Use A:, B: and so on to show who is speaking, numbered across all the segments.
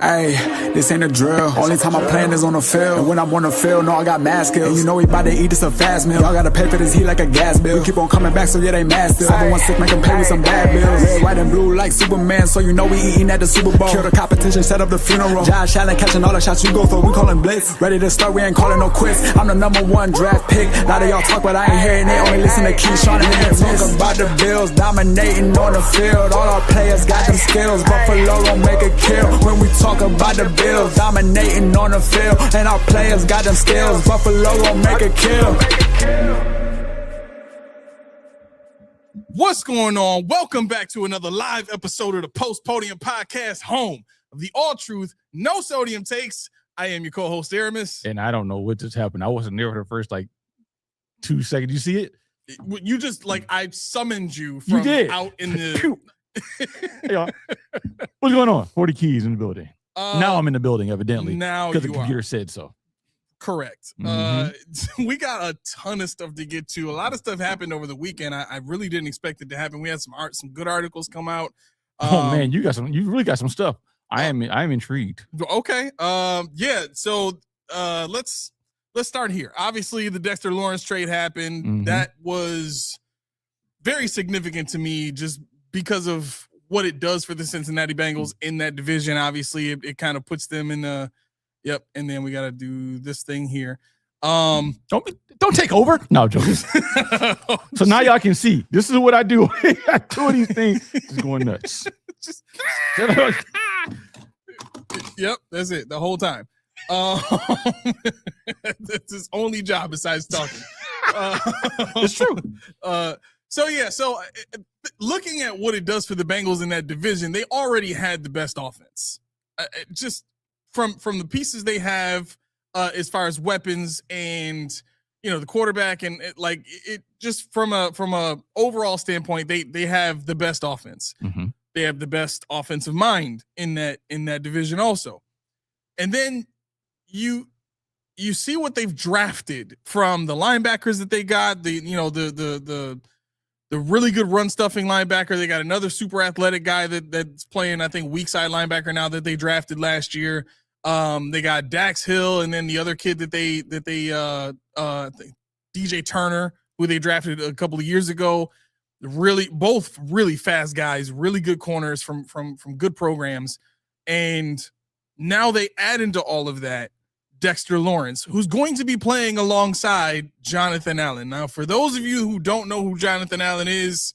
A: Ayy, this ain't a drill. Only time I'm playing is on the field. And when I'm on the field, no, I got mad skills. And you know we bout to eat this a fast meal. Y'all gotta pay for this heat like a gas bill. We keep on coming back, so yeah, they mad still. Everyone sick, make them pay with some bad bills. Red, white, and blue like Superman, so you know we eating at the Super Bowl. Kill the competition, set up the funeral. Josh Allen catching all the shots you go for. We callin' blitz. Ready to start, we ain't calling no quits. I'm the #1 draft pick. A lot of y'all talk, but I ain't hearing it. Only listen to Keyshawn and him. Talk about the Bills, dominating on the field. All our players got them skills. Buffalo gon' make a kill. When we talk about the Bills, dominating on the field. And our players got them skills. Buffalo gon' make a kill.
B: What's going on? Welcome back to another live episode of the Post Podium Podcast, home of the all truth, no sodium takes. I am your co-host, Aramis.
C: And I don't know what just happened. I wasn't there for the first 2 seconds. You see it?
B: You just I summoned you from out in the.
C: Hey, what's going on? 40 keys in the building. Now I'm in the building, evidently.
B: Now
C: because the computer said so.
B: Correct.
C: Mm-hmm.
B: We got a ton of stuff to get to. A lot of stuff happened over the weekend. I really didn't expect it to happen. We had some good articles come out.
C: Oh man, you really got some stuff. I am intrigued.
B: Okay. Yeah. So let's start here. Obviously, the Dexter Lawrence trade happened.
C: Mm-hmm.
B: That was very significant to me just because of what it does for the Cincinnati Bengals in that division. Obviously, it kind of puts them in the yep. And then we got to do this thing here.
C: Don't take over. No, I'm joking. So now y'all can see. This is what I do. I do these things. It's going nuts.
B: Yep, that's it. The whole time. That's his only job besides talking.
C: It's true.
B: So looking at what it does for the Bengals in that division, they already had the best offense. Just from the pieces they have, as far as weapons and the quarterback and it just from a overall standpoint, they have the best offense.
C: Mm-hmm.
B: They have the best offensive mind in that division also. And then you see what they've drafted from the linebackers that they got, the really good run stuffing linebacker. They got another super athletic guy that's playing, I think, weak side linebacker now that they drafted last year. They got Dax Hill, and then the other kid that they DJ Turner, who they drafted a couple of years ago. Both really fast guys, really good corners from good programs. And now they add into all of that Dexter Lawrence, who's going to be playing alongside Jonathan Allen. Now, for those of you who don't know who Jonathan Allen is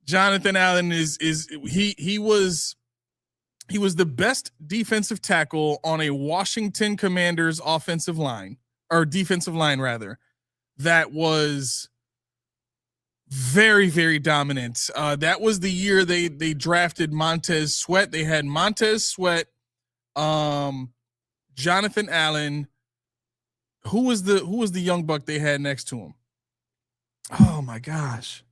B: he was the best defensive tackle on a Washington Commanders offensive line, or defensive line rather, that was very, very dominant. That was the year they drafted Montez Sweat. They had Montez Sweat, Jonathan Allen. Who was the young buck they had next to him? Oh my gosh.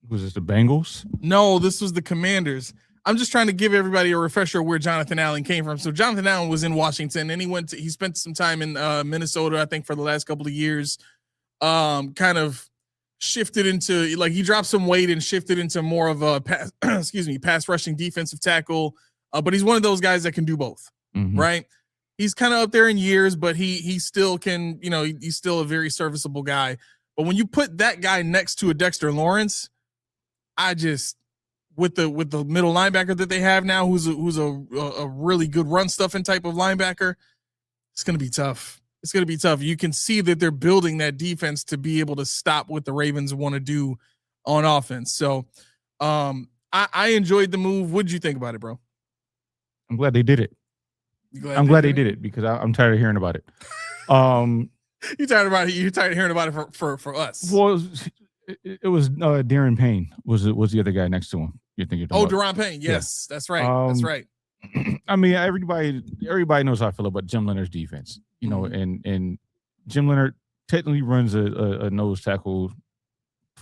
C: Was it the Bengals?
B: No, this was the Commanders. I'm just trying to give everybody a refresher where Jonathan Allen came from. So Jonathan Allen was in Washington, and he spent some time in Minnesota, I think, for the last couple of years. Kind of shifted into, he dropped some weight and shifted into more of a pass rushing defensive tackle. But he's one of those guys that can do both,
C: mm-hmm.
B: right? He's kind of up there in years, but he still can, he's still a very serviceable guy. But when you put that guy next to a Dexter Lawrence, with the middle linebacker that they have now, who's a really good run stuffing type of linebacker, it's going to be tough. It's going to be tough. You can see that they're building that defense to be able to stop what the Ravens want to do on offense. So I enjoyed the move. What did you think about it, bro?
C: I'm glad they did it. I'm glad they did it because I'm tired of hearing about it.
B: You're tired of hearing about it for us.
C: Well, it was Darren Payne was the other guy next to him. You think you're talking about?
B: Daron Payne. Yes, yeah. That's right. That's right.
C: I mean, everybody knows how I feel about Jim Leonard's defense. And Jim Leonard technically runs a nose tackle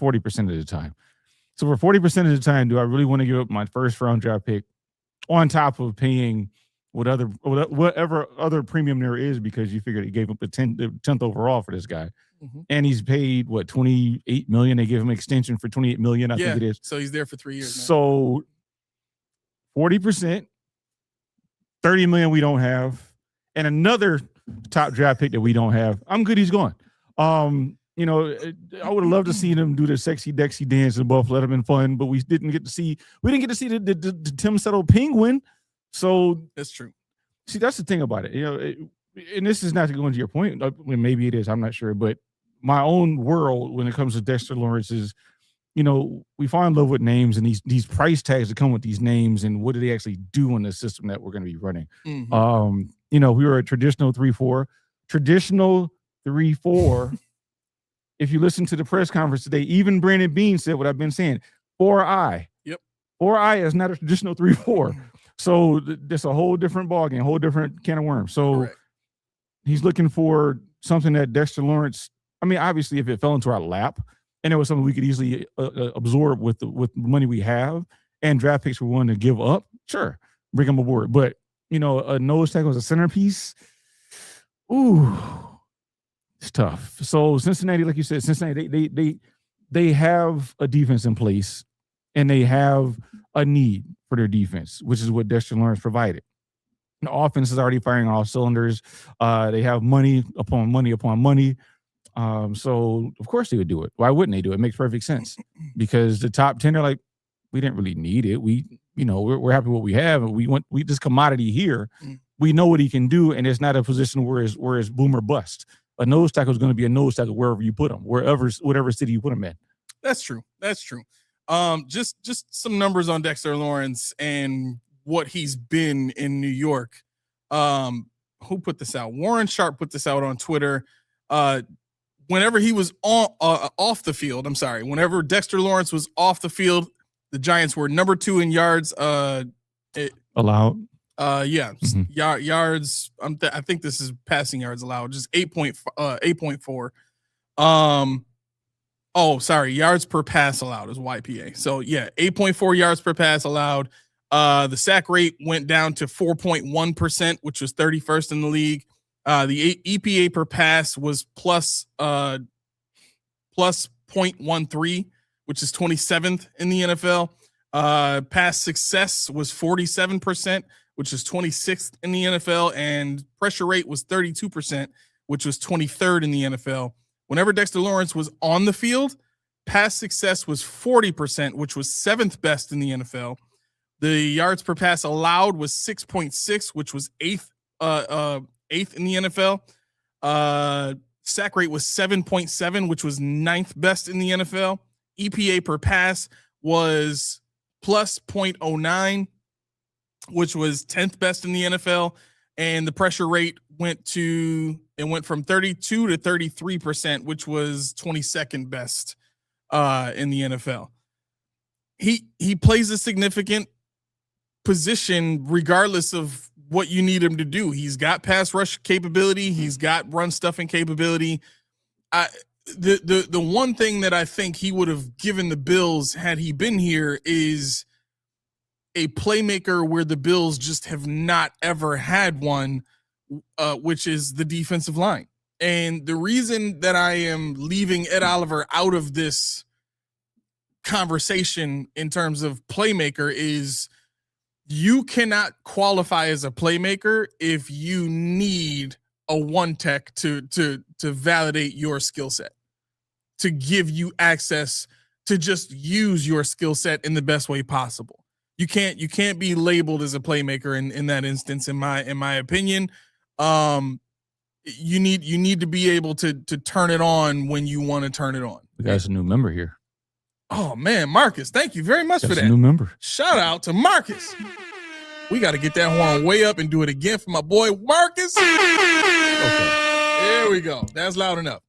C: 40% of the time. So for 40% of the time, do I really want to give up my first round draft pick on top of paying whatever other premium there is, because you figured he gave up the 10th overall for this guy?
B: Mm-hmm.
C: And he's paid $28 million. They gave him an extension for $28 million. I think it is.
B: So he's there for 3 years.
C: So 40%, $30 million we don't have, and another top draft pick that we don't have, I'm good. He's gone. You know, I would have loved to see him do the sexy Dexy dance in Buffalo. That'd have been fun, but we didn't get to see the Tim Settle Penguin. So
B: that's true.
C: See, that's the thing about it. You know, and this is not to go into your point. Maybe it is. I'm not sure. But my own world when it comes to Dexter Lawrence is, you know, we fall in love with names and these price tags that come with these names and what do they actually do in the system that we're going to be running.
B: Mm-hmm.
C: You know, we were a traditional 3-4. If you listen to the press conference today, even Brandon Beane said what I've been saying. 4-eye.
B: Yep.
C: 4-eye is not a traditional 3-4. So that's a whole different ballgame, a whole different can of worms. So
B: Correct.
C: He's looking for something that Dexter Lawrence, I mean, obviously, if it fell into our lap and it was something we could easily absorb with the money we have and draft picks we're willing to give up, sure, bring him aboard. But, you know, a nose tackle as a centerpiece, ooh. It's tough. So Cincinnati, like you said, they have a defense in place and they have a need for their defense, which is what Dexter Lawrence provided. The offense is already firing all cylinders. They have money upon money upon money. So of course they would do it. Why wouldn't they do it? It makes perfect sense because the top 10 are like, we didn't really need it. We're happy with what we have. We this commodity here. We know what he can do, and it's not a position where it's boom or bust. A nose tackle is going to be a nose tackle wherever you put him, whatever city you put him in.
B: That's true. Just some numbers on Dexter Lawrence and what he's been in New York. Who put this out? Warren Sharp put this out on Twitter. Whenever he was off the field, whenever Dexter Lawrence was off the field, the Giants were number 2 in yards
C: allowed.
B: Yards. I think this is passing yards allowed, just 8.4. Yards per pass allowed is YPA. So 8.4 yards per pass allowed. The sack rate went down to 4.1%, which was 31st in the league. The EPA per pass was plus 0.13, which is 27th in the NFL. Pass success was 47%, which is 26th in the NFL, and pressure rate was 32%, which was 23rd in the NFL. Whenever Dexter Lawrence was on the field, pass success was 40%, which was 7th best in the NFL. The yards per pass allowed was 6.6, which was 8th in the NFL. Sack rate was 7.7, which was 9th best in the NFL. EPA per pass was plus 0.09, which was 10th best in the NFL. And the pressure rate went from 32 to 33%, which was 22nd best in the NFL. He plays a significant position regardless of what you need him to do. He's got pass rush capability. He's got run stuffing capability. The one thing that I think he would have given the Bills had he been here is a playmaker where the Bills just have not ever had one, which is the defensive line. And the reason that I am leaving Ed Oliver out of this conversation in terms of playmaker is you cannot qualify as a playmaker if you need a one tech to validate your skill set, to give you access to just use your skill set in the best way possible. You can't be labeled as a playmaker in that instance, in my opinion. You need to be able to turn it on when you want to turn it on.
C: We got a new member here.
B: Oh man, Marcus, thank you very much for that.
C: A new member.
B: Shout out to Marcus. We got to get that horn way up and do it again for my boy Marcus. Okay, there we go. That's loud enough.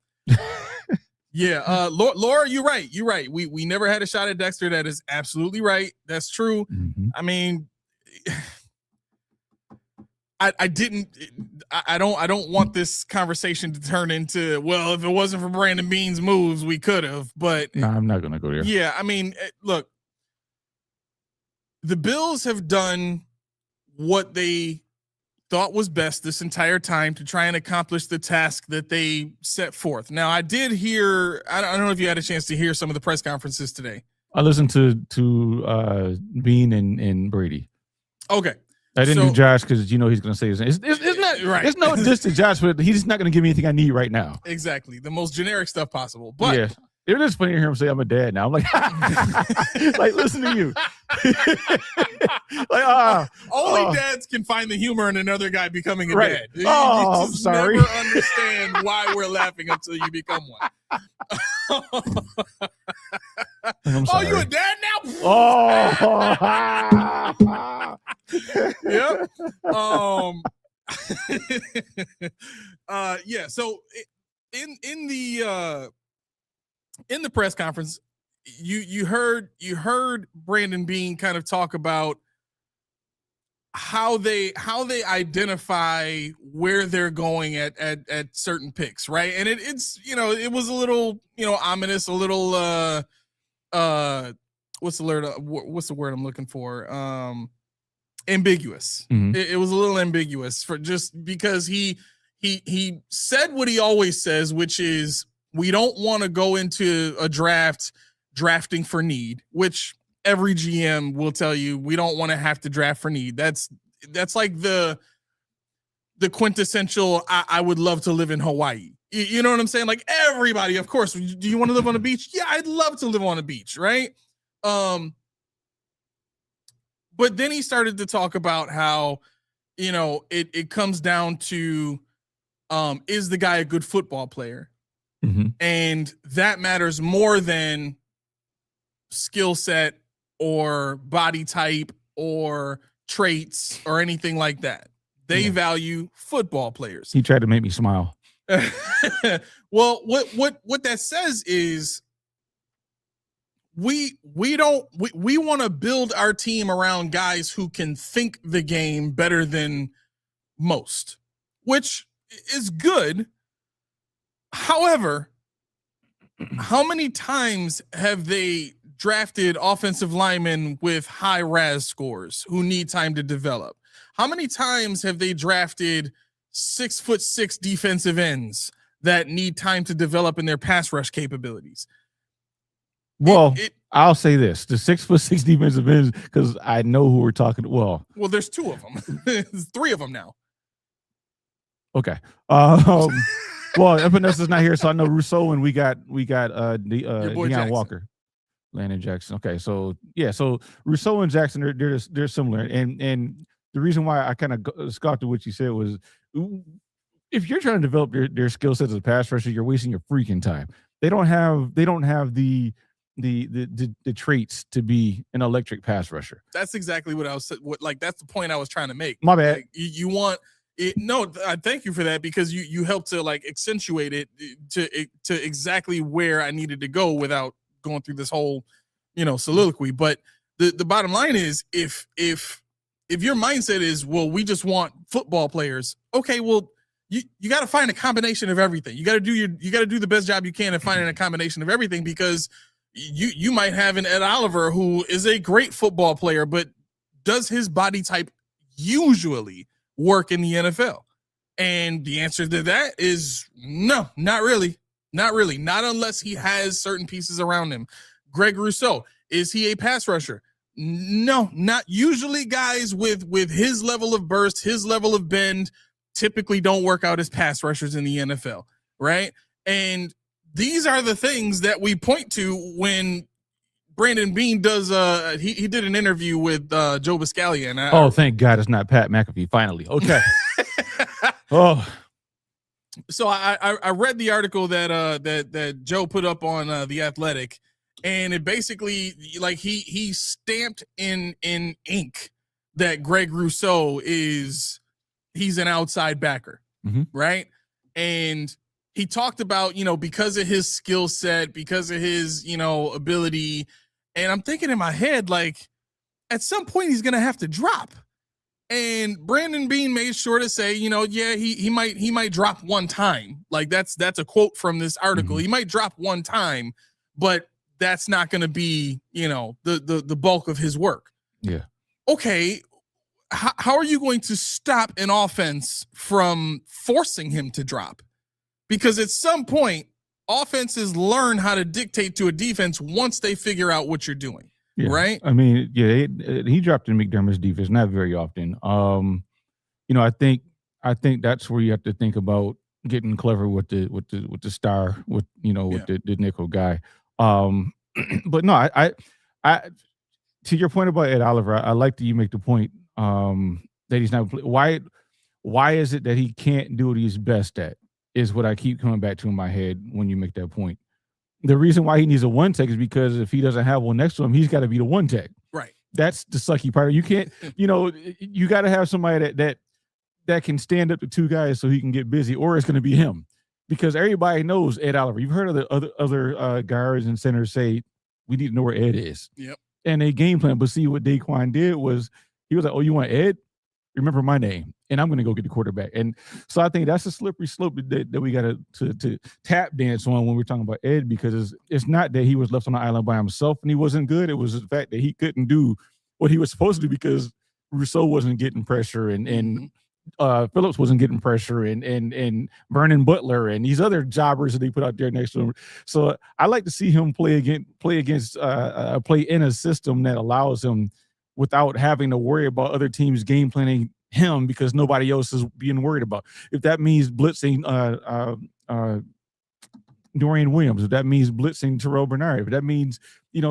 B: Yeah, Laura, you're right. You're right. We never had a shot at Dexter. That is absolutely right. That's true.
C: Mm-hmm.
B: I mean, I don't want this conversation to turn into, well, if it wasn't for Brandon Beane's moves, we could have. But
C: no, I'm not gonna go there.
B: Yeah, I mean, look, the Bills have done what they thought was best this entire time to try and accomplish the task that they set forth. Now, I did hear, I don't know if you had a chance to hear some of the press conferences today.
C: I listened to Beane and Brady.
B: Okay.
C: I didn't do Josh because he's going to say his name. It's not
B: right.
C: It's no diss to Josh, but he's not going to give me anything I need right now.
B: Exactly, the most generic stuff possible. But
C: yeah, it is funny to hear him say I'm a dad now. I'm like, like listen to you. Like,
B: only dads can find the humor in another guy becoming a
C: right.
B: dad.
C: I'm sorry.
B: Never understand why we're laughing until you become one. Oh, you a dad now?
C: Oh.
B: Yep. Yeah. So in the press conference, you heard Brandon Beane kind of talk about how they identify where they're going at certain picks, right? And it's it was a little ominous, a little what's the word I'm looking for? Ambiguous.
C: Mm-hmm.
B: It was a little ambiguous for just because he said what he always says, which is we don't want to go into a drafting for need, which every GM will tell you we don't want to have to draft for need. That's like the quintessential I would love to live in Hawaii. You know what I'm saying? Like everybody, of course, do you want to live on a beach? Yeah, I'd love to live on a beach, right? But then he started to talk about how, it comes down to, is the guy a good football player?
C: Mm-hmm.
B: And that matters more than skill set or body type or traits or anything like that. They value football players.
C: He tried to make me smile.
B: Well, what that says is we want to build our team around guys who can think the game better than most, which is good. However, how many times have they drafted offensive linemen with high RAS scores who need time to develop? How many times have they drafted 6'6" defensive ends that need time to develop in their pass rush capabilities?
C: Well, I'll say this: the 6'6" defensive ends, because I know who we're talking. Well,
B: there's two of them. There's three of them now.
C: Okay. Well, Epinesa is not here, so I know Rousseau, and we got Deion Walker, Landon Jackson. Okay, so yeah, so Rousseau and Jackson they're similar, and the reason why I kind of scoffed at what you said was, if you're trying to develop their skill sets as a pass rusher, you're wasting your freaking time. They don't have the traits to be an electric pass rusher.
B: That's exactly what I was that's the point I was trying to make.
C: My bad.
B: Like, you want it. No, I thank you for that, because you helped to accentuate it to exactly where I needed to go without going through this whole soliloquy. But the bottom line is, if your mindset is, well, we just want football players, okay, well, you got to find a combination of everything. You got to do the best job you can at finding a combination of everything, because you might have an Ed Oliver who is a great football player, but does his body type usually work in the NFL? And the answer to that is no, not really. Not really. Not unless he has certain pieces around him. Greg Rousseau, is he a pass rusher? No, not usually. Guys with his level of burst, his level of bend, typically don't work out as pass rushers in the NFL, right? And these are the things that we point to when Brandon Beane does. He did an interview with Joe Biscaglia. And
C: thank God it's not Pat McAfee. Finally, okay. Oh,
B: so I read the article that Joe put up on The Athletic, and it basically he stamped in ink that Greg Rousseau he's an outside backer, right? And he talked about, because of his skill set, because of his, ability. And I'm thinking in my head, at some point he's going to have to drop. And Brandon Beane made sure to say, he might drop one time. That's a quote from this article. He might drop one time, but that's not going to be, the bulk of his work.
C: Yeah.
B: Okay. How are you going to stop an offense from forcing him to drop? Because at some point, offenses learn how to dictate to a defense once they figure out what you're doing. right?
C: I mean, he dropped in McDermott's defense not very often. I think that's where you have to think about getting clever with the star with the nickel guy. But no, I to your point about Ed Oliver, I like that you make the point that he's not why is it that he can't do what he's best at is what I keep coming back to in my head when you make that point. The reason why he needs a one tech is because if he doesn't have one next to him, he's got to be the one tech.
B: Right.
C: That's the sucky part. You can't, you got to have somebody that can stand up to two guys so he can get busy, or it's going to be him, because everybody knows Ed Oliver. You've heard of the other guards and centers say, we need to know where Ed is.
B: Yep.
C: And they game plan. But see, what Daquan did was he was like, oh, you want Ed? Remember my name, and I'm going to go get the quarterback. And so I think that's a slippery slope that we got to tap dance on when we're talking about Ed, because it's not that he was left on the island by himself and he wasn't good. It was the fact that he couldn't do what he was supposed to do because Rousseau wasn't getting pressure and Phillips wasn't getting pressure and Vernon Butler and these other jobbers that they put out there next to him. So I like to see him play in a system that allows him, without having to worry about other teams game planning him because nobody else is being worried about. If that means blitzing Dorian Williams, if that means blitzing Terrell Bernard, if that means,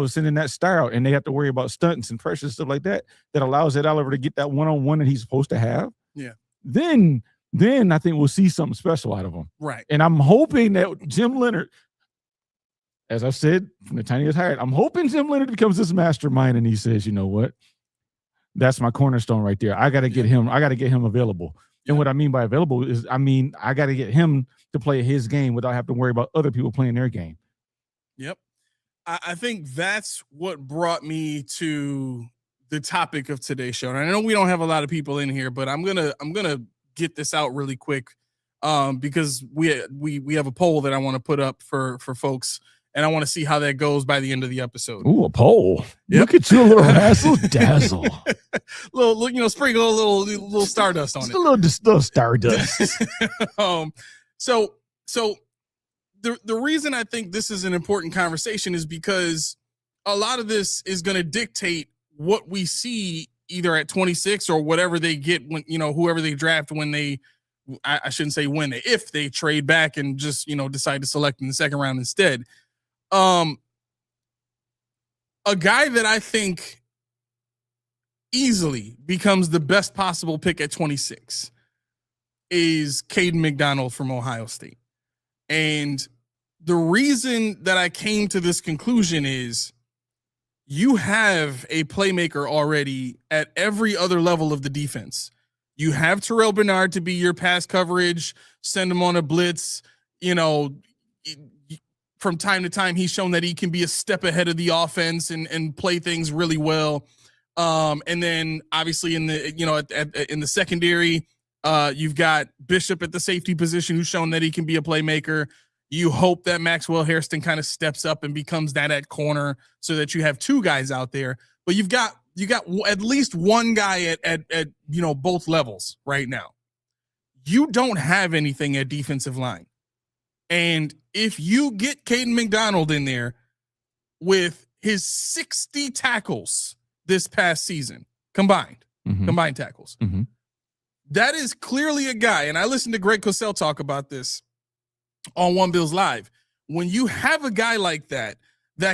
C: sending that star out and they have to worry about stunts and pressure, stuff like that, that allows Ed Oliver to get that one-on-one that he's supposed to have.
B: Yeah.
C: Then I think we'll see something special out of him.
B: Right.
C: And I'm hoping that Jim Leonard, as I said, from the time he was hired, I'm hoping Jim Leonard becomes this mastermind and he says, you know what? That's my cornerstone right there. I got to get him. I got to get him available. And what I mean by available is, I got to get him to play his game without having to worry about other people playing their game.
B: Yep. I think that's what brought me to the topic of today's show. And I know we don't have a lot of people in here, but I'm gonna get this out really quick because we have a poll that I want to put up for folks. And I want to see how that goes by the end of the episode.
C: Ooh, a poll.
B: Yep.
C: Look at you, a little razzle dazzle.
B: little sprinkle a little stardust on
C: just
B: it.
C: A little stardust.
B: So the reason I think this is an important conversation is because a lot of this is going to dictate what we see either at 26 or whatever they get when, whoever they draft when they, I shouldn't say when they, if they trade back and just, decide to select in the second round instead. A guy that I think easily becomes the best possible pick at 26 is Kaden McDonald from Ohio State. And the reason that I came to this conclusion is you have a playmaker already at every other level of the defense. You have Terrell Bernard to be your pass coverage, send him on a blitz, from time to time, he's shown that he can be a step ahead of the offense and play things really well. And then obviously in the, in the secondary, you've got Bishop at the safety position, who's shown that he can be a playmaker. You hope that Maxwell Hairston kind of steps up and becomes that at corner so that you have two guys out there, but you got at least one guy at both levels right now. You don't have anything at defensive line. And if you get Kaden McDonald in there with his 60 tackles this past season, combined tackles, that is clearly a guy. And I listened to Greg Cosell talk about this on One Bills Live. When you have a guy like that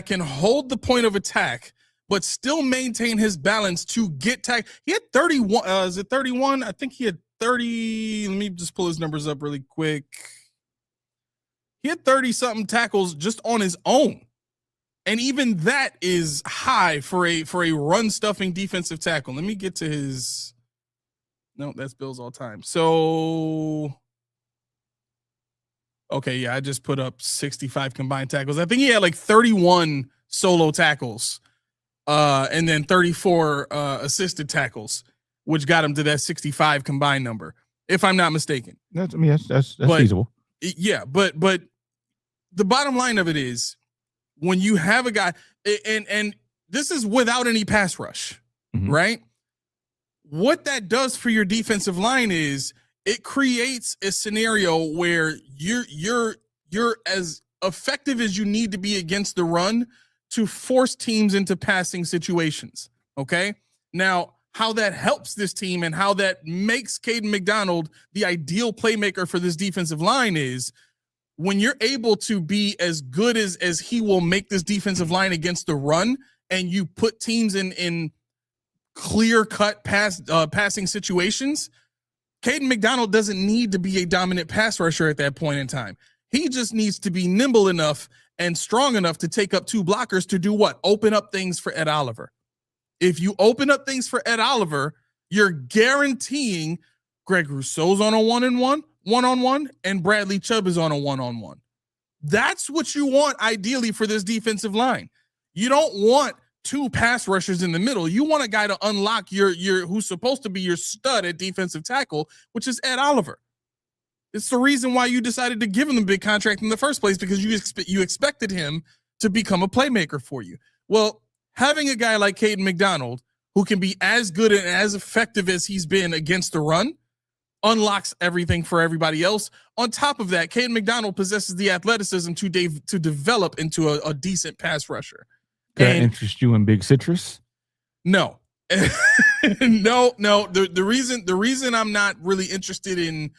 B: can hold the point of attack, but still maintain his balance to get tack. He had 31. Is it 31? I think he had 30. Let me just pull his numbers up really quick. He had 30-something tackles just on his own. And even that is high for a run-stuffing defensive tackle. Let me get to his – no, that's Bills all time. So, okay, yeah, I just put up 65 combined tackles. I think he had like 31 solo tackles and then 34 assisted tackles, which got him to that 65 combined number, if I'm not mistaken.
C: That's feasible.
B: Yeah, but the bottom line of it is when you have a guy, and this is without any pass rush, right? What that does for your defensive line is it creates a scenario where you're as effective as you need to be against the run to force teams into passing situations. Okay. Now, how that helps this team and how that makes Kaden McDonald the ideal playmaker for this defensive line is when you're able to be as good as he will make this defensive line against the run, and you put teams in clear-cut passing situations, Kaden McDonald doesn't need to be a dominant pass rusher at that point in time. He just needs to be nimble enough and strong enough to take up two blockers to do what? Open up things for Ed Oliver. If you open up things for Ed Oliver, you're guaranteeing Greg Rousseau's on a one-on-one, and Bradley Chubb is on a one-on-one. That's what you want ideally for this defensive line. You don't want two pass rushers in the middle. You want a guy to unlock your who's supposed to be your stud at defensive tackle, which is Ed Oliver. It's the reason why you decided to give him the big contract in the first place, because you expected him to become a playmaker for you. Well, having a guy like Kaden McDonald who can be as good and as effective as he's been against the run unlocks everything for everybody else. On top of that, Kaden McDonald possesses the athleticism to develop into a decent pass rusher.
C: Does that interest you in Big Citrus?
B: No. No. The reason I'm not really interested in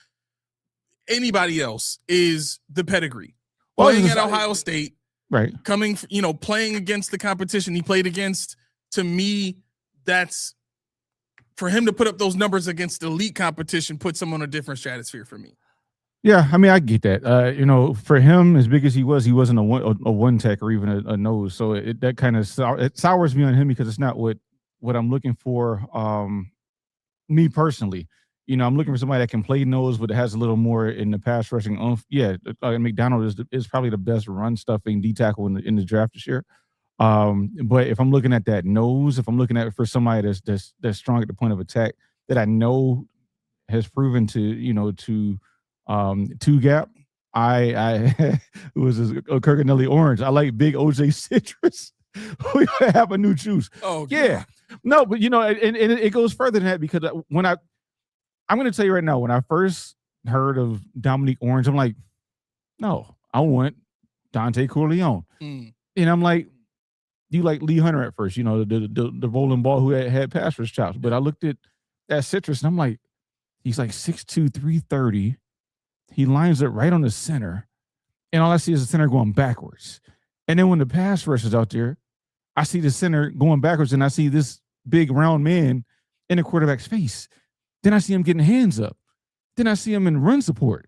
B: anybody else is the pedigree. Playing at Ohio State,
C: right?
B: Coming, playing against the competition he played against. To me, that's for him to put up those numbers against elite competition, puts him on a different stratosphere for me.
C: Yeah, I mean, I get that. For him, as big as he wasn't a one tech or even a nose. So that kind of sours me on him, because it's not what I'm looking for. Me personally, I'm looking for somebody that can play nose, but it has a little more in the pass rushing oomph. Yeah, McDonald is probably the best run stuffing D tackle in the draft this year. But if I'm looking at that nose, if I'm looking at it for somebody that's strong at the point of attack, that I know has proven to two gap, I it was a Kirkanelli orange. I like big OJ citrus. We have a new juice.
B: Oh
C: yeah, no, but and it goes further than that, because when I'm going to tell you right now, when I first heard of Dominique Orange, I'm like, no, I want Dante Corleone, and I'm like, you like Lee Hunter at first, the rolling ball who had pass rush chops. But I looked at that citrus and I'm like, he's like 6'2", 330. He lines up right on the center, and all I see is the center going backwards. And then when the pass rush is out there, I see the center going backwards, and I see this big round man in the quarterback's face. Then I see him getting hands up. Then I see him in run support.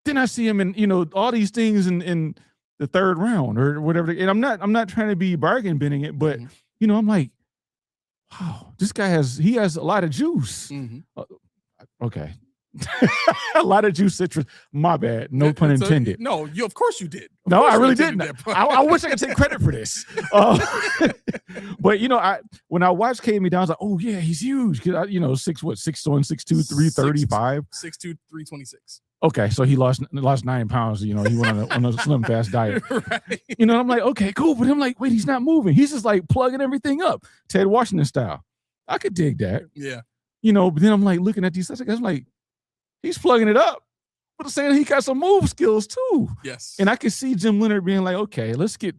C: Then I see him in all these things in the third round or whatever. And I'm not trying to be bargain binning it, but I'm like, wow, this guy has a lot of juice. Okay. A lot of juice citrus. My bad. No pun intended.
B: No, of course you did.
C: No, I really didn't. I wish I could take credit for this. But when I watched Kaden McDonald, I was like, oh yeah, he's huge. Cause 6'1", 6'2", 335.
B: 6'2", 326.
C: Okay, so he lost 9 pounds. He went on a slim fast diet.
B: Right.
C: I'm like, okay, cool. But I'm like, wait, he's not moving. He's just like plugging everything up, Ted Washington style. I could dig that.
B: Yeah.
C: But then I'm like looking at these guys. I'm like, he's plugging it up, but saying he got some move skills too.
B: Yes. And
C: I could see Jim Leonard being like, okay, let's get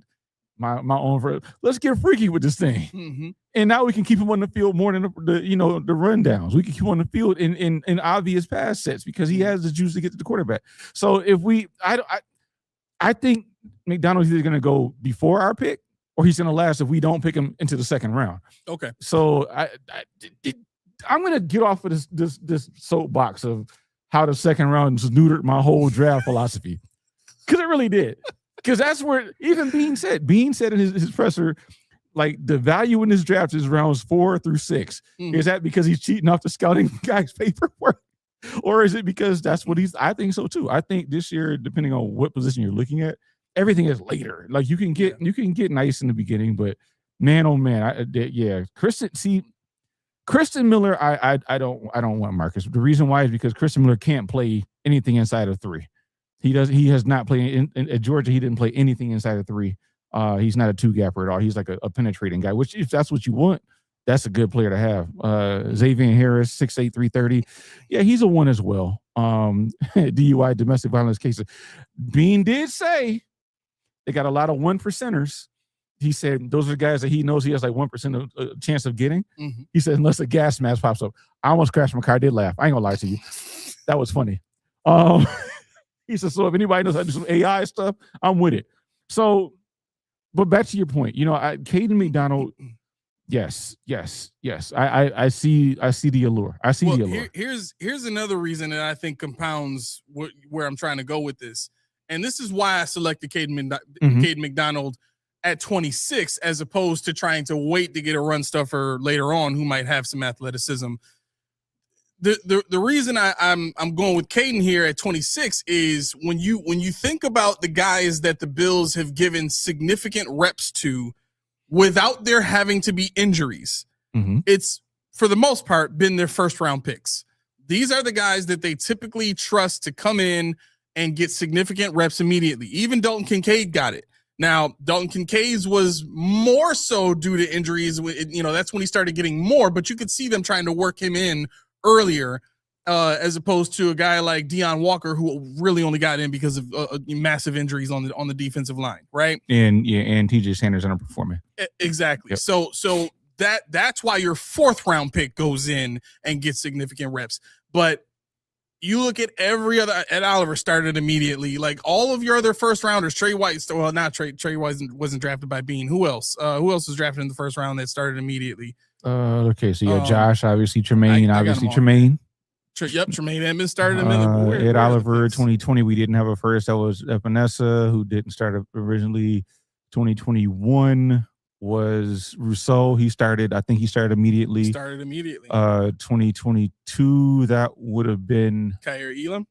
C: let's get freaky with this thing. And now we can keep him on the field more than the rundowns. We can keep him on the field in obvious pass sets, because he has the juice to get to the quarterback. So if I think McDonald's either going to go before our pick, or he's going to last if we don't pick him into the second round.
B: Okay.
C: So I'm going to get off of this soapbox of how the second round just neutered my whole draft philosophy, because it really did. Because that's where even Bean said in his presser, like, the value in this draft is rounds 4 through 6. Is that because he's cheating off the scouting guy's paperwork? Or is it because that's what I think so too. I think this year, depending on what position you're looking at, everything is later. Like you can get nice in the beginning, but man, oh man, Kristen Miller, I don't want Marcus. The reason why is because Kristen Miller can't play anything inside of 3. He has not played at Georgia. He didn't play anything inside of 3. He's not a 2-gapper at all. He's like a penetrating guy, which if that's what you want, that's a good player to have. Xavier Harris, 6'8", 330. Yeah, he's a 1 as well. DUI, domestic violence cases. Bean did say they got a lot of 1%ers. he said those are the guys that he knows he has like 1% of chance of getting.
B: Mm-hmm.
C: He said unless a gas mask pops up. I almost crashed my car. I did laugh. I ain't gonna lie to you. That was funny. He said, so if anybody knows how to do some AI stuff, I'm with it. So, but back to your point, Kaden McDonald. Yes. I see the allure. The allure.
B: Here's another reason that I think compounds where I'm trying to go with this. And this is why I selected Kaden McDonald at 26, as opposed to trying to wait to get a run stuffer later on who might have some athleticism. The reason I'm going with Kaden here at 26 is when you think about the guys that the Bills have given significant reps to without there having to be injuries, it's for the most part been their first round picks. These are the guys that they typically trust to come in and get significant reps immediately. Even Dalton Kincaid got it. Now, Dalton Kincaid's was more so due to injuries. That's when he started getting more, but you could see them trying to work him in earlier, as opposed to a guy like Deion Walker, who really only got in because of massive injuries on the defensive line, right?
C: And TJ Sanders underperforming.
B: Exactly.
C: Yep.
B: So that's why your 4th round pick goes in and gets significant reps. But you look at every other. Ed Oliver started immediately. Like all of your other first rounders, Trey White. Well, not Trey White wasn't drafted by Bean. Who else? Who else was drafted in the first round that started immediately?
C: Okay, so you got Josh, obviously Tremaine, Tremaine.
B: Tremaine Edmonds started a minute.
C: Ed Oliver, 2020, we didn't have a first. That was Epinesa, who didn't start originally. 2021 was Rousseau. I think he started immediately. 2022, that would have been
B: Kyer
C: Elam,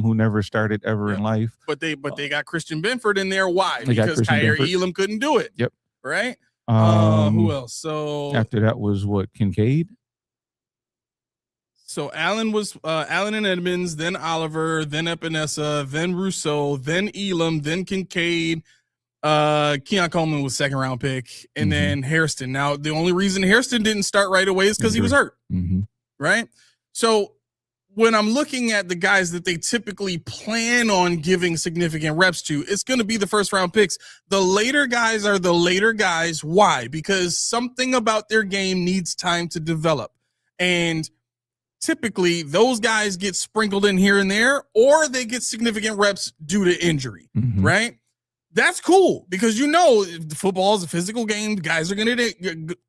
C: who never started ever in life.
B: But they got Christian Benford in there. Why? Because Kyer Elam couldn't do it.
C: Yep.
B: Right? Who else? So
C: after that was what, Kincaid?
B: So Allen and Edmonds, then Oliver, then Epinesa, then Rousseau, then Elam, then Kincaid. Keon Coleman was 2nd round pick, and then Hairston. Now, the only reason Hairston didn't start right away is because he was hurt. Right? So when I'm looking at the guys that they typically plan on giving significant reps to, it's going to be the 1st round picks. The later guys are the later guys. Why? Because something about their game needs time to develop. And typically those guys get sprinkled in here and there, or they get significant reps due to injury, right? That's cool because football is a physical game. Guys are going to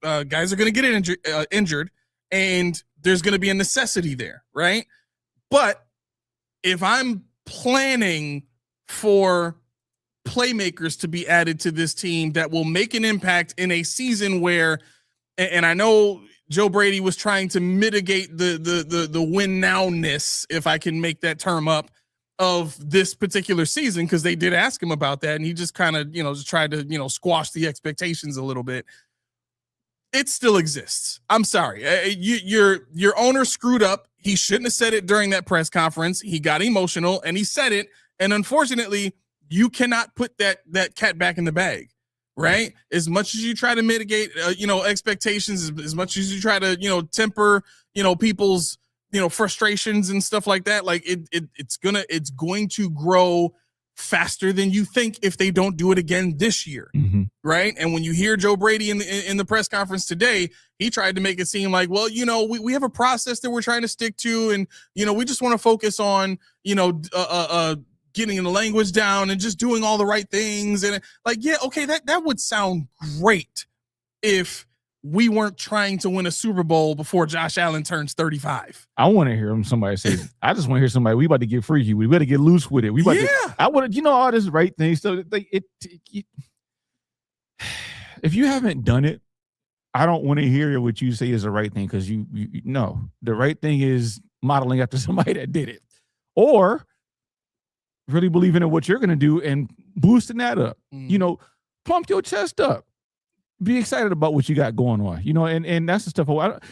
B: get injured, and there's going to be a necessity there, right? But if I'm planning for playmakers to be added to this team that will make an impact in a season where, and I know Joe Brady was trying to mitigate the win now-ness, if I can make that term up, of this particular season, because they did ask him about that, and he just kind of, just tried to, squash the expectations a little bit. It still exists. I'm sorry. Your owner screwed up. He shouldn't have said it during that press conference. He got emotional and he said it. And unfortunately, you cannot put that cat back in the bag, right? As much as you try to mitigate, expectations, as much as you try to, temper, people's, frustrations and stuff like that. Like it's going to grow faster than you think if they don't do it again this year. Right. And when you hear Joe Brady in the press conference today, he tried to make it seem like, well, we have a process that we're trying to stick to. And, we just want to focus on, getting the language down and just doing all the right things. And that would sound great if we weren't trying to win a Super Bowl before Josh Allen turns 35.
C: I want to hear somebody say, I just want to hear somebody, we about to get freaky. We better get loose with it. I want to, all this right thing. So if you haven't done it, I don't want to hear what you say is the right thing, because you know the right thing is modeling after somebody that did it, or really believing in what you're going to do and boosting that up. Pump your chest up. Be excited about what you got going on, and that's the stuff.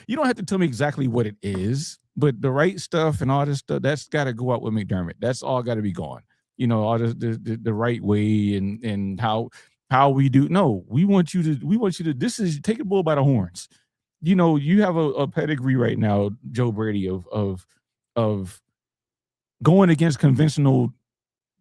C: You don't have to tell me exactly what it is, but the right stuff and all this stuff, that's got to go out with McDermott. That's all got to be going, all the right way and how we do. No, we want you to, this is take the bull by the horns. You have a pedigree right now, Joe Brady, of going against conventional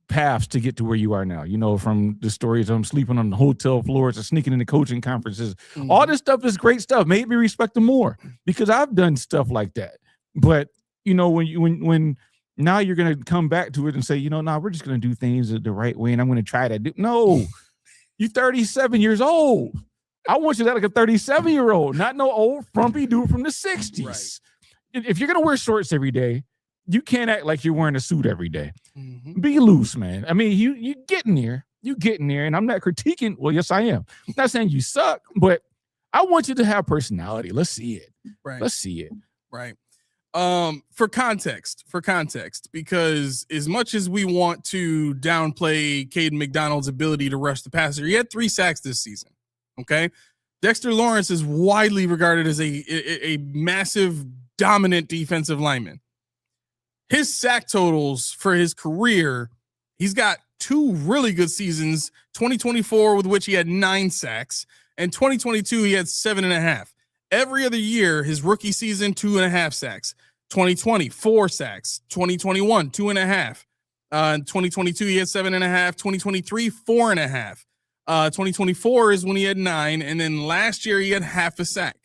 C: paths to get to where you are now. You know, from the stories of sleeping on the hotel floors or sneaking into coaching conferences. All this stuff is great stuff. Made me respect him more because I've done stuff like that. But you know, when now you're gonna come back to it and say, you know, we're just gonna do things the right way, and I'm gonna try to do. No, you're 37 years old. I want you to like a 37-year-old, not no old frumpy dude from the 60s. Right. If you're gonna wear shorts every day, you can't act like you're wearing a suit every day. Be loose, man. I mean, you getting there. You getting there, and I'm not critiquing. Well, yes, I am. I'm not saying you suck, but I want you to have personality. Let's see it.
B: Right.
C: Let's see it.
B: Right. For context, because as much as we want to downplay Kaden McDonald's ability to rush the passer, he had 3 sacks this season. Okay. Dexter Lawrence is widely regarded as a massive, dominant defensive lineman. His sack totals for his career, he's got 2 really good seasons, 2024, with which he had 9 sacks, and 2022, he had 7.5. Every other year, his rookie season, 2.5 sacks. 2020, 4 sacks. 2021, 2.5. 2022, he had 7.5. 2023, 4.5. 2024 is when he had 9. And then last year, he had half a sack.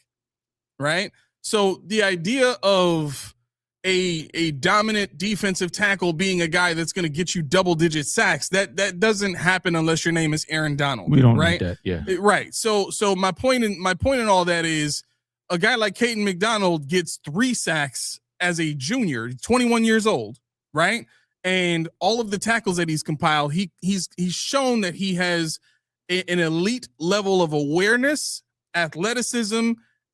B: Right? So the idea of a dominant defensive tackle being a guy that's going to get you double-digit sacks, that doesn't happen unless your name is Aaron Donald.
C: We don't
B: right?
C: need that, yeah.
B: Right. So my point in all that is a guy like Kaden McDonald gets 3 sacks as a junior, 21 years old, right? And all of the tackles that he's compiled, he's shown that he has an elite level of awareness, athleticism,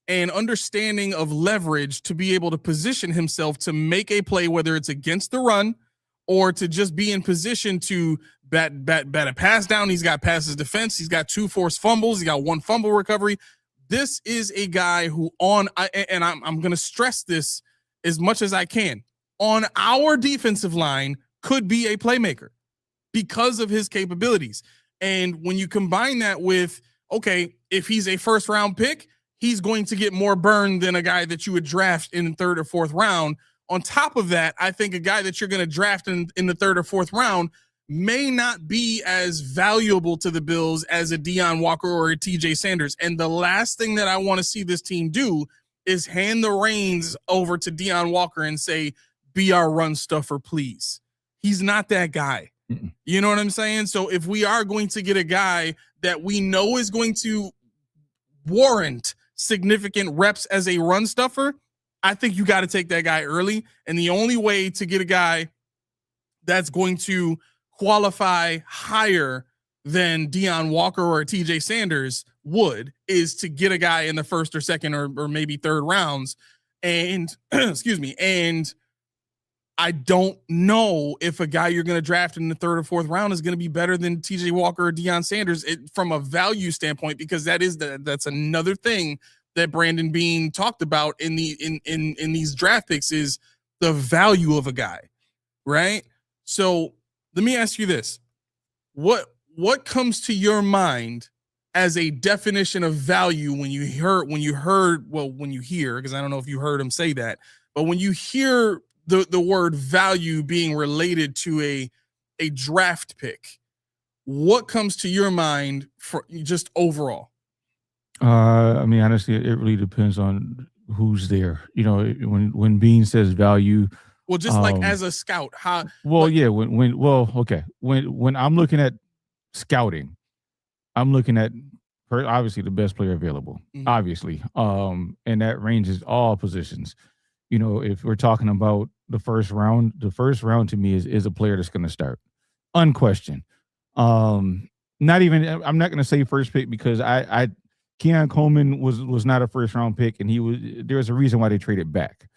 B: and understanding of leverage to be able to position himself to make a play, whether it's against the run or to just be in position to bat a pass down. He's got passes defense. He's got 2 forced fumbles. He's got 1 fumble recovery. This is a guy who I'm going to stress this as much as I can, on our defensive line could be a playmaker because of his capabilities. And when you combine that with, okay, if he's a first round pick, he's going to get more burn than a guy that you would draft in the 3rd or 4th round. On top of that, I think a guy that you're going to draft in the 3rd or 4th round may not be as valuable to the Bills as a Deion Walker or a TJ Sanders. And the last thing that I want to see this team do is hand the reins over to Deion Walker and say, be our run stuffer, please. He's not that guy. You know what I'm saying? So if we are going to get a guy that we know is going to warrant significant reps as a run stuffer, I think you got to take that guy early. And the only way to get a guy that's going to qualify higher than Deion Walker or TJ Sanders would is to get a guy in the 1st or 2nd or maybe 3rd rounds. And excuse me. And I don't know if a guy you're going to draft in the 3rd or 4th round is going to be better than TJ Walker or Deion Sanders from a value standpoint, because that's another thing that Brandon Beane talked about in these draft picks is the value of a guy. Right. So let me ask you this. What comes to your mind as a definition of value when you hear, because I don't know if you heard him say that, but when you hear the word value being related to a draft pick, what comes to your mind for just overall?
C: I mean, honestly, it really depends on who's there. You know, when Bean says value,
B: well, just like as a scout, how?
C: Well,
B: like,
C: yeah. When I'm looking at scouting, I'm looking at obviously the best player available. Obviously, and that ranges all positions. You know, if we're talking about the first round to me is a player that's going to start, unquestioned. Not even, I'm not going to say first pick because Keon Coleman was not a first round pick, and there was a reason why they traded back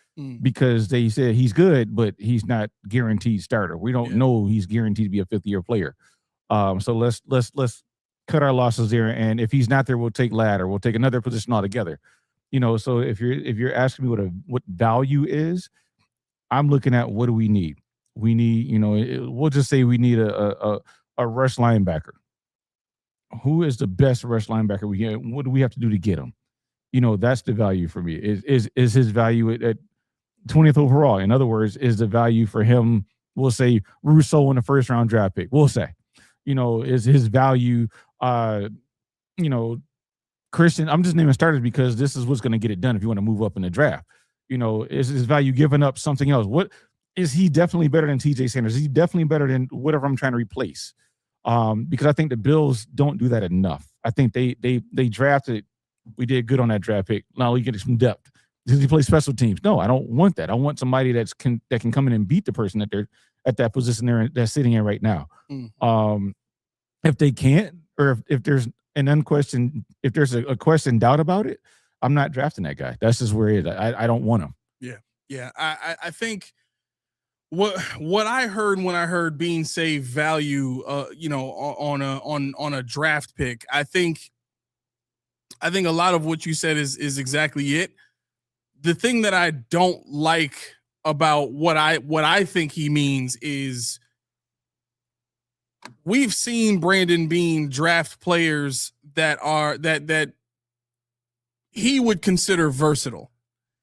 C: because they said he's good, but he's not guaranteed starter. We don't know he's guaranteed to be a 5th-year player. So let's cut our losses there, and if he's not there, we'll take Ladd or we'll take another position altogether. You know, so if you're asking me what value is, I'm looking at what do we need. We need, you know, we'll just say we need a rush linebacker. Who is the best rush linebacker we get? What do we have to do to get him? You know, that's the value for me. Is his value at 20th overall? In other words, is the value for him We'll say Rousseau in the first round draft pick. We'll say, is his value, Christian, I'm just naming starters because this is what's going to get it done if you want to move up in the draft. Is his value giving up something else? What is he definitely better than TJ Sanders? Is he definitely better than whatever I'm trying to replace? Because I think the Bills don't do that enough. I think they drafted. We did good on that draft pick. Now we get some depth. Does he play special teams? No, I don't want that. I want somebody that can come in and beat the person that they're at that position that's sitting in right now. If they can't, or if there's if there's a question doubt about it, I'm not drafting that guy. That's just where it is. I don't want him.
B: Yeah. I think what I heard when I heard Bean say value, on a draft pick, I think a lot of what you said is exactly it. The thing that I don't like about what I think he means is we've seen Brandon Bean draft players that are that he would consider versatile.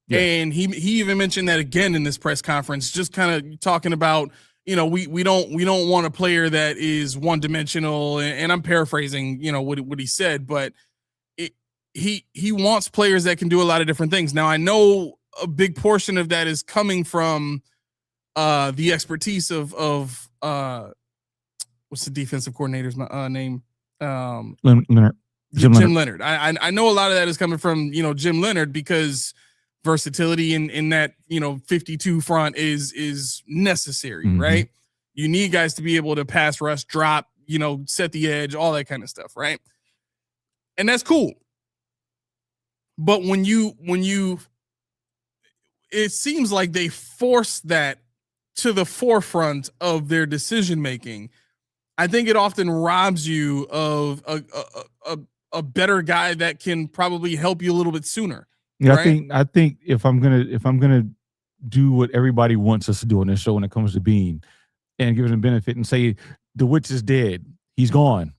B: Yeah. And he even mentioned that again in this press conference, just kind of talking about, we don't want a player that is one dimensional. And I'm paraphrasing, what he said, but he wants players that can do a lot of different things. Now I know a big portion of that is coming from the expertise of what's the defensive coordinator's name?
C: Leonard.
B: Jim Leonard. I know a lot of that is coming from, Jim Leonard, because versatility in that, 52 front is necessary, right? You need guys to be able to pass rush, drop, set the edge, all that kind of stuff, right? And that's cool. But when you it seems like they force that to the forefront of their decision making. I think it often robs you of a better guy that can probably help you a little bit sooner.
C: Yeah,
B: right?
C: I think if I'm gonna do what everybody wants us to do on this show when it comes to Bean and give it a benefit and say the witch is dead, he's gone.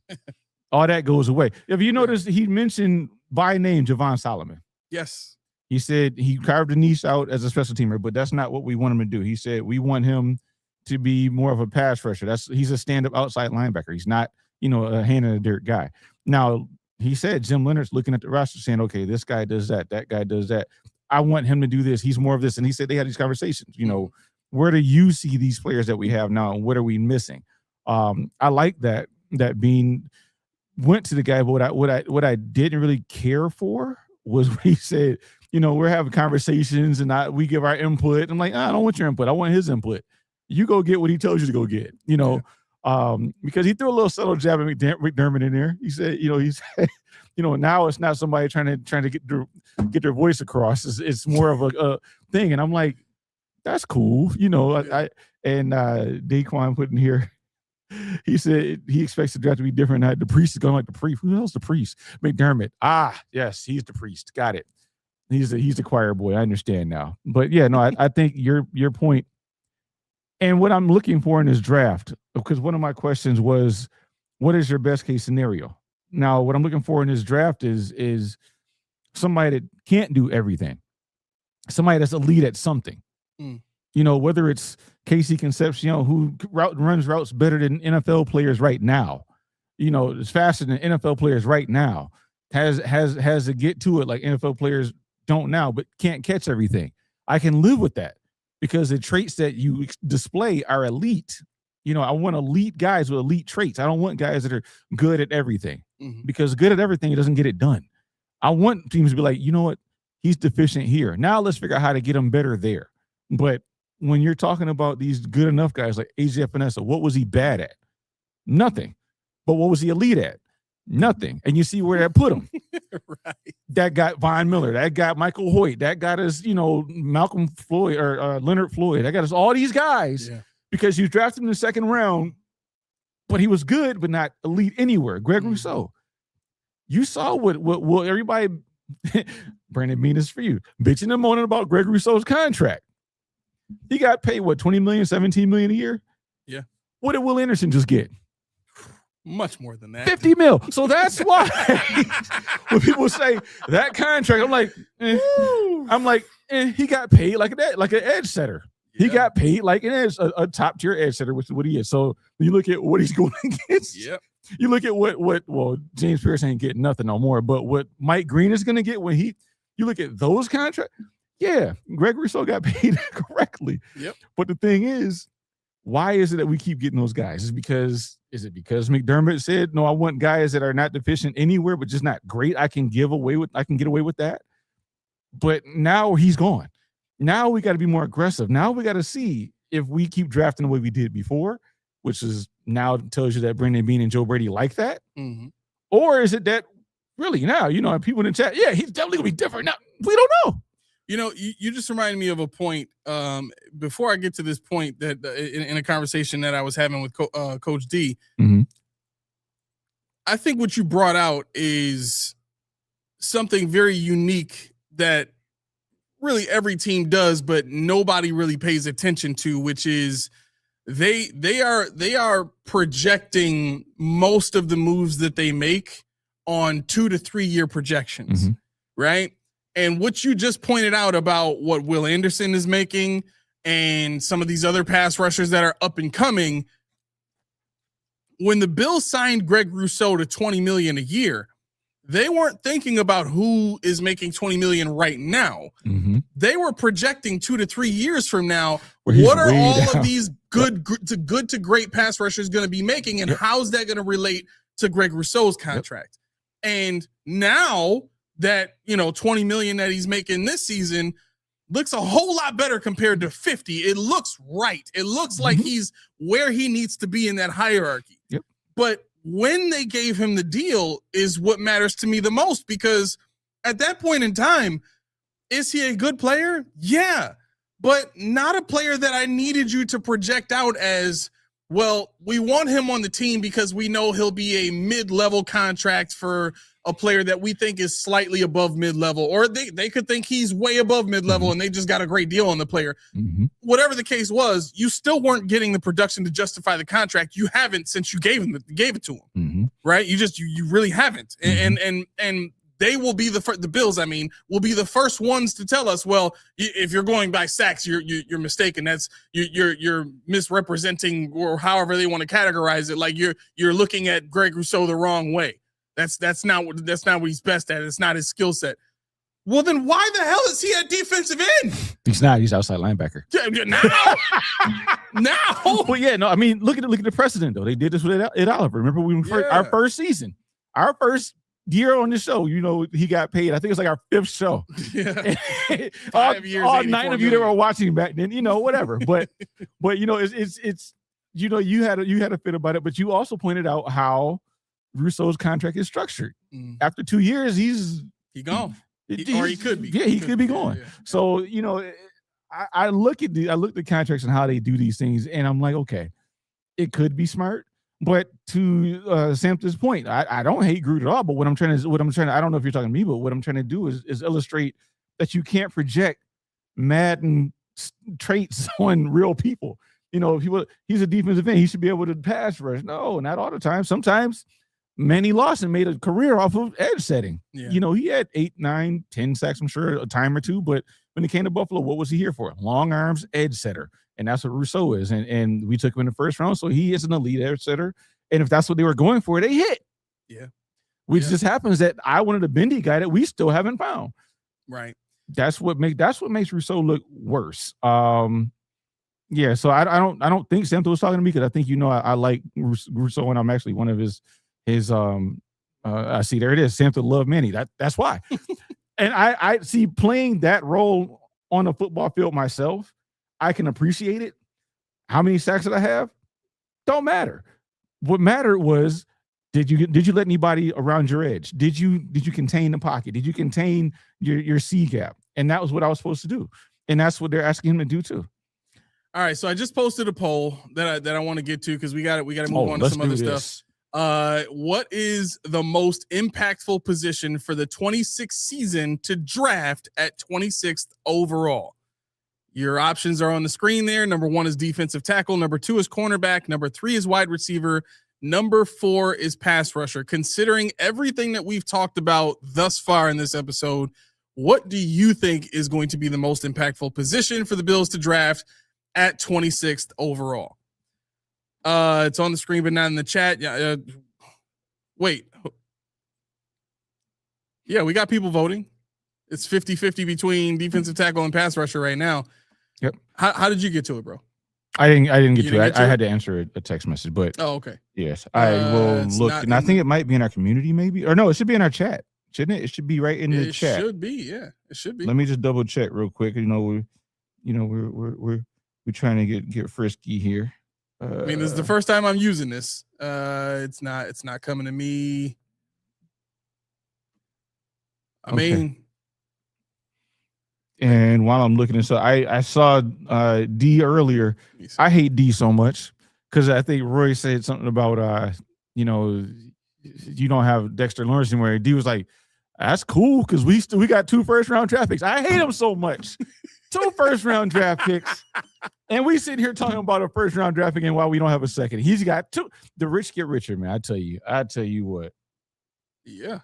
C: All that goes away. If you notice, he mentioned by name Javon Solomon.
B: Yes.
C: He said he carved a niche out as a special teamer, but that's not what we want him to do. He said we want him to be more of a pass rusher. He's a stand-up outside linebacker. He's not, a hand in the dirt guy. Now, he said Jim Leonard's looking at the roster saying, okay, this guy does that guy does that. I want him to do this. He's more of this. And he said they had these conversations. Where do you see these players that we have now, and what are we missing? I like that Bean went to the guy, but what I didn't really care for was when he said, we're having conversations and we give our input. I'm like, I don't want your input. I want his input. You go get what he tells you to go get, because he threw a little subtle jab at McDermott in there. He said, now it's not somebody trying to get their voice across. It's more of a thing. And I'm like, that's cool. And Daquan put in here, he said he expects the draft to be different. The priest is going like the priest. Who else the priest? McDermott. Yes, he's the priest. Got it. He's the choir boy. I understand now. But yeah, no, I think your point and what I'm looking for in this draft, because one of my questions was, what is your best case scenario? Now, what I'm looking for in this draft is somebody that can't do everything, somebody that's elite at something. Whether it's Casey Concepcion, who runs routes better than NFL players right now, is faster than NFL players right now, has to get to it like NFL players don't now, but can't catch everything. I can live with that because the traits that you display are elite. I want elite guys with elite traits. I don't want guys that are good at everything, because good at everything doesn't get it done. I want teams to be like, you know what? He's deficient here. Now let's figure out how to get him better there. But when you're talking about these good enough guys like AJ Epinesa, what was he bad at? Nothing. But what was he elite at? Nothing. And you see where that put him.
B: Right.
C: That got Von Miller. That got Michael Hoyt. That got us, Malcolm Floyd or Leonard Floyd. That got us all these guys because you drafted him in the second round, but he was good, but not elite anywhere. Greg Rousseau. You saw what everybody, Brandon Bean, is for you, bitching and moaning about Greg Rousseau's contract. He got paid, what, $20 million, $17 million a year?
B: Yeah. What
C: did Will Anderson just get?
B: Much more than that.
C: 50 mil. So that's why when people say that contract, I'm like, he got paid like an edge setter. He got paid like it is a top tier edge setter, which is what he is. So you look at what he's going against.
B: Yep.
C: You look at well, James Pierce ain't getting nothing no more, but what Mike Green is going to get when you look at those contracts. Yeah, Greg Rousseau got paid correctly.
B: Yep.
C: But the thing is, why is it that we keep getting those guys? Is it because McDermott said, no, I want guys that are not deficient anywhere, but just not great. I can get away with that. But now he's gone. Now we got to be more aggressive. Now we got to see if we keep drafting the way we did before, which is now tells you that Brandon Beane and Joe Brady like that.
B: Mm-hmm.
C: Or is it that really now, people in the chat, yeah, he's definitely going to be different now. We don't know.
B: You just reminded me of a point before I get to this point that in a conversation that I was having with Coach D.
C: Mm-hmm.
B: I think what you brought out is something very unique that really every team does, but nobody really pays attention to, which is they are projecting most of the moves that they make on 2 to 3 year projections, right? And what you just pointed out about what Will Anderson is making and some of these other pass rushers that are up and coming, when the Bills signed Greg Rousseau to $20 million a year, they weren't thinking about who is making $20 million right now.
C: Mm-hmm.
B: They were projecting 2 to 3 years from now. What are all of these good to great pass rushers going to be making, and how's that going to relate to Greg Rousseau's contract? And now that, $20 million that he's making this season looks a whole lot better compared to 50. It looks right. It looks like he's where he needs to be in that hierarchy.
C: Yep.
B: But when they gave him the deal is what matters to me the most, because at that point in time, is he a good player? Yeah, but not a player that I needed you to project out as, well, we want him on the team because we know he'll be a mid-level contract for a player that we think is slightly above mid-level, or they could think he's way above mid-level and they just got a great deal on the player.
C: Mm-hmm.
B: Whatever the case was, you still weren't getting the production to justify the contract. You haven't since you gave it to him, right? You really haven't. And they will be the Bills, will be the first ones to tell us, well, if you're going by sacks, you're mistaken. That's you're misrepresenting, or however they want to categorize it. Like you're looking at Greg Rousseau the wrong way. That's not what he's best at. It's not his skill set. Well, then why the hell is he at defensive end?
C: He's not. He's outside linebacker.
B: Now.
C: Well, yeah, no. Look at the precedent though. They did this with Ed Oliver. Remember our first season, our first year on the show. He got paid. I think it's like our 5th show.
B: Yeah.
C: 5
B: years.
C: All 9 of you that were watching back then. Whatever. But it's you had a fit about it. But you also pointed out how Rousseau's contract is structured. After 2 years, he's
B: gone. Or he could be.
C: Yeah, he could be gone. Yeah. So, I look at the contracts and how they do these things, and I'm like, okay, it could be smart. But to Sam's point, I don't hate Groot at all. But what I'm trying to, I don't know if you're talking to me, but what I'm trying to do is illustrate that you can't project Madden traits on real people. He's a defensive end. He should be able to pass rush. No, not all the time. Sometimes Manny Lawson made a career off of edge setting.
B: Yeah.
C: He had 8, 9, 10 sacks, I'm sure, a time or two. But when he came to Buffalo, what was he here for? Long arms, edge setter. And that's what Rousseau is. And we took him in the first round. So he is an elite edge setter. And if that's what they were going for, they hit.
B: Yeah.
C: Which just happens that I wanted a bendy guy that we still haven't found.
B: Right.
C: That's what makes Rousseau look worse. Yeah. So I don't think Samto was talking to me, because I think I like Rousseau, and I'm actually one of his I see, there it is. Samto love Manny. That's why. And I see, playing that role on a football field myself, I can appreciate it. How many sacks did I have? Don't matter. What mattered was, did you let anybody around your edge? Did you contain the pocket? Did you contain your C gap? And that was what I was supposed to do. And that's what they're asking him to do too.
B: All right. So I just posted a poll that I want to get to, because we got to move on to some other stuff. What is the most impactful position for the 26th season to draft at 26th overall? Your options are on the screen there. Number 1 is defensive tackle. Number 2 is cornerback. Number 3 is wide receiver. Number 4 is pass rusher. Considering everything that we've talked about thus far in this episode, what do you think is going to be the most impactful position for the Bills to draft at 26th overall. It's on the screen, but not in the chat. Wait. Yeah, we got people voting. It's 50-50 between defensive tackle and pass rusher right now.
C: Yep.
B: How did you get to it, bro?
C: I didn't get to it. I had to answer a text message, but
B: okay.
C: Yes, I will look, and I think it might be in our community, maybe, or no, it should be in our chat, shouldn't it? It should be right in the chat.
B: It should be, yeah, it should be.
C: Let me just double check real quick. We're trying to get frisky here.
B: I mean, this is the first time I'm using this. It's not coming to me. I mean. And
C: while I'm looking at, so I saw D earlier. I hate D so much because I think Roy said something about you don't have Dexter Lawrence anymore. D was like, that's cool because we got 2 first-round draft picks. I hate him so much. 2 first-round draft picks, and we sit here talking about a first-round draft pick and why we don't have a second. He's got 2. The rich get richer, man. I tell you what.
B: Yeah.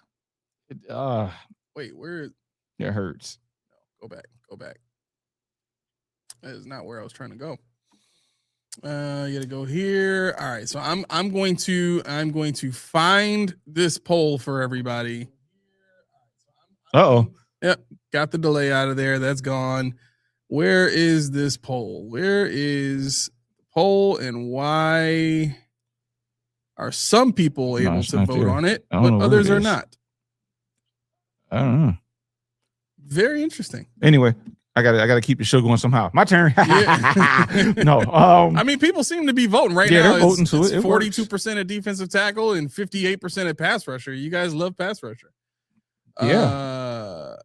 B: Wait, where?
C: It hurts.
B: Go back. That is not where I was trying to go. You gotta go here. All right, so I'm going to find this poll for everybody. Yep, got the delay out of there. That's gone. Where is this poll? Where is the poll, and why are some people able to vote on it, but others are not?
C: I don't know.
B: Very interesting.
C: Anyway, I gotta keep the show going somehow. My turn. No,
B: I mean, people seem to be voting right now.
C: They're voting to it.
B: 42% at defensive tackle and 58% at pass rusher. You guys love pass rusher.
C: Yeah.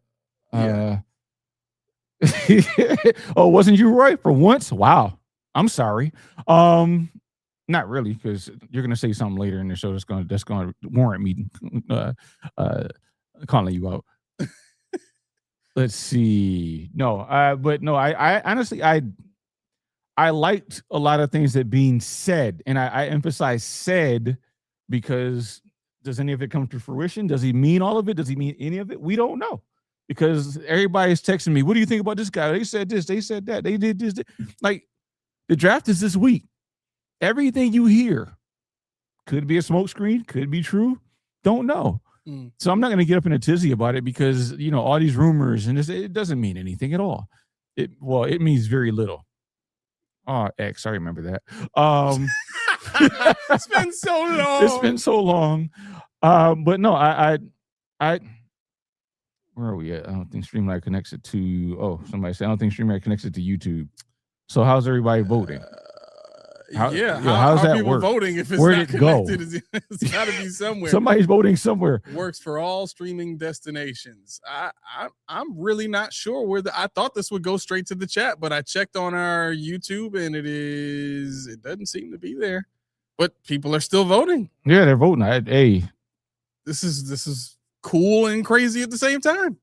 C: Oh, wasn't you right for once? Wow. I'm sorry. Not really, because you're gonna say something later in the show that's gonna warrant me calling you out. Let's see. But I honestly, I liked a lot of things that being said, and I emphasize said because does any of it come to fruition? Does he mean all of it? Does he mean any of it? We don't know, because everybody's texting me, what do you think about this guy? They said this, they said that, they did this. Like, the draft is this week. Everything you hear could be a smokescreen, could be true. Don't know. So I'm not going to get up in a tizzy about it because, all these rumors and this, it doesn't mean anything at all. It means very little. Oh, X, I remember that.
B: It's been so long.
C: It's been so long. But no, I where are we at? I don't think Streamlight connects it to, somebody said, I don't think Streamlight connects it to YouTube. So how's everybody voting?
B: How that people work? Voting if it's
C: Where'd
B: not connected? It's got to be somewhere.
C: Somebody's voting somewhere.
B: Works for all streaming destinations. I'm really not sure where I thought this would go straight to the chat, but I checked on our YouTube and it doesn't seem to be there. But people are still voting.
C: Yeah, they're voting.
B: This is cool and crazy at the same time.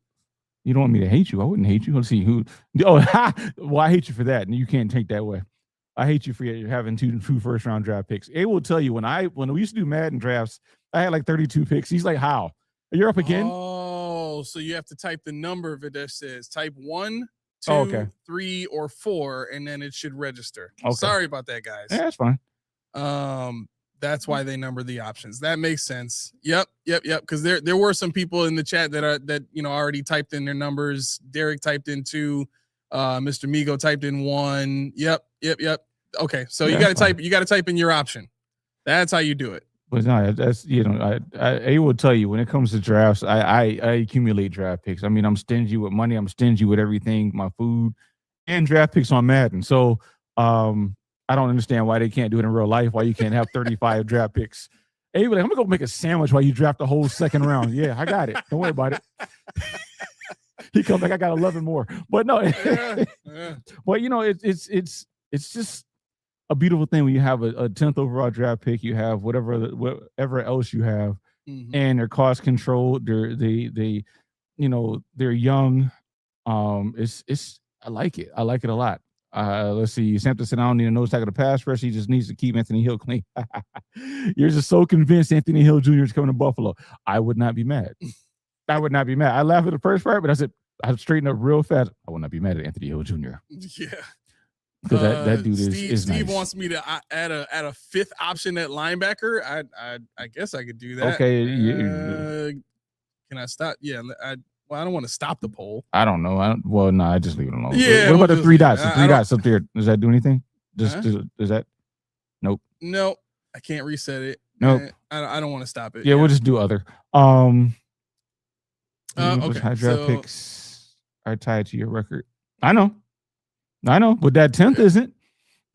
C: You don't want me to hate you? I wouldn't hate you. Let's see who. Well, I hate you for that, and you can't take that way. I hate you for having two first-round draft picks. It will tell you when we used to do Madden drafts, I had like 32 picks. He's like, how? You're up again?
B: Oh, so you have to type the number of it that says type 1, 2, 3, or 4, and then it should register. Okay. Sorry about that, guys.
C: Yeah, that's fine.
B: That's why they number the options. That makes sense. Yep. Because there were some people in the chat that already typed in their numbers. Derek typed in 2. Mr. Migo typed in 1. Yep. Okay, so you got to type in your option. That's how you do it.
C: But no, that's I will tell you when it comes to drafts, I accumulate draft picks. I mean, I'm stingy with money. I'm stingy with everything, my food, and draft picks on Madden. So I don't understand why they can't do it in real life. Why you can't have 35 draft picks? Hey, I'm gonna go make a sandwich while you draft the whole second round. Yeah, I got it. Don't worry about it. He comes back, I got 11 more. But no, but it's just a beautiful thing when you have a 10th overall draft pick. You have whatever else you have, and they're cost controlled. They're young. I like it. I like it a lot. Let's see. Sampson said, I don't need a nose tackle to pass rush. He just needs to keep Anthony Hill clean. You're just so convinced Anthony Hill Jr. is coming to Buffalo. I would not be mad. I would not be mad. I laughed at the first part, but I said, I'd straighten up real fast. I would not be mad at Anthony Hill Jr.
B: Yeah.
C: Because that dude is
B: Steve
C: nice.
B: wants me to add a fifth option at linebacker. I guess I could do that.
C: Okay.
B: Can I stop? Yeah. I don't want to stop the poll.
C: I don't know. I just leave it alone.
B: Yeah.
C: What about the three dots? The three dots up there. Does that do anything? Does that? Nope.
B: No, I can't reset it.
C: Nope.
B: I don't want to stop it.
C: Yeah, we'll just do other. Okay. High draft picks are tied to your record. I know, but that 10th isn't.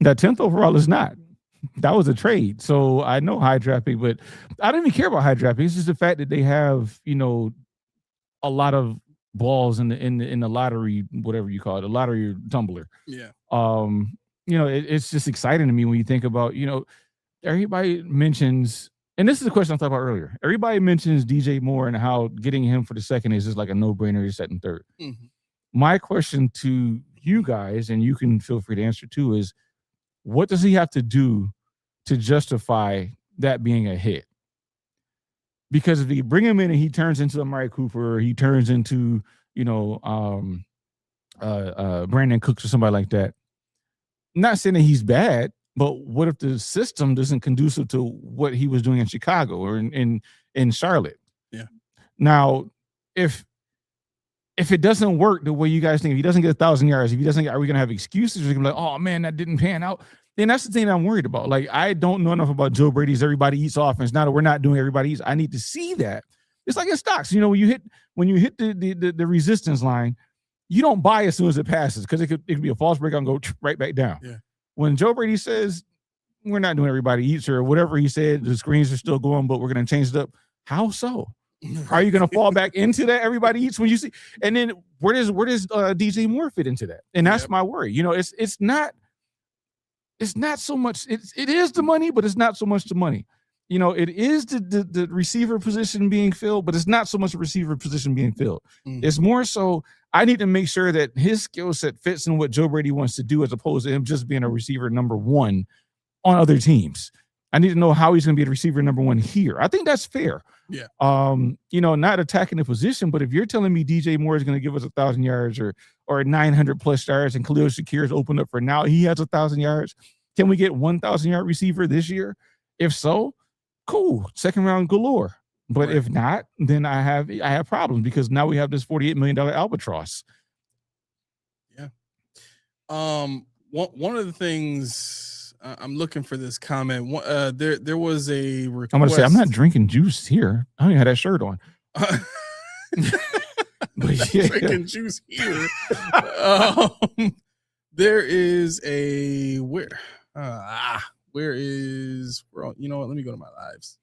C: That 10th overall is not. That was a trade. So I know high draft pick, but I don't even care about high draft pick. It's just the fact that they have, a lot of balls in the lottery, whatever you call it, a lottery tumbler.
B: Yeah.
C: It's just exciting to me when you think about, everybody mentions, and this is a question I thought about earlier. Everybody mentions DJ Moore and how getting him for the second is just like a no-brainer. You're setting third.
B: Mm-hmm.
C: My question to you guys, and you can feel free to answer too, is what does he have to do to justify that being a hit? Because if you bring him in and he turns into Amari Cooper, he turns into, Brandon Cooks or somebody like that. I'm not saying that he's bad, but what if the system isn't conducive to what he was doing in Chicago or in Charlotte?
B: Yeah.
C: Now, if it doesn't work the way you guys think, if he doesn't get 1,000 yards, if he doesn't, are we going to have excuses? We're going to be like, oh man, that didn't pan out. Then that's the thing I'm worried about. Like, I don't know enough about Joe Brady's everybody eats offense. Now that we're not doing everybody eats, I need to see that. It's like in stocks, when you hit the resistance line, you don't buy as soon as it passes because it could be a false breakout and go right back down.
B: Yeah.
C: When Joe Brady says we're not doing everybody eats or whatever he said, the screens are still going, but we're going to change it up. How so? Are you going to fall back into that everybody eats when you see? And then where does DJ Moore fit into that? And that's my worry. It's not so much. It is the money, but it's not so much the money. It is the receiver position being filled, but it's not so much the receiver position being filled. Mm-hmm. It's more so I need to make sure that his skill set fits in what Joe Brady wants to do, as opposed to him just being a receiver number one on other teams. I need to know how he's going to be a receiver number one here. I think that's fair.
B: Yeah.
C: Not attacking the position, but if you're telling me DJ Moore is going to give us 1,000 yards or 900 plus yards, and Khalil Shakir is opened up for now, he has 1,000 yards. Can we get 1,000 yard receiver this year? If so, cool. Second round galore. But if not, then I have problems because now we have this $48 million albatross.
B: Yeah. One of the things. I'm looking for this comment. There was a request.
C: I'm going to say, I'm not drinking juice here. I don't even have that shirt on.
B: But drinking juice here. There is a where is you know what? Let me go to my lives.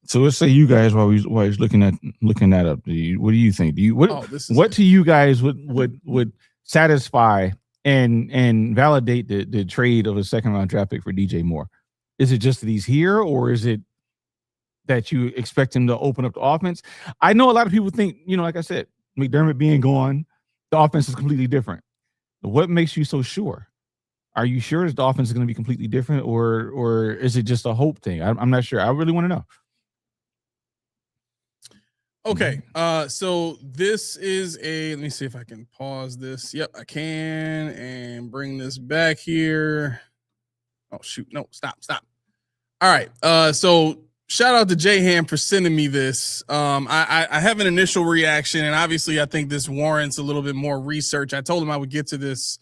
C: So let's say you guys while he's looking that up. What do you think? What to you guys would satisfy and validate the trade of a second round draft pick for DJ Moore? Is it just that he's here, or is it that you expect him to open up the offense? I know a lot of people think, like I said, McDermott being gone, the offense is completely different. What makes you so sure? Are you sure that the offense is going to be completely different, or is it just a hope thing? I'm not sure. I really want to know.
B: Okay, so this is let me see if I can pause this. Yep, I can, and bring this back here. Oh, shoot. No, stop. All right, so shout out to J-Ham for sending me this. I have an initial reaction, and obviously I think this warrants a little bit more research. I told him I would get to this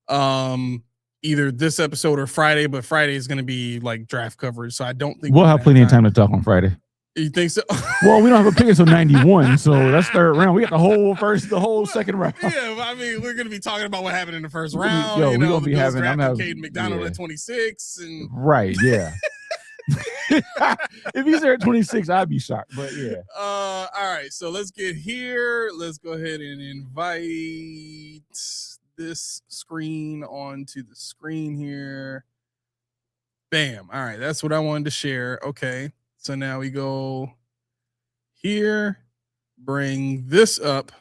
B: either this episode or Friday, but Friday is going to be like draft coverage, so I don't think
C: we'll have plenty of time to talk on Friday.
B: You think so?
C: Well, we don't have a pick until 91, so that's third round. We got the whole second round.
B: Yeah, I mean, we're gonna be talking about what happened in the first round.
C: We're gonna be having. I'm having
B: Kaden McDonald at 26, and
C: right, yeah. If he's there at 26, I'd be shocked. But yeah.
B: All right, so let's get here. Let's go ahead and invite this screen onto the screen here. Bam. All right, that's what I wanted to share. Okay. So now we go here, bring this up.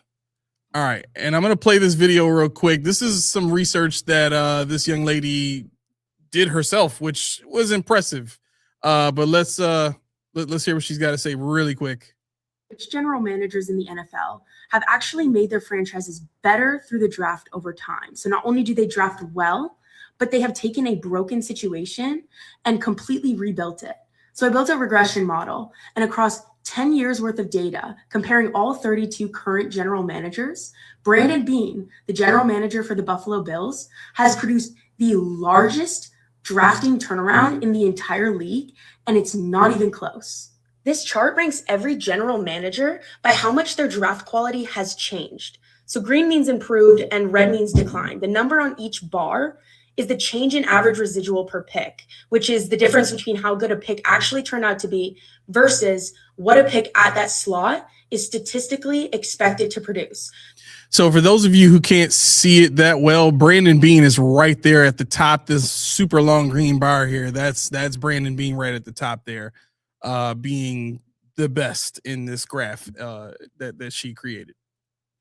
B: All right, and I'm going to play this video real quick. This is some research that this young lady did herself, which was impressive. But let's hear what she's got to say really quick.
D: Which general managers in the NFL have actually made their franchises better through the draft over time. So not only do they draft well, but they have taken a broken situation and completely rebuilt it. So I built a regression model, and across 10 years worth of data, comparing all 32 current general managers, Brandon Beane, the general manager for the Buffalo Bills, has produced the largest drafting turnaround in the entire league, and it's not even close. This chart ranks every general manager by how much their draft quality has changed. So green means improved and red means declined. The number on each bar is the change in average residual per pick, which is the difference between how good a pick actually turned out to be versus what a pick at that slot is statistically expected to produce.
B: So for those of you who can't see it that well, Brandon Beane is right there at the top. This super long green bar here, that's Brandon Beane right at the top there, being the best in this graph that she created.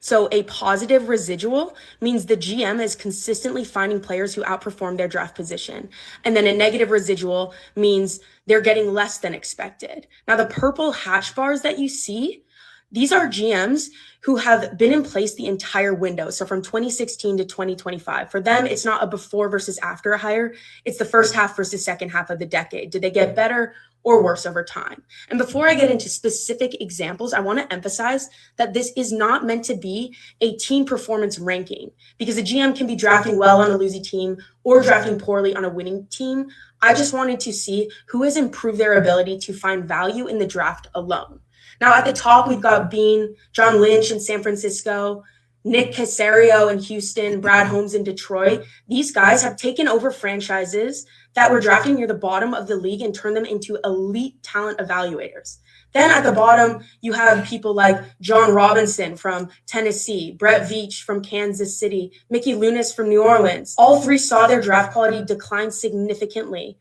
D: So a positive residual means the GM is consistently finding players who outperform their draft position. And then a negative residual means they're getting less than expected. Now, the purple hatch bars that you see, these are GMs who have been in place the entire window. So from 2016 to 2025. For them, it's not a before versus after a hire. It's the first half versus second half of the decade. Did they get better or worse over time? And before I get into specific examples, I want to emphasize that this is not meant to be a team performance ranking, because a GM can be drafting well on a losing team or drafting poorly on a winning team. I just wanted to see who has improved their ability to find value in the draft alone. Now, at the top, we've got Beane, John Lynch in San Francisco, Nick Caserio in Houston, Brad Holmes in Detroit. These guys have taken over franchises that were drafting near the bottom of the league and turned them into elite talent evaluators. Then at the bottom, you have people like John Robinson from Tennessee, Brett Veach from Kansas City, Mickey Lunis from New Orleans. All three saw their draft quality decline significantly.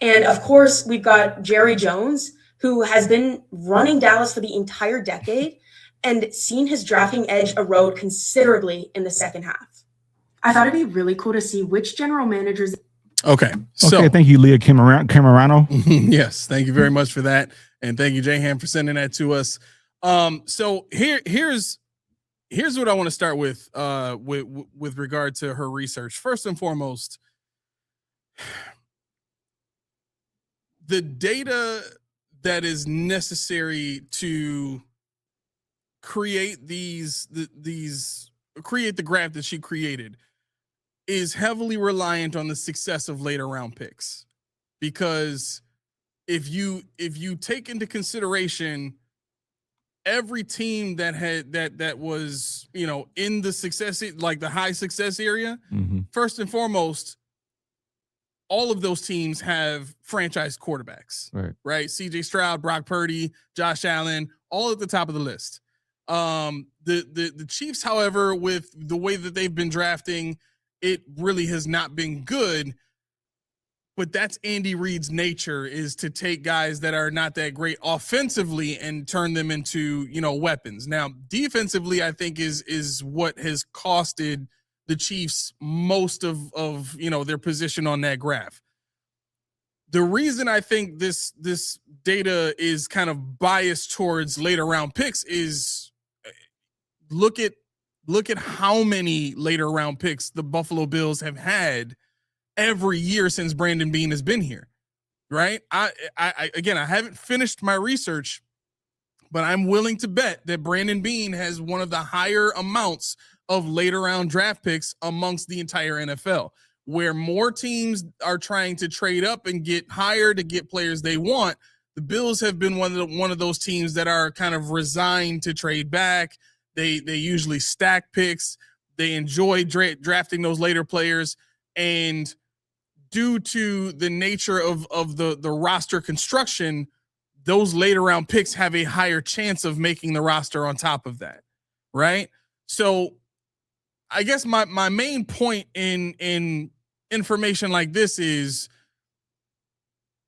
D: And of course, we've got Jerry Jones, who has been running Dallas for the entire decade and seen his drafting edge erode considerably in the second half. I thought it'd be really cool to see which general managers.
B: Okay. So
C: okay, thank you, Leah Camerano.
B: Yes, thank you very much for that. And thank you, Jayham, for sending that to us. So here's what I want to start with regard to her research. First and foremost, the data that is necessary to create create the graph that she created is heavily reliant on the success of later round picks. Because if you take into consideration every team that was, in the success, like the high success area, first and foremost, all of those teams have franchise quarterbacks, right? CJ Stroud, Brock Purdy, Josh Allen, all at the top of the list. The Chiefs, however, with the way that they've been drafting, it really has not been good. But that's Andy Reid's nature, is to take guys that are not that great offensively and turn them into, weapons. Now, defensively, I think is what has costed the Chiefs most of their position on that graph. The reason I think this data is kind of biased towards later round picks is look at how many later round picks the Buffalo Bills have had every year since Brandon Beane has been here, right? I haven't finished my research, but I'm willing to bet that Brandon Beane has one of the higher amounts of later round draft picks amongst the entire NFL, where more teams are trying to trade up and get higher to get players they want. The Bills have been one of those teams that are kind of resigned to trade back. They usually stack picks. They enjoy drafting those later players, and due to the nature of the roster construction, those later round picks have a higher chance of making the roster on top of that, right? So I guess my main point in information like this is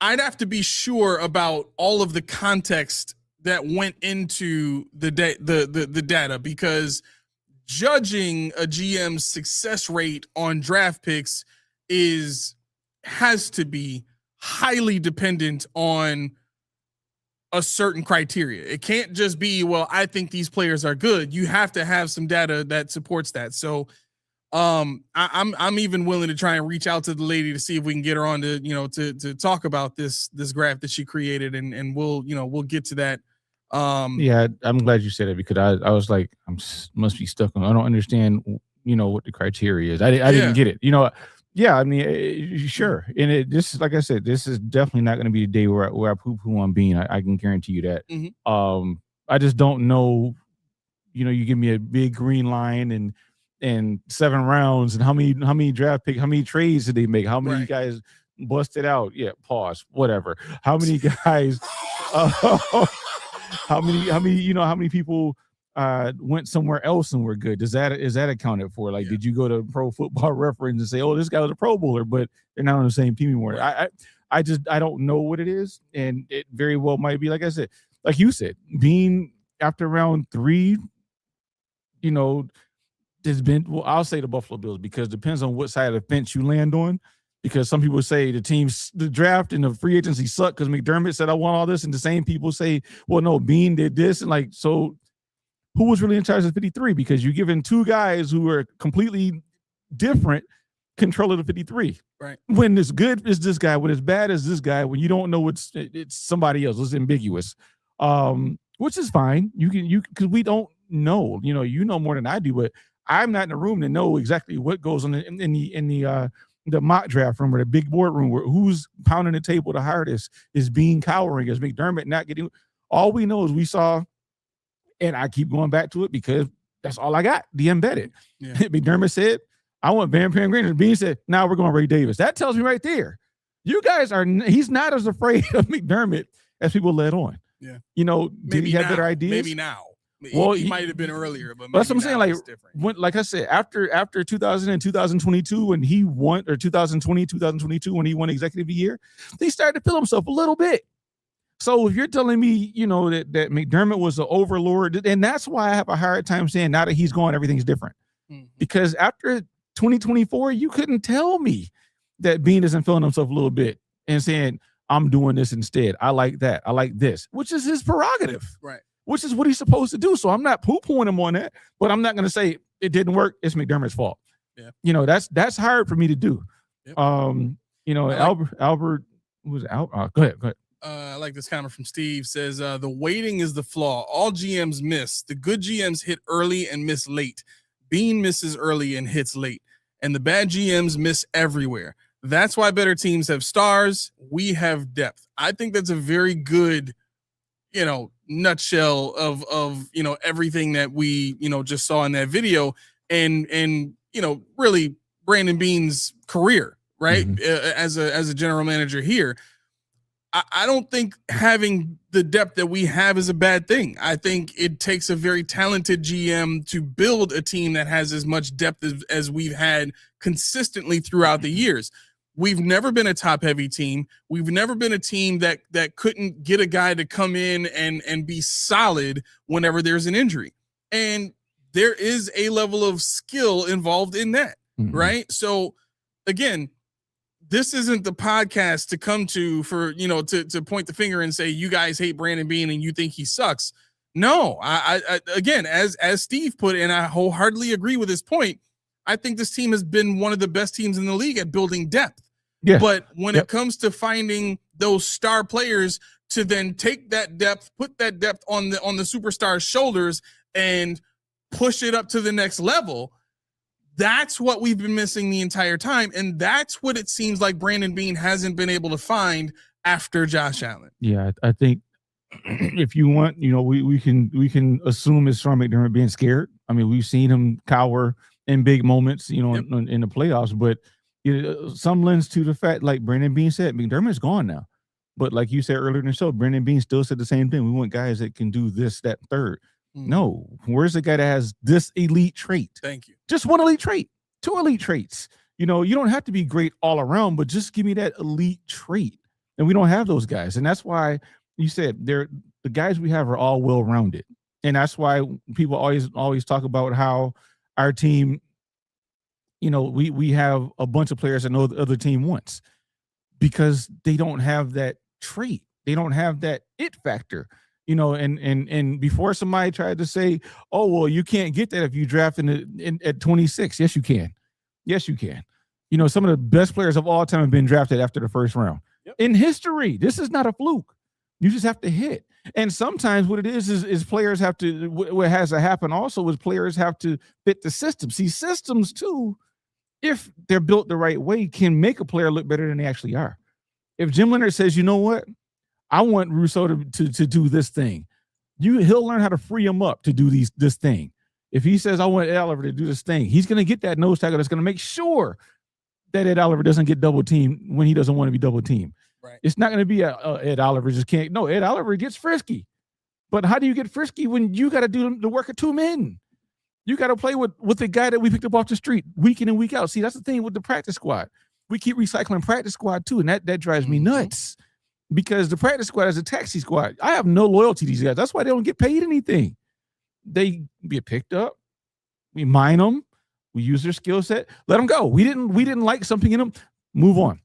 B: I'd have to be sure about all of the context that went into the data, because judging a GM's success rate on draft picks has to be highly dependent on a certain criteria. It can't just be, well, I think these players are good. You have to have some data that supports that. So I'm even willing to try and reach out to the lady to see if we can get her on to talk about this graph that she created, and we'll get to that.
C: Yeah, I'm glad you said it, because I was like, must be stuck on. I don't understand, what the criteria is. I didn't get it. Yeah, I mean, sure. And this is, like I said, this is definitely not going to be the day where I poo-poo on Bean. I can guarantee you that.
B: Mm-hmm.
C: I just don't know. You give me a big green line and 7 rounds, and how many draft picks, how many trades did they make? How many guys busted out? Yeah, pause. Whatever. How many guys? How many people went somewhere else and were good? Is that accounted for? Like, did you go to Pro Football Reference and say, oh, this guy was a Pro Bowler, but they're not on the same team anymore? Right. I don't know what it is, and it very well might be, like I said, like you said, being after round 3, there's been, well, I'll say the Buffalo Bills, because it depends on what side of the fence you land on. Because some people say the draft and the free agency suck because McDermott said I want all this, and the same people say, well, no, Bean did this, and so who was really in charge of 53? Because you're giving 2 guys who are completely different control of the 53.
B: Right.
C: When it's good is this guy, when it's bad is this guy. When you don't know it's somebody else, it's ambiguous, which is fine. Because we don't know. You know more than I do, but I'm not in the room to know exactly what goes on in the mock draft room or the big board room, where who's pounding the table the hardest, is Bean cowering, is McDermott not getting. All we know is we saw, and I keep going back to it because that's all I got, the embedded.
B: Yeah.
C: McDermott said, I want Van Granger. Bean said, now we're going Ray Davis. That tells me right there, you guys he's not as afraid of McDermott as people let on.
B: Yeah.
C: Did he have better ideas?
B: Maybe now.
C: Well,
B: he might have been earlier, but
C: that's what I'm saying.
B: Like
C: I said, after 2000 and 2022, when he won, or 2020, 2022, when he won Executive of the Year, he started to feel himself a little bit. So if you're telling me, that McDermott was an overlord, and that's why I have a hard time saying now that he's gone, everything's different. Mm-hmm. Because after 2024, you couldn't tell me that Bean isn't feeling himself a little bit and saying, I'm doing this instead. I like that. I like this, which is his prerogative.
B: Right.
C: Which is what he's supposed to do. So I'm not poo-pooing him on that, but I'm not going to say it didn't work. It's McDermott's fault.
B: Yeah.
C: That's hard for me to do.
B: Yep.
C: Albert was out. Go ahead.
B: I like this comment from Steve. Says, the waiting is the flaw. All GMs miss. The good GMs hit early and miss late. Bean misses early and hits late. And the bad GMs miss everywhere. That's why better teams have stars. We have depth. I think that's a very good, nutshell of everything that we just saw in that video, and really Brandon Bean's career, right? Mm-hmm. As a general manager here. I don't think having the depth that we have is a bad thing. I think it takes a very talented GM to build a team that has as much depth as we've had consistently throughout the years. We've never been a top-heavy team. We've never been a team that couldn't get a guy to come in and be solid whenever there's an injury. And there is a level of skill involved in that, mm-hmm. right? So, again, this isn't the podcast to come to for, to point the finger and say, you guys hate Brandon Bean and you think he sucks. No, I again, as Steve put it, and I wholeheartedly agree with his point, I think this team has been one of the best teams in the league at building depth. Yeah. But when it comes to finding those star players to then take that depth, put that depth on the superstar's shoulders and push it up to the next level, that's what we've been missing the entire time. And that's what it seems like Brandon Bean hasn't been able to find after Josh Allen.
C: Yeah, I think if you want, we can assume it's Sean McDermott being scared. I mean, we've seen him cower in big moments, in the playoffs, but some lends to the fact, like Brandon Bean said, McDermott's gone now. But like you said earlier in the show, Brandon Bean still said the same thing. We want guys that can do this, that, third. Mm. No, where's the guy that has this elite trait?
B: Thank you.
C: Just one elite trait, 2 elite traits. You don't have to be great all around, but just give me that elite trait. And we don't have those guys. And that's why you said the guys we have are all well-rounded. And that's why people always talk about how our team, we have a bunch of players that know the other team wants, because they don't have that trait. They don't have that it factor, and before somebody tried to say, oh, well, you can't get that if you draft at 26. Yes, you can. Yes, you can. You know, some of the best players of all time have been drafted after the first round.
B: Yep.
C: In history, this is not a fluke. You just have to hit. And sometimes what it is players have to, what has to happen also is players have to fit the system. See, systems too, if they're built the right way, can make a player look better than they actually are. If Jim Leonard says, you know what, I want Rousseau to do this thing, he'll learn how to free him up to do this thing. If he says, I want Ed Oliver to do this thing, he's going to get that nose tackle that's going to make sure that Ed Oliver doesn't get double teamed when he doesn't want to be double teamed.
B: Right.
C: It's not going to be Ed Oliver just can't. No, Ed Oliver gets frisky. But how do you get frisky when you got to do the work of two men? You got to play with the guy that we picked up off the street week in and week out. See, that's the thing with the practice squad. We keep recycling practice squad too, and that drives me nuts because the practice squad is a taxi squad. I have no loyalty to these guys. That's why they don't get paid anything. They get picked up. We mine them. We use their skill set. Let them go. We didn't like something in them. Move on.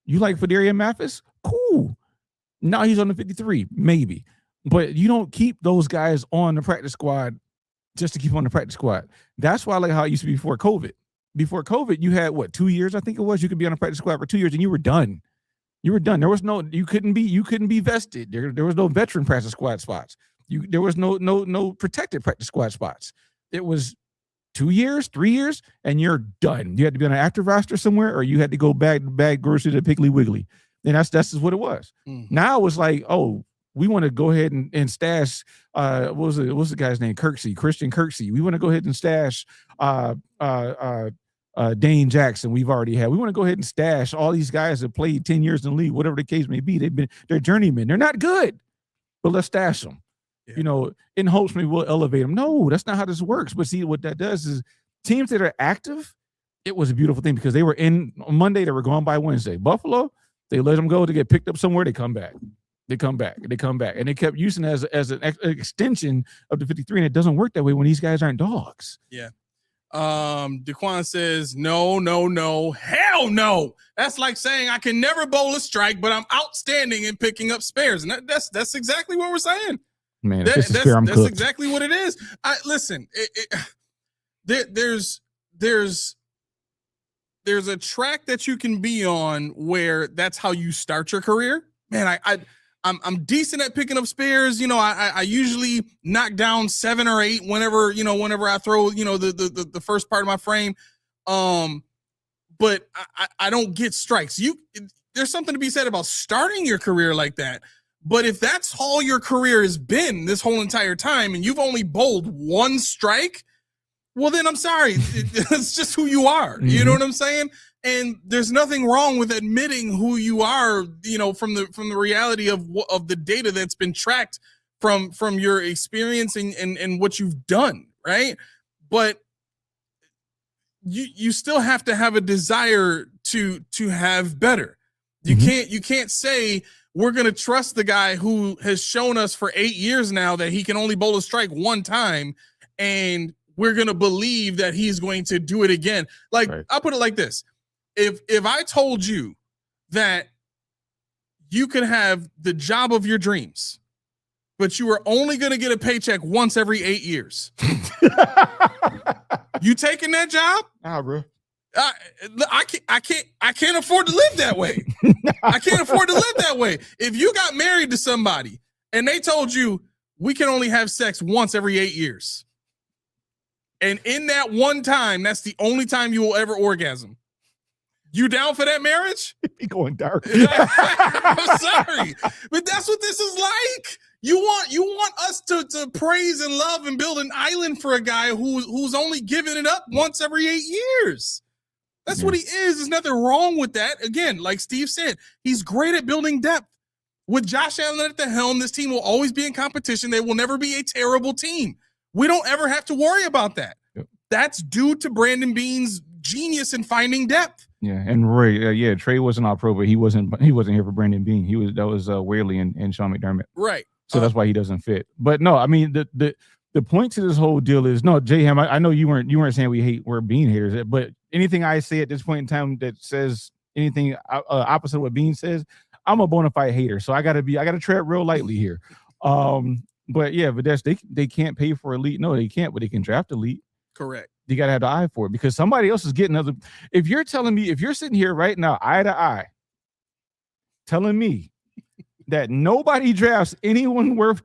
C: You like Fedarian Mathis? Cool. Now he's on the 53, maybe. But you don't keep those guys on the practice squad just to keep on the practice squad. That's why I like how it used to be before COVID. Before COVID, you had 2 years, I think it was. You could be on a practice squad for 2 years and you were done. You were done. There was no, you couldn't be vested. There was no veteran practice squad spots. There was no protected practice squad spots. It was 2 years, 3 years, and you're done. You had to be on an active roster somewhere, or you had to go bag groceries at Piggly Wiggly. And that's just what it was. Now it's like, oh, we want to go ahead and stash. What's the guy's name? Christian Kirksey. We want to go ahead and stash Dane Jackson. We've already had. We want to go ahead and stash all these guys that played 10 years in the league, whatever the case may be. They're journeymen. They're not good, but let's stash them. Yeah. You know, in hopes maybe we'll elevate them. No, that's not how this works. But see, what that does is teams that are active, it was a beautiful thing because they were in on Monday, they were gone by Wednesday. Buffalo, they let them go to get picked up somewhere. They come back. They come back. And they kept using it as an extension of the 53. And it doesn't work that way when these guys aren't dogs.
B: Yeah. Daquan says, no, hell no. That's like saying I can never bowl a strike, but I'm outstanding in picking up spares. And that's exactly what we're saying.
C: Man, if this is fair, I'm
B: that's
C: cooked.
B: Exactly what it is. Listen, there's a track that you can be on where that's how you start your career. Man, I'm decent at picking up spares. You know, I usually knock down 7 or 8 whenever I throw, the first part of my frame. But I don't get strikes. There's something to be said about starting your career like that. But if that's all your career has been this whole entire time and you've only bowled 1 strike, well, then I'm sorry. It's just who you are. Mm-hmm. You know what I'm saying? And there's nothing wrong with admitting who you are, from the reality of the data that's been tracked from your experience and what you've done, right? But you still have to have a desire to have better. You can't say we're going to trust the guy who has shown us for 8 years now that he can only bowl a strike 1 time, and we're going to believe that he's going to do it again. Like, right. I'll put it like this. If I told you that you could have the job of your dreams, but you were only going to get a paycheck once every 8 years, you taking that job?
C: Nah, bro.
B: I can't afford to live that way. I can't afford to live that way. If you got married to somebody and they told you we can only have sex once every 8 years, and in that one time, that's the only time you will ever orgasm, you down for that marriage?
C: Be going dark.
B: I'm sorry, but that's what this is like. You want us to praise and love and build an island for a guy who's only giving it up once every 8 years. That's what he is. There's nothing wrong with that. Again, like Steve said, he's great at building depth. With Josh Allen at the helm, this team will always be in competition. They will never be a terrible team. We don't ever have to worry about that. Yep. That's due to Brandon Beane's genius in finding depth.
C: Yeah, and Roy, Trey wasn't all pro, but he wasn't here for Brandon Beane. That was Whaley and Sean McDermott.
B: Right.
C: So that's why he doesn't fit. But no, I mean the point to this whole deal is no, J-Ham, I know you weren't saying we're Beane haters, but anything I say at this point in time that says anything opposite of what Beane says, I'm a bona fide hater. So I gotta tread real lightly here. But yeah, Videsh, they can't pay for elite. No, they can't, but they can draft elite.
B: Correct.
C: You got to have the eye for it because somebody else is getting other. If you're telling me, if you're sitting here right now, eye to eye, telling me that nobody drafts anyone worth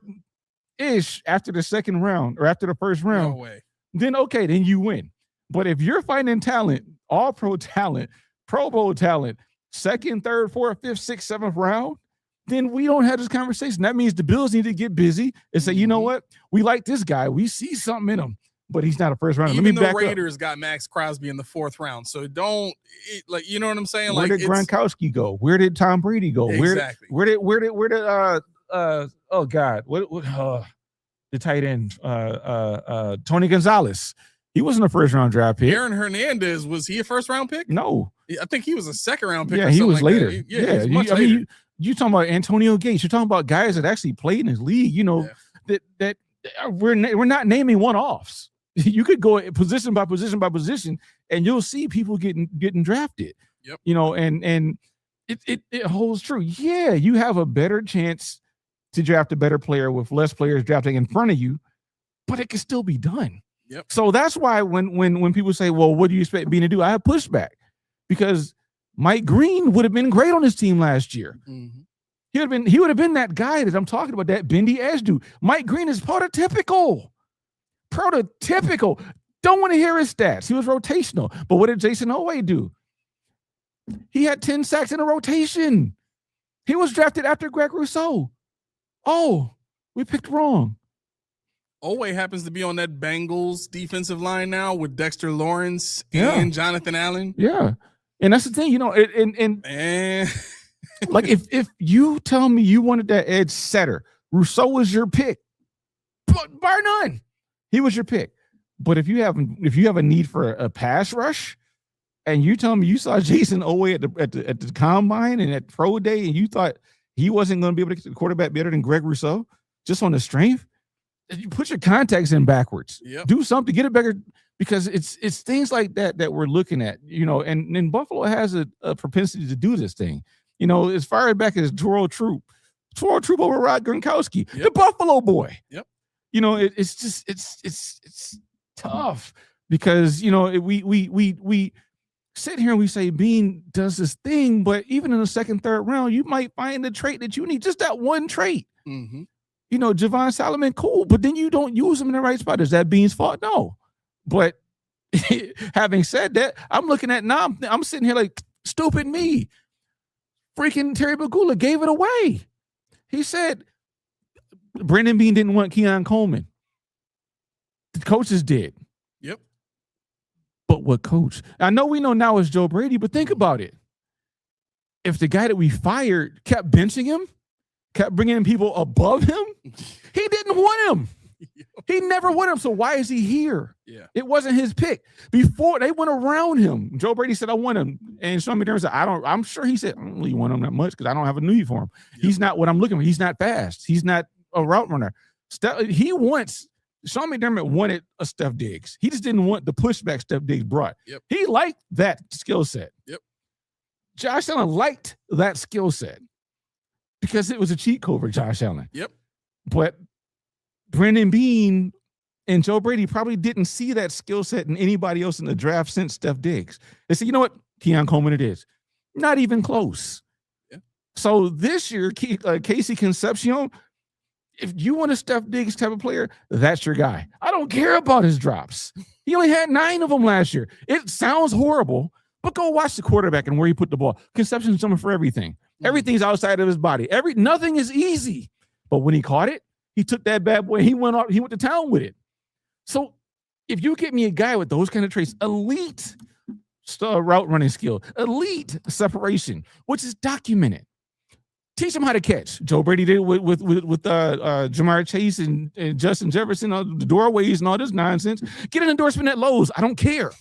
C: ish after the second round or after the first round,
B: No way.
C: then okay, then you win. But if you're finding talent, all pro talent, Pro Bowl talent, second, third, fourth, fifth, sixth, seventh round, then we don't have this conversation. That means the Bills need to get busy and say, you know what? We like this guy. We see something in him, but he's not a first rounder.
B: Even the Raiders got Max Crosby in the fourth round. So you know what I'm saying?
C: Where did Gronkowski go? Where did Tom Brady go?
B: Exactly.
C: Where did oh God, the tight end, Tony Gonzalez. He wasn't a first round draft pick.
B: Aaron Hernandez, was he a first round pick?
C: No.
B: I think he was a second round pick.
C: Yeah, he was later.
B: He was later.
C: You talking about Antonio Gates. You're talking about guys that actually played in his league, that we're not naming one-offs. You could go position by position by position, and you'll see people getting drafted.
B: Yep.
C: And it holds true. Yeah, you have a better chance to draft a better player with less players drafting in front of you, but it can still be done.
B: Yep.
C: So that's why when people say, well, what do you expect Bean to do? I have pushback because Mike Green would have been great on his team last year.
B: Mm-hmm.
C: He would have been that guy that I'm talking about, that bendy edge dude. Mike Green is prototypical. Don't want to hear his stats. He was rotational. But what did Jason Oweh do? He had 10 sacks in a rotation. He was drafted after Greg Rousseau. Oh, we picked wrong.
B: Oweh happens to be on that Bengals defensive line now with Dexter Lawrence and Jonathan Allen.
C: Yeah. And that's the thing, and like if you tell me you wanted that edge setter, Rousseau was your pick, but bar none, he was your pick. But if you have a need for a pass rush, and you tell me you saw Jason Oweh at the combine and at pro day, and you thought he wasn't going to be able to get the quarterback better than Greg Rousseau just on the strength, you put your contacts in backwards.
B: Yep.
C: Do something, get it better. Because it's things like that we're looking at, and Buffalo has a propensity to do this thing. As far back as Toro Troop over Rod Gronkowski, the Buffalo boy.
B: Yep.
C: It's tough because we sit here and we say Bean does this thing, but even in the second, third round, you might find the trait that you need, just that one trait.
B: Mm-hmm.
C: Javon Solomon, cool, but then you don't use him in the right spot. Is that Bean's fault? No. But having said that, I'm looking at now, I'm sitting here like, stupid me. Freaking Terry Bagula gave it away. He said Brandon Bean didn't want Keon Coleman. The coaches did.
B: Yep.
C: But what coach? I know we know now it's Joe Brady, but think about it. If the guy that we fired kept benching him, kept bringing in people above him, he didn't want him. He never won him, so why is he here?
B: Yeah,
C: it wasn't his pick. Before they went around him, Joe Brady said, "I want him," and Sean McDermott said, I'm sure he said, "I don't really want him that much because I don't have a need for him. Yep. He's not what I'm looking for. He's not fast. He's not a route runner." Sean McDermott wanted a Steph Diggs. He just didn't want the pushback Steph Diggs brought.
B: Yep.
C: He liked that skill set.
B: Yep.
C: Josh Allen liked that skill set because it was a cheat code for Josh Allen.
B: Yep.
C: But Brandon Bean and Joe Brady probably didn't see that skill set in anybody else in the draft since Steph Diggs. They said, you know what? Keon Coleman it is. Not even close. Yeah. So this year, Casey Concepcion, if you want a Steph Diggs type of player, that's your guy. I don't care about his drops. He only had 9 of them last year. It sounds horrible, but go watch the quarterback and where he put the ball. Concepcion's jumping for everything. Mm-hmm. Everything's outside of his body. Nothing is easy. But when he caught it, he took that bad boy. He went to town with it. So if you get me a guy with those kind of traits, elite route running skill, elite separation, which is documented, teach him how to catch. Joe Brady did with Jamar Chase and Justin Jefferson, the doorways and all this nonsense. Get an endorsement at Lowe's. I don't care.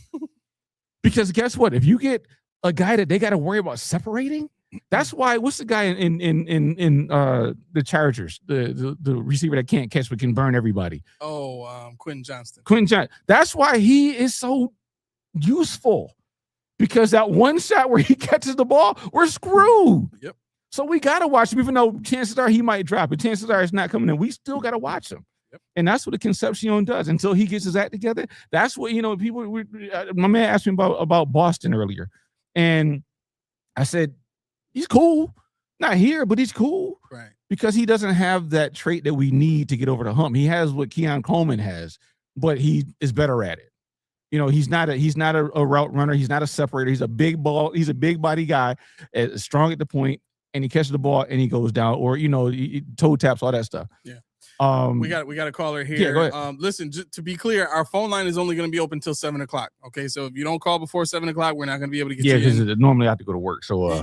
C: Because guess what? If you get a guy that they got to worry about separating, that's why. What's the guy in the Chargers, the receiver that can't catch but can burn everybody?
B: Quentin Johnston.
C: That's why he is so useful, because that one shot where he catches the ball, we're screwed.
B: Yep.
C: So we got to watch him, even though chances are he might drop it. Chances are it's not coming in. We still got to watch him And that's what a Concepcion does until he gets his act together. That's what, people, my man asked me about Boston earlier. And I said, he's cool. Not here, but he's cool.
B: Right.
C: Because he doesn't have that trait that we need to get over the hump. He has what Keon Coleman has, but he is better at it. He's not a route runner. He's not a separator. He's a big body guy, strong at the point, and he catches the ball and he goes down, or he toe taps, all that stuff.
B: Yeah. We got a caller here.
C: Yeah, go ahead.
B: Listen, to be clear, our phone line is only going to be open till 7:00. Okay, so if you don't call before 7:00, we're not going to be able to get you.
C: Yeah, because normally I have to go to work. So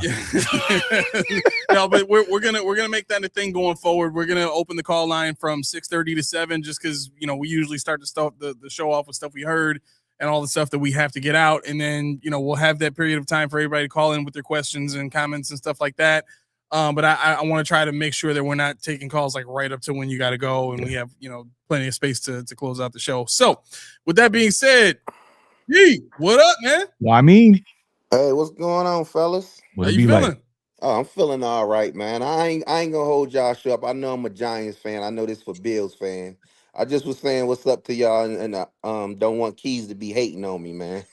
B: no, but we're gonna make that a thing going forward. We're gonna open the call line from 6:30 to 7, just because we usually start the show off with stuff we heard and all the stuff that we have to get out, and then we'll have that period of time for everybody to call in with their questions and comments and stuff like that. But I want to try to make sure that we're not taking calls like right up to when you got to go, and we have plenty of space to close out the show. So, with that being said, hey, what up, man?
C: Well, I mean,
E: hey, what's going on, fellas?
B: How you feeling?
C: Like?
E: Oh, I'm feeling all right, man. I ain't gonna hold Josh up. I know I'm a Giants fan. I know this for Bills fan. I just was saying what's up to y'all, and don't want Keys to be hating on me, man.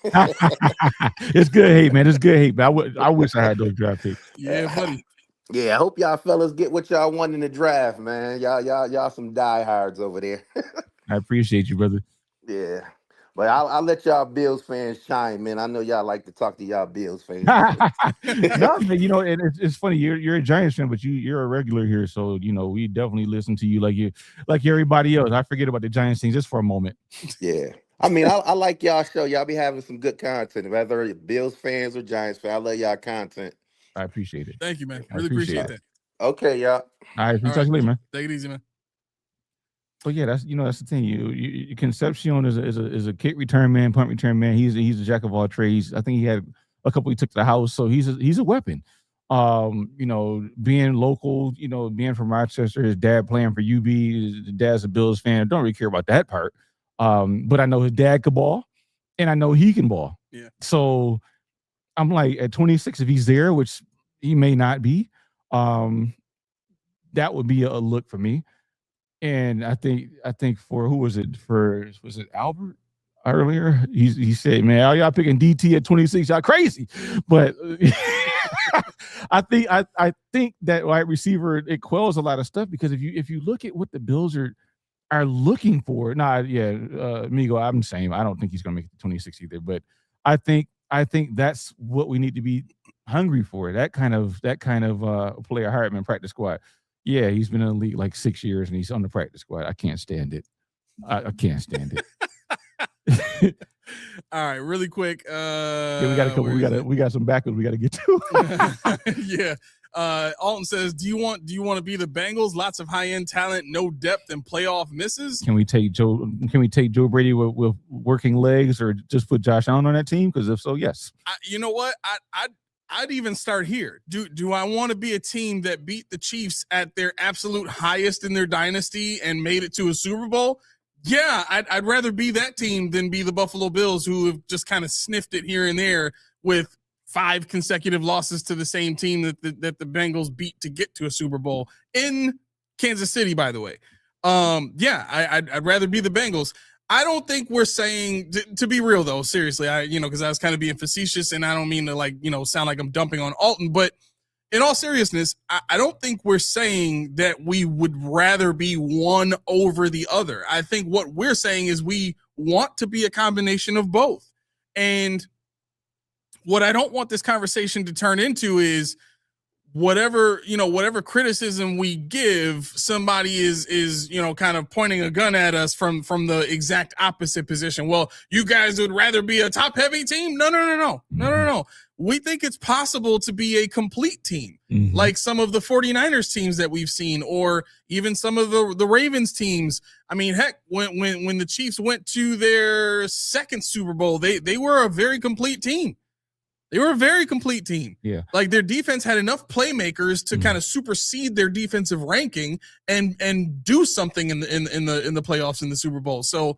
C: It's good hate, man. It's good hate, man. I wish I had those draft picks.
B: Yeah, buddy.
E: Yeah, I hope y'all fellas get what y'all want in the draft, man. Y'all some diehards over there.
C: I appreciate you, brother.
E: Yeah. But I'll let y'all Bills fans chime in. I know y'all like to talk to y'all Bills fans.
C: No, man, and it's funny. You're a Giants fan, but you're a regular here, so we definitely listen to you like everybody else. I forget about the Giants thing just for a moment.
E: Yeah. I mean, I like y'all show. Y'all be having some good content, whether you're Bills fans or Giants fans. I love y'all content.
C: I appreciate it.
B: Thank you, man. Really appreciate that.
E: Okay, y'all.
C: All right, talk to you later, man.
B: Take it easy, man.
C: But yeah, that's the thing. You Concepcion is a kick return man, punt return man. He's a jack of all trades. I think he had a couple he took to the house, so he's a weapon. Being local, being from Rochester, his dad playing for UB, his dad's a Bills fan. I don't really care about that part. But I know his dad could ball, and I know he can ball.
B: Yeah.
C: So I'm like, at 26, if he's there, which he may not be, that would be a look for me. And I think for who was it? Was it Albert earlier? He said, "Man, all y'all picking DT at 26, y'all crazy." But I think that wide receiver, it quells a lot of stuff, because if you look at what the Bills are looking for, Migo, I'm saying I don't think he's gonna make it to 26 either, but I think that's what we need to be hungry for. That kind of player Hartman practice squad. Yeah, he's been in the league like 6 years and he's on the practice squad. I can't stand it. I can't stand it.
B: All right, really quick.
C: We got a couple. We got some backups we got to get to.
B: Yeah. Alton says, "Do you want to be the Bengals? Lots of high-end talent, no depth, and playoff misses."
C: Can we take Joe Brady with working legs, or just put Josh Allen on that team? Because if so, yes.
B: You know what? I'd even start here. Do I want to be a team that beat the Chiefs at their absolute highest in their dynasty and made it to a Super Bowl? Yeah, I'd rather be that team than be the Buffalo Bills, who have just kind of sniffed it here and there with 5 consecutive losses to the same team that the Bengals beat to get to a Super Bowl in Kansas City, by the way. I'd rather be the Bengals. I don't think we're saying, to be real though, seriously, because I was kind of being facetious, and I don't mean to sound like I'm dumping on Alton, but in all seriousness, I don't think we're saying that we would rather be one over the other. I think what we're saying is we want to be a combination of both. And what I don't want this conversation to turn into is whatever criticism we give, somebody is kind of pointing a gun at us from the exact opposite position. Well, you guys would rather be a top heavy team? No. We think it's possible to be a complete team, like some of the 49ers teams that we've seen, or even some of the Ravens teams. I mean, heck, when the Chiefs went to their second Super Bowl, they were a very complete team. They were a very complete team.
C: Yeah.
B: Like, their defense had enough playmakers to kind of supersede their defensive ranking and do something in the playoffs in the Super Bowl. So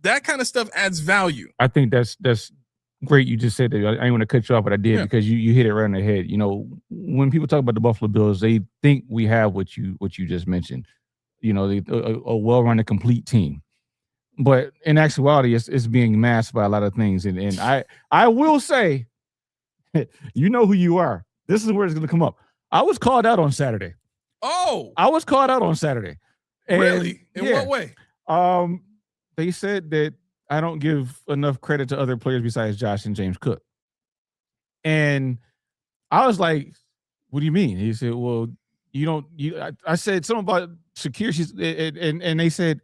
B: that kind of stuff adds value.
C: I think that's great. You just said that. I didn't want to cut you off, but I did, because you hit it right on the head. When people talk about the Buffalo Bills, they think we have what you just mentioned. a well-run, a complete team. But in actuality, it's being masked by a lot of things. And I will say, you know who you are. This is where it's going to come up. I was called out on Saturday.
B: Oh,
C: I was called out on Saturday. And
B: really? In what way?
C: They said that I don't give enough credit to other players besides Josh and James Cook. And I was like, what do you mean? He said, well, you don't, I said something about Shakir. And they said,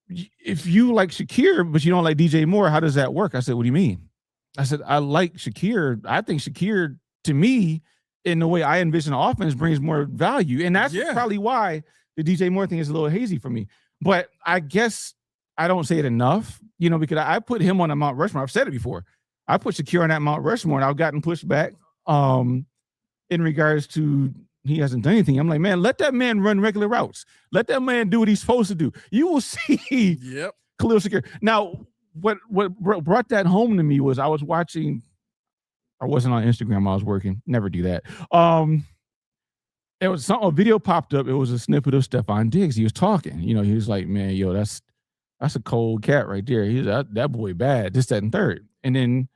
C: if you like Shakir, but you don't like DJ Moore, how does that work? I said, what do you mean? I said, I like Shakir. I think Shakir, to me, in the way I envision the offense, brings more value. And that's probably why the DJ Moore thing is a little hazy for me. But I guess I don't say it enough, because I put him on a Mount Rushmore. I've said it before. I put Shakir on that Mount Rushmore, and I've gotten pushed back in regards to he hasn't done anything. I'm like, man, let that man run regular routes. Let that man do what he's supposed to do. You will see Khalil Shakir. Now, what brought that home to me was I was watching, I wasn't on Instagram, I was working. Never do that. There was a video popped up. It was a snippet of Stephon Diggs. He was talking. He was like, man, yo, that's a cold cat right there. He's that boy bad, this, that, and third. And then,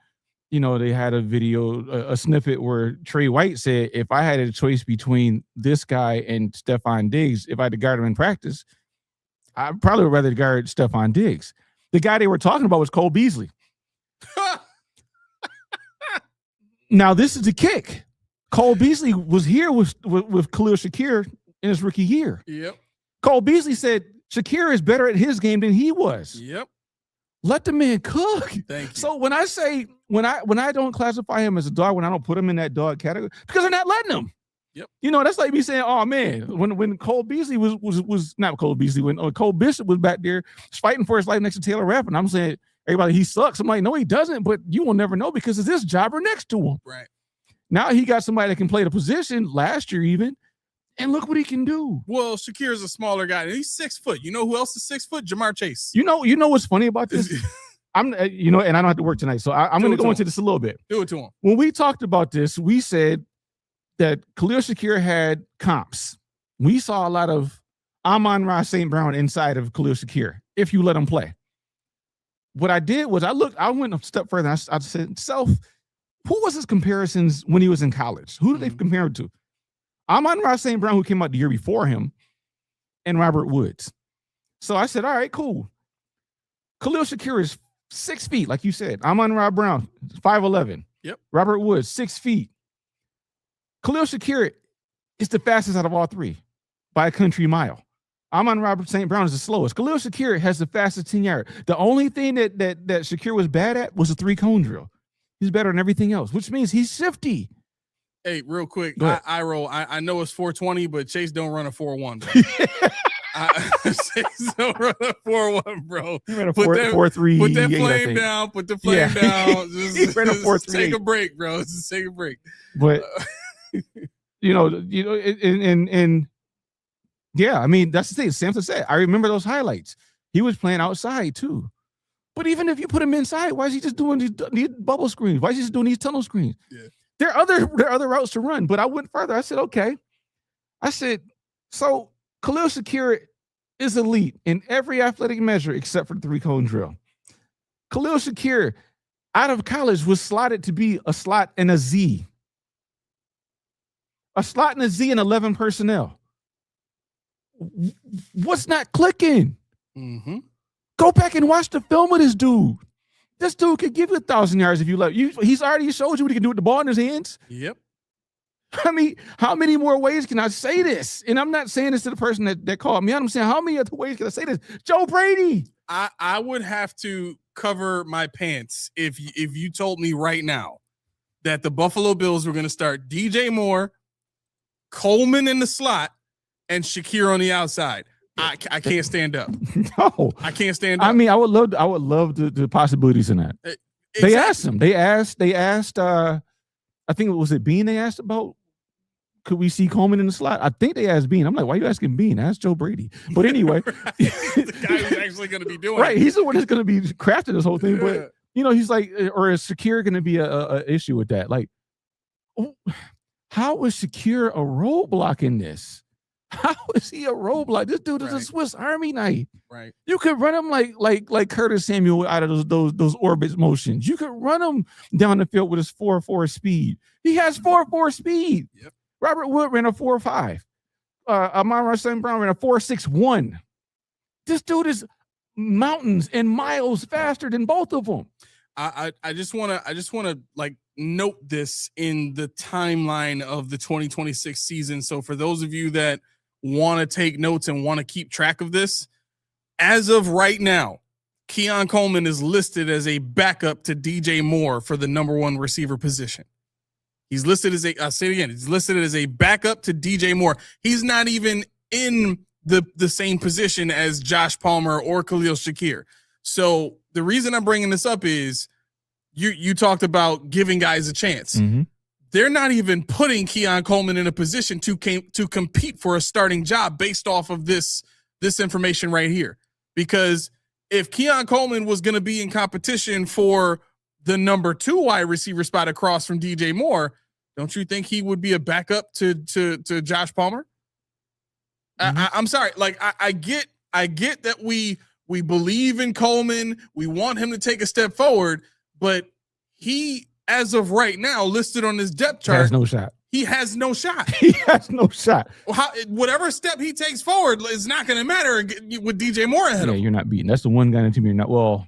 C: they had a video, a snippet where Trey White said, if I had a choice between this guy and Stephon Diggs, if I had to guard him in practice, I'd probably rather guard Stephon Diggs. The guy they were talking about was Cole Beasley. Now, this is the kick. Cole Beasley was here with Khalil Shakir in his rookie year.
B: Yep.
C: Cole Beasley said Shakir is better at his game than he was.
B: Yep.
C: Let the man cook.
B: Thank you.
C: So when I say when I don't classify him as a dog, when I don't put him in that dog category, because they're not letting him.
B: Yep.
C: That's like me saying, oh man, when Cole Beasley was not Cole Beasley, when Cole Bishop was back there fighting for his life next to Taylor Rapp, and I'm saying everybody he sucks. I'm like, no, he doesn't, but you will never know because it's this jobber next to him.
B: Right.
C: Now he got somebody that can play the position last year even. And look what he can do.
B: Well, Shakir is a smaller guy. He's 6 foot. You know who else is 6 foot? Jamar Chase.
C: You know what's funny about this? And I don't have to work tonight, so I'm going to go into this a little bit.
B: Do it to him.
C: When we talked about this, we said that Khalil Shakir had comps. We saw a lot of Amon-Ra St. Brown inside of Khalil Shakir, if you let him play. What I did was I went a step further. I said, who was his comparisons when he was in college? Who did they compare him to? Amon-Ra St. Brown, who came out the year before him, and Robert Woods. So I said, all right, cool. Khalil Shakir is 6 feet, like you said. Amon-Ra Brown, 5'11".
B: Yep.
C: Robert Woods, 6 feet. Khalil Shakir is the fastest out of all three by a country mile. Amon-Ra St. Brown is the slowest. Khalil Shakir has the fastest 10-yard. The only thing that Shakir was bad at was a 3-cone drill. He's better than everything else, which means he's shifty.
B: Hey, real quick, I roll. I know it's 420, but Chase don't run a 4-1. Chase don't run a 4-1, bro.
C: He ran a 4-3.
B: Put that flame down. Put the flame down. Just,
C: ran a 4-3.
B: Take a break, bro. Just take a break.
C: But and yeah, I mean that's the thing. Samson said, I remember those highlights. He was playing outside too. But even if you put him inside, why is he just doing these bubble screens? Why is he just doing these tunnel screens?
B: Yeah.
C: There are other routes to run, but I went further. I said, okay. I said, so Khalil Shakir is elite in every athletic measure except for the 3-cone drill. Khalil Shakir, out of college, was slotted to be a slot and a Z. A slot and a Z and 11 personnel. What's not clicking?
B: Mm-hmm.
C: Go back and watch the film of this dude. This dude could give you 1,000 yards if you let. He's already showed you what he can do with the ball in his hands.
B: Yep.
C: I mean, how many more ways can I say this? And I'm not saying this to the person that called me out. I'm saying, how many other ways can I say this? Joe Brady.
B: I would have to cover my pants if you told me right now that the Buffalo Bills were going to start DJ Moore, Coleman in the slot, and Shakir on the outside. I can't stand up.
C: No,
B: I can't stand up.
C: I mean, I would love the possibilities in that.
B: Exactly.
C: They asked him. They asked. I think it was Bean. They asked about could we see Coleman in the slot. I think they asked Bean. I'm like, why are you asking Bean? Ask Joe Brady. But anyway,
B: the guy who's actually going to be doing
C: right.
B: it.
C: He's the one that's going to be crafting this whole thing. But he's like, or is Shakir going to be a issue with that? Like, how is Shakir a roadblock in this? How is he a roadblock? This dude is a
B: Right.
C: Swiss Army knife.
B: Right.
C: You could run him like Curtis Samuel out of those orbit motions. You could run him down the field with his 4.4 speed. He has 4.4 speed.
B: Yep.
C: Robert Wood ran a 4.5. Amon-Ra St. Brown ran a 4.61. This dude is mountains and miles faster than both of them.
B: I just want to like note this in the timeline of the 2026 season. So for those of you that want to take notes and want to keep track of this, as of right now, Keon Coleman is listed as a backup to DJ Moore for the number 1 receiver position. He's listed as I'll say it again, he's listed as a backup to DJ Moore. He's not even in the same position as Josh Palmer or Khalil Shakir. So the reason I'm bringing this up is you talked about giving guys a chance.
C: Mm-hmm.
B: They're not even putting Keon Coleman in a position to compete for a starting job based off of this information right here. Because if Keon Coleman was going to be in competition for the number 2 wide receiver spot across from DJ Moore, don't you think he would be a backup to Josh Palmer? Mm-hmm. I'm sorry. Like I get that we believe in Coleman. We want him to take a step forward, but he, as of right now, listed on his depth chart,
C: has no shot.
B: He has no shot.
C: He has no shot.
B: Whatever step he takes forward is not going to matter with DJ Moore ahead of him.
C: You're not beating. That's the one guy on the team you're not. Well,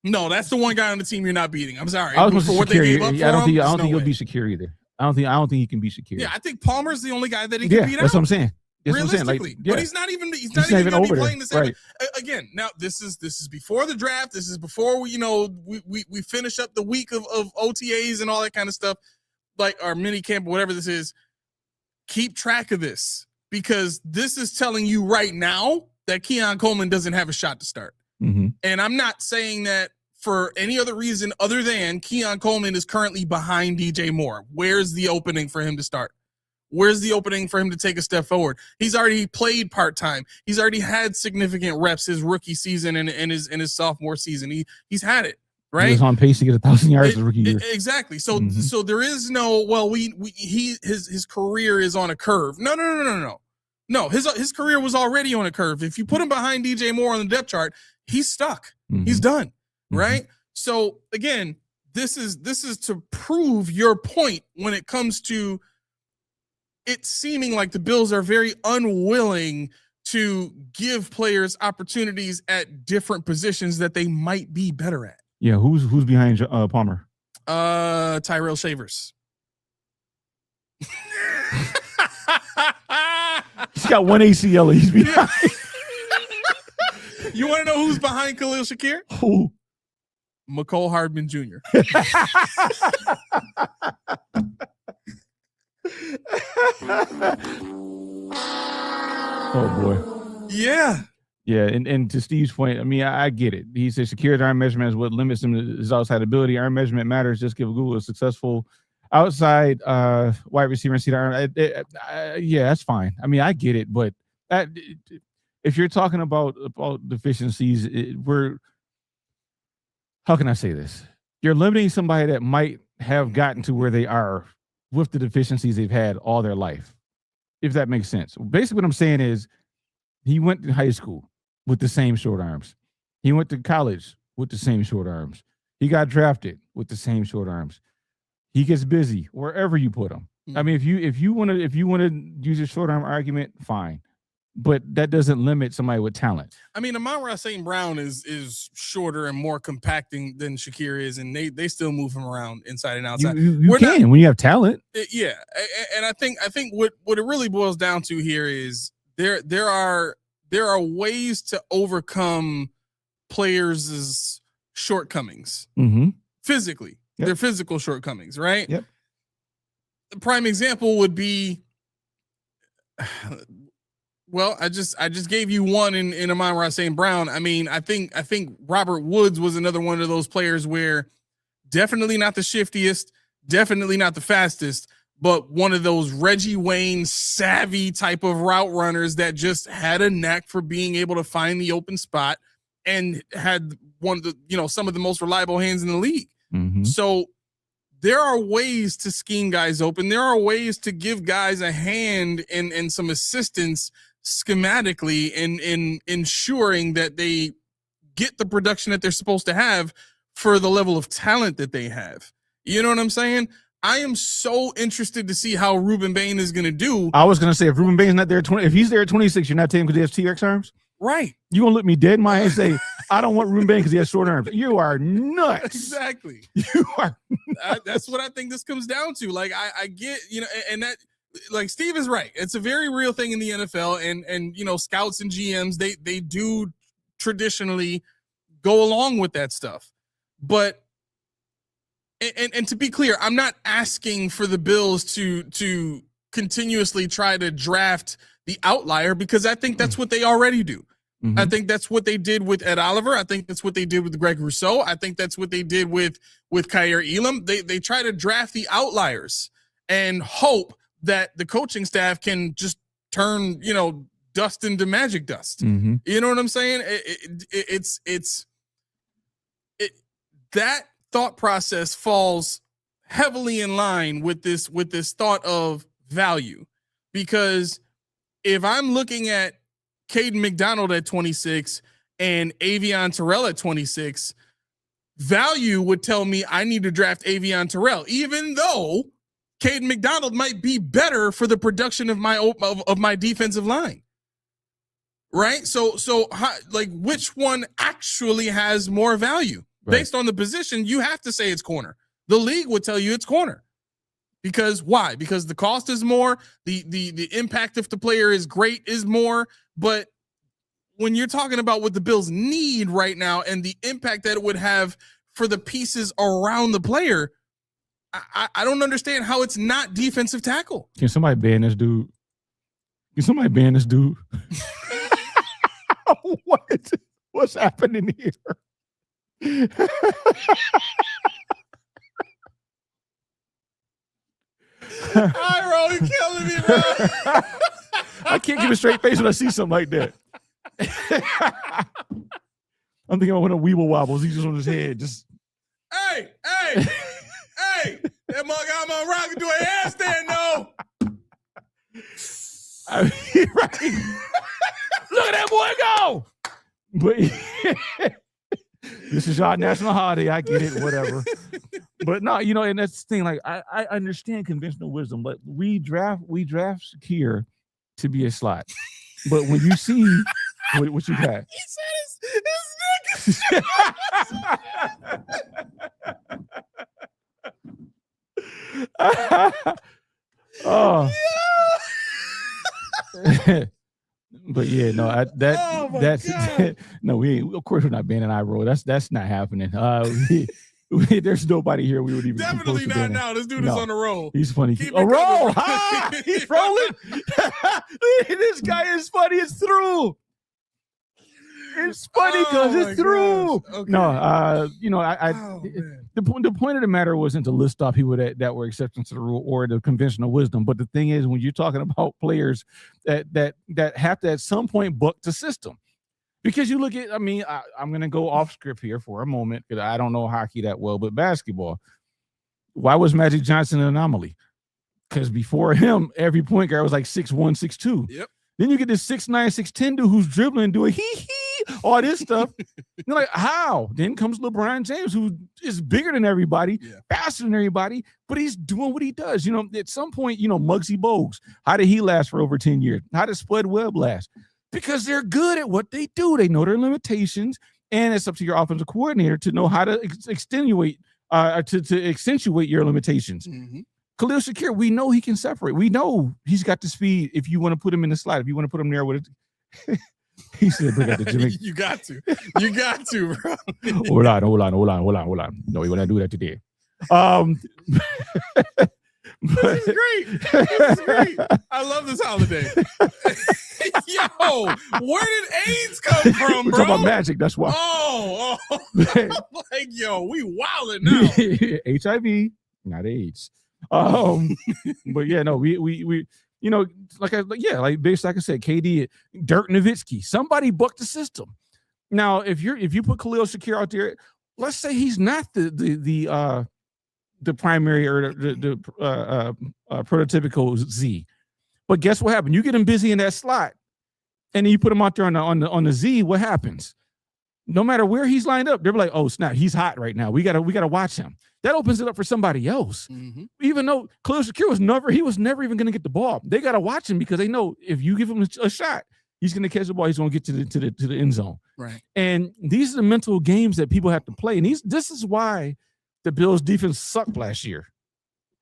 B: no, that's the one guy on the team you're not beating. I'm sorry.
C: I was
B: for what
C: Shakir,
B: they gave up for
C: I don't
B: him,
C: think he'll beat Shakir either. I don't think he can beat Shakir.
B: Yeah, I think Palmer's the only guy that he can beat out.
C: That's what I'm saying.
B: Realistically, but he's not even going to be playing the same.
C: Right.
B: Again, now this is before the draft. This is before we finish up the week of OTAs and all that kind of stuff, like our mini camp or whatever this is. Keep track of this, because this is telling you right now that Keon Coleman doesn't have a shot to start.
C: Mm-hmm.
B: And I'm not saying that for any other reason other than Keon Coleman is currently behind DJ Moore. Where's the opening for him to start? Where's the opening for him to take a step forward? He's already played part-time. He's already had significant reps his rookie season and his sophomore season. He's had it, right?
C: He was on pace to get 1,000 yards the rookie year.
B: Exactly. So so there is no, well, his career is on a curve. No. No, his career was already on a curve. If you put him behind DJ Moore on the depth chart, he's stuck. Mm-hmm. He's done, right? So again, this is to prove your point when it comes to it seeming like the Bills are very unwilling to give players opportunities at different positions that they might be better at.
C: Yeah, who's behind Palmer?
B: Tyrell Shavers.
C: He's got one ACL. He's behind.
B: You want to know who's behind Khalil Shakir?
C: Who?
B: McCole Hardman Jr.
C: Oh boy.
B: Yeah.
C: Yeah, and to Steve's point, I mean, I get it. He said Shakir's arm measurement is what limits him to his outside ability. Arm measurement matters. Just give Google a successful outside wide receiver and see the arm. Yeah, that's fine. I mean, I get it, but if you're talking about deficiencies, how can I say this? You're limiting somebody that might have gotten to where they are with the deficiencies they've had all their life, if that makes sense. Basically, what I'm saying is he went to high school with the same short arms. He went to college with the same short arms. He got drafted with the same short arms. He gets busy wherever you put him. I mean, if you want to use a short arm argument, fine. But that doesn't limit somebody with talent.
B: I mean, Amon-Ra St. Brown is shorter and more compacting than Shakir is, and they still move him around inside and outside.
C: You can when you have talent.
B: Yeah, and I think what it really boils down to here is there are ways to overcome players' shortcomings physically.
C: Yep.
B: Their physical shortcomings, right?
C: Yep.
B: The prime example would be. Well, I just gave you one in Amon-Ra St. Brown. I mean, I think Robert Woods was another one of those players where definitely not the shiftiest, definitely not the fastest, but one of those Reggie Wayne savvy type of route runners that just had a knack for being able to find the open spot and had one of the, some of the most reliable hands in the league. So there are ways to scheme guys open. There are ways to give guys a hand and some assistance schematically in ensuring that they get the production that they're supposed to have for the level of talent that they have. You know what I'm saying? I am so interested to see how Ruben Bain is going to do.
C: I was going to say, if Ruben Bain's not there, if he's there at 26, you're not taking him because he has T-Rex arms?
B: Right.
C: You going to look me dead in my eye and say, I don't want Ruben Bain because he has short arms. You are nuts.
B: Exactly.
C: You are
B: that's what I think this comes down to. Like, I get, and that, like, Steve is right. It's a very real thing in the NFL, and scouts and GMs, they do traditionally go along with that stuff. But and to be clear, I'm not asking for the Bills to continuously try to draft the outlier, because I think that's what they already do. I think that's what they did with Ed Oliver. I think that's what they did with Greg Rousseau. I think that's what they did with Kyer Elam. They try to draft the outliers and hope that the coaching staff can just turn, dust into magic dust. You know what I'm saying? It's that thought process falls heavily in line with this thought of value, because if I'm looking at Caden McDonald at 26 and Avion Terrell at 26, value would tell me I need to draft Avion Terrell, even though Caden McDonald might be better for the production of my defensive line. Right? So like, which one actually has more value? Right. Based on the position, you have to say it's corner. The league would tell you it's corner. Because why? Because the cost is more, the impact if the player is great is more. But when you're talking about what the Bills need right now and the impact that it would have for the pieces around the player, I don't understand how it's not defensive tackle.
C: Can somebody ban this dude? What's happening here?
B: Bro, you're killing me, bro.
C: I can't keep a straight face when I see something like that. I'm thinking about when a weeble wobbles. He's just on his head. Just
B: hey, that mug I'm on rock do a handstand, no.
C: Right. Look at that boy go. But this is y'all national holiday. I get it, whatever. But no, and that's the thing. Like, I understand conventional wisdom, but we draft Shakir to be a slot. But when you see what you got,
B: he said his
C: oh. But yeah, no, that's no, we ain't, of course we're not banning Iroh. That's not happening. There's nobody here we would even
B: definitely not now. This dude is on the roll.
C: He's funny. A roll. He's rolling. This guy is funny. It's through. It's funny because it's through. Okay. No, the point of the matter wasn't to list off people that were exceptions to the rule or the conventional wisdom. But the thing is, when you're talking about players that have to at some point buck the system, because you look at, I'm going to go off script here for a moment because I don't know hockey that well, but basketball. Why was Magic Johnson an anomaly? Because before him, every point guard was like 6'1", 6'2".
B: Yep.
C: Then you get this 6'9", 6'10" dude who's dribbling, doing all this stuff. You're like, how? Then comes LeBron James, who is bigger than everybody, faster than everybody, but he's doing what he does. At some point, Muggsy Bogues, how did he last for over 10 years? How did Spud Webb last? Because they're good at what they do. They know their limitations, and it's up to your offensive coordinator to know how to accentuate your limitations. Mm-hmm. Khalil Shakir, we know he can separate. We know he's got the speed. If you want to put him in the slot, if you want to put him there with it, he said, "Bring out the Jimmy."
B: You got to, bro.
C: Hold on. No, we want to do that today.
B: This is great. I love this holiday. Yo, where did AIDS come from,
C: We're
B: bro?
C: talking about Magic, that's why.
B: Oh. Like, yo, we wildin' now.
C: HIV, not AIDS. But yeah, no, we like I said, KD, Dirk Nowitzki, somebody bucked the system. Now, if you put Khalil Shakir out there, let's say he's not the the primary or the prototypical Z. But guess what happened? You get him busy in that slot, and then you put him out there on the Z. What happens? No matter where he's lined up, they're like, "Oh snap, he's hot right now. We gotta watch him." That opens it up for somebody else.
B: Mm-hmm.
C: Even though Khalil Shakir was never even going to get the ball. They gotta watch him because they know if you give him a shot, he's going to catch the ball. He's going to get to the end zone.
B: Right.
C: And these are the mental games that people have to play. And this is why the Bills defense sucked last year.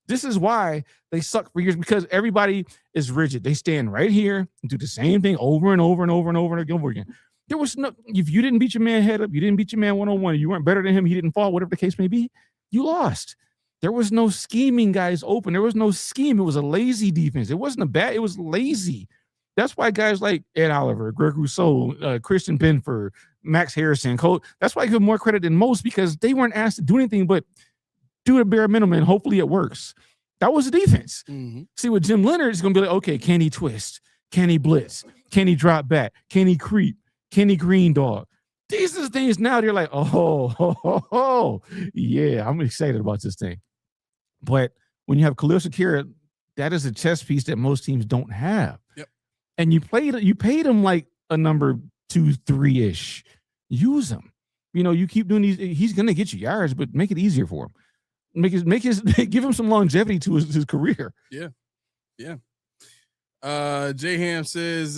C: This is why they sucked for years, because everybody is rigid. They stand right here and do the same thing over and over and over and over and over again. There was no, if you didn't beat your man head up, you didn't beat your man one-on-one, you weren't better than him, he didn't fall, whatever the case may be, you lost. There was no scheming guys open. There was no scheme. It was a lazy defense. It wasn't it was lazy. That's why guys like Ed Oliver, Greg Rousseau, Christian Benford, Max Harrison, Cole, that's why I give more credit than most, because they weren't asked to do anything but do the bare minimum, and hopefully it works. That was the defense.
B: Mm-hmm.
C: See, with Jim Leonard, it's going to be like, okay, can he twist? Can he blitz? Can he drop back? Can he creep? Can he green dog? These are the things now they're like, oh, yeah, I'm excited about this thing. But when you have Khalil Shakir, that is a chess piece that most teams don't have.
B: Yep.
C: And you paid him like a number 2, 3-ish. Use him. You keep doing these. He's going to get you yards, but make it easier for him. Give him some longevity to his career.
B: Yeah. J Ham says,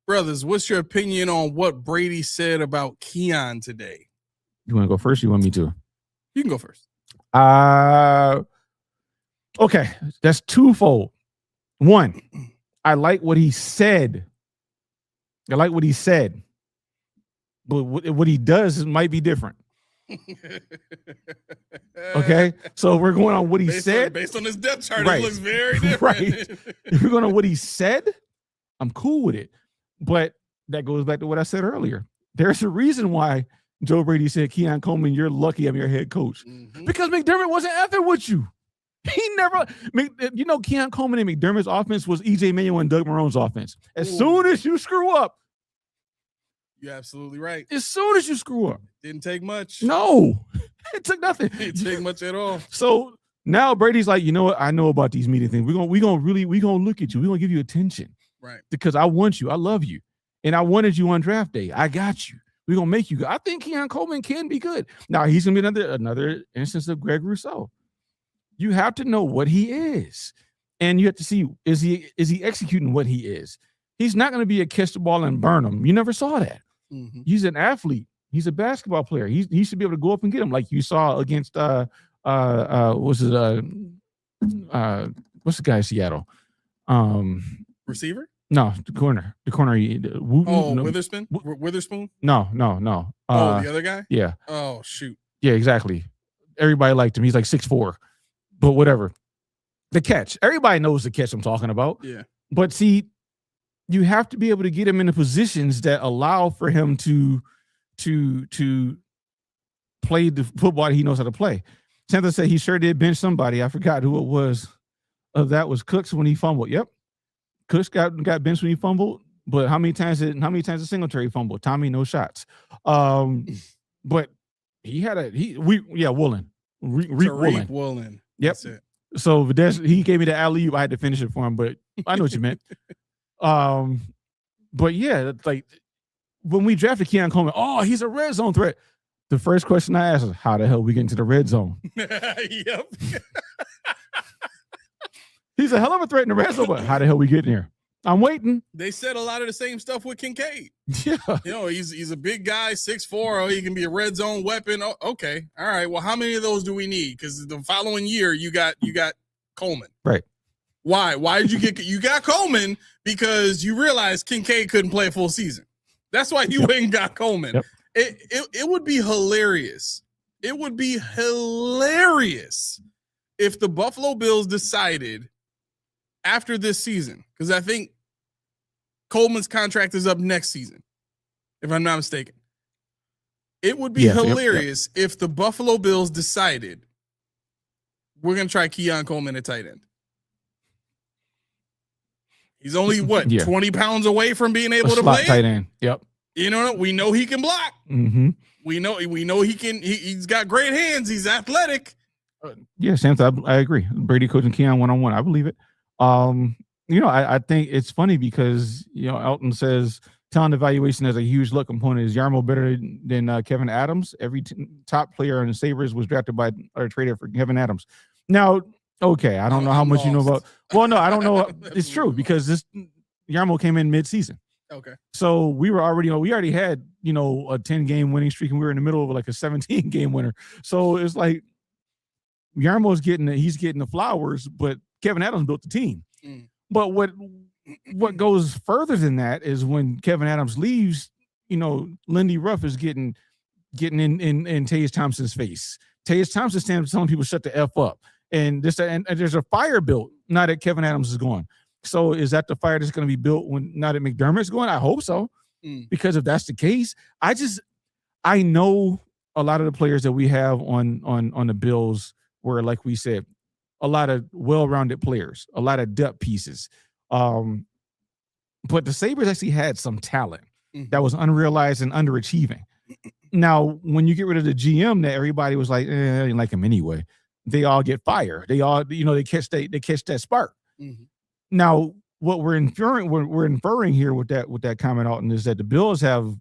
B: brothers, what's your opinion on what Brady said about Keon today?
C: You want to go first? Or you want me to?
B: You can go first.
C: Okay, that's twofold. One, I like what he said. But what he does might be different. Okay, so we're going on what he said.
B: Based on his depth chart,
C: right.
B: It looks very different.
C: Right. If we're going on what he said, I'm cool with it. But that goes back to what I said earlier. There's a reason why Joe Brady said, Keon Coleman, you're lucky I'm your head coach.
B: Mm-hmm.
C: Because McDermott wasn't effing with you. He never, Keon Coleman and McDermott's offense was E.J. Manuel and Doug Marone's offense. As soon as you screw up,
B: you're absolutely right.
C: As soon as you screw up.
B: Didn't take much.
C: No, it took nothing.
B: It didn't take much at all.
C: So now Brady's like, you know what? I know about these media things. We're gonna look at you. We're gonna give you attention.
B: Right.
C: Because I want you. I love you. And I wanted you on draft day. I got you. We're gonna make you good. I think Keon Coleman can be good. Now he's gonna be another instance of Greg Rousseau. You have to know what he is. And you have to see, is he executing what he is? He's not gonna be a catch the ball and burn him. You never saw that.
B: Mm-hmm.
C: He's an athlete. He's a basketball player. He should be able to go up and get him, like you saw against what's the guy in Seattle?
B: Receiver?
C: No, the corner.
B: Witherspoon? Witherspoon?
C: No.
B: The other guy?
C: Yeah.
B: Oh, shoot.
C: Yeah, exactly. Everybody liked him. He's like 6'4", but whatever. The catch. Everybody knows the catch I'm talking about.
B: Yeah.
C: But see, you have to be able to get him in the positions that allow for him to play the football he knows how to play. Santa said he sure did bench somebody. I forgot who it was. That was Cooks when he fumbled. Yep. Cooks got benched when he fumbled. But how many times did Singletary fumble? Tommy, no shots. But he had Woolen.
B: Tariq Woolen.
C: Yep.
B: That's it.
C: So he gave me the alley-oop. I had to finish it for him, but I know what you meant. But yeah, like when we drafted Keon Coleman, he's a red zone threat. The first question I asked is, how the hell we get into the red zone?
B: Yep.
C: He's a hell of a threat in the red zone, but how the hell we get in here? I'm waiting.
B: They said a lot of the same stuff with Kincaid.
C: Yeah.
B: He's a big guy, 6'4". He can be a red zone weapon. Oh, okay. All right. Well, how many of those do we need? Because the following year you got Coleman.
C: Right.
B: Why? Why did you got Coleman? Because you realized Kincaid couldn't play a full season. That's why you went and got Coleman.
C: Yep.
B: It would be hilarious. It would be hilarious if the Buffalo Bills decided after this season, because I think Coleman's contract is up next season, if I'm not mistaken. It would be hilarious if the Buffalo Bills decided we're going to try Keon Coleman at tight end. He's only 20 pounds away from being able to play
C: tight end. Yep.
B: We know he can block.
C: Mm-hmm.
B: We know he can. He's got great hands. He's athletic.
C: Yeah, Sam, I agree. Brady coaching Keon one-on-one. I believe it. I think it's funny because, Elton says talent evaluation as a huge luck component. Is Yarmo better than Kevin Adams? Every top player on the Sabres was drafted by or traded for Kevin Adams. Now, okay, I don't know how much you know about. Well, no, I don't know. It's true because Yarmo came in mid-season.
B: Okay.
C: So we already had, a 10-game winning streak, and we were in the middle of like a 17-game winner. So it's like Yarmo's getting the flowers, but Kevin Adams built the team. Mm. But what goes further than that is when Kevin Adams leaves, Lindy Ruff is getting in Tage Thompson's face. Tage Thompson stands telling people shut the F up. And there's a fire built now that Kevin Adams is gone. So is that the fire that's going to be built now that McDermott's going? I hope so. Because if that's the case, I know a lot of the players that we have on the Bills were, like we said, a lot of well-rounded players, a lot of depth pieces. But the Sabres actually had some talent that was unrealized and underachieving. Now, when you get rid of the GM that everybody was like, I didn't like him anyway, they all get fired. They all, they catch that spark. Mm-hmm. Now, what we're inferring here with that comment, Alton, is that the Bills have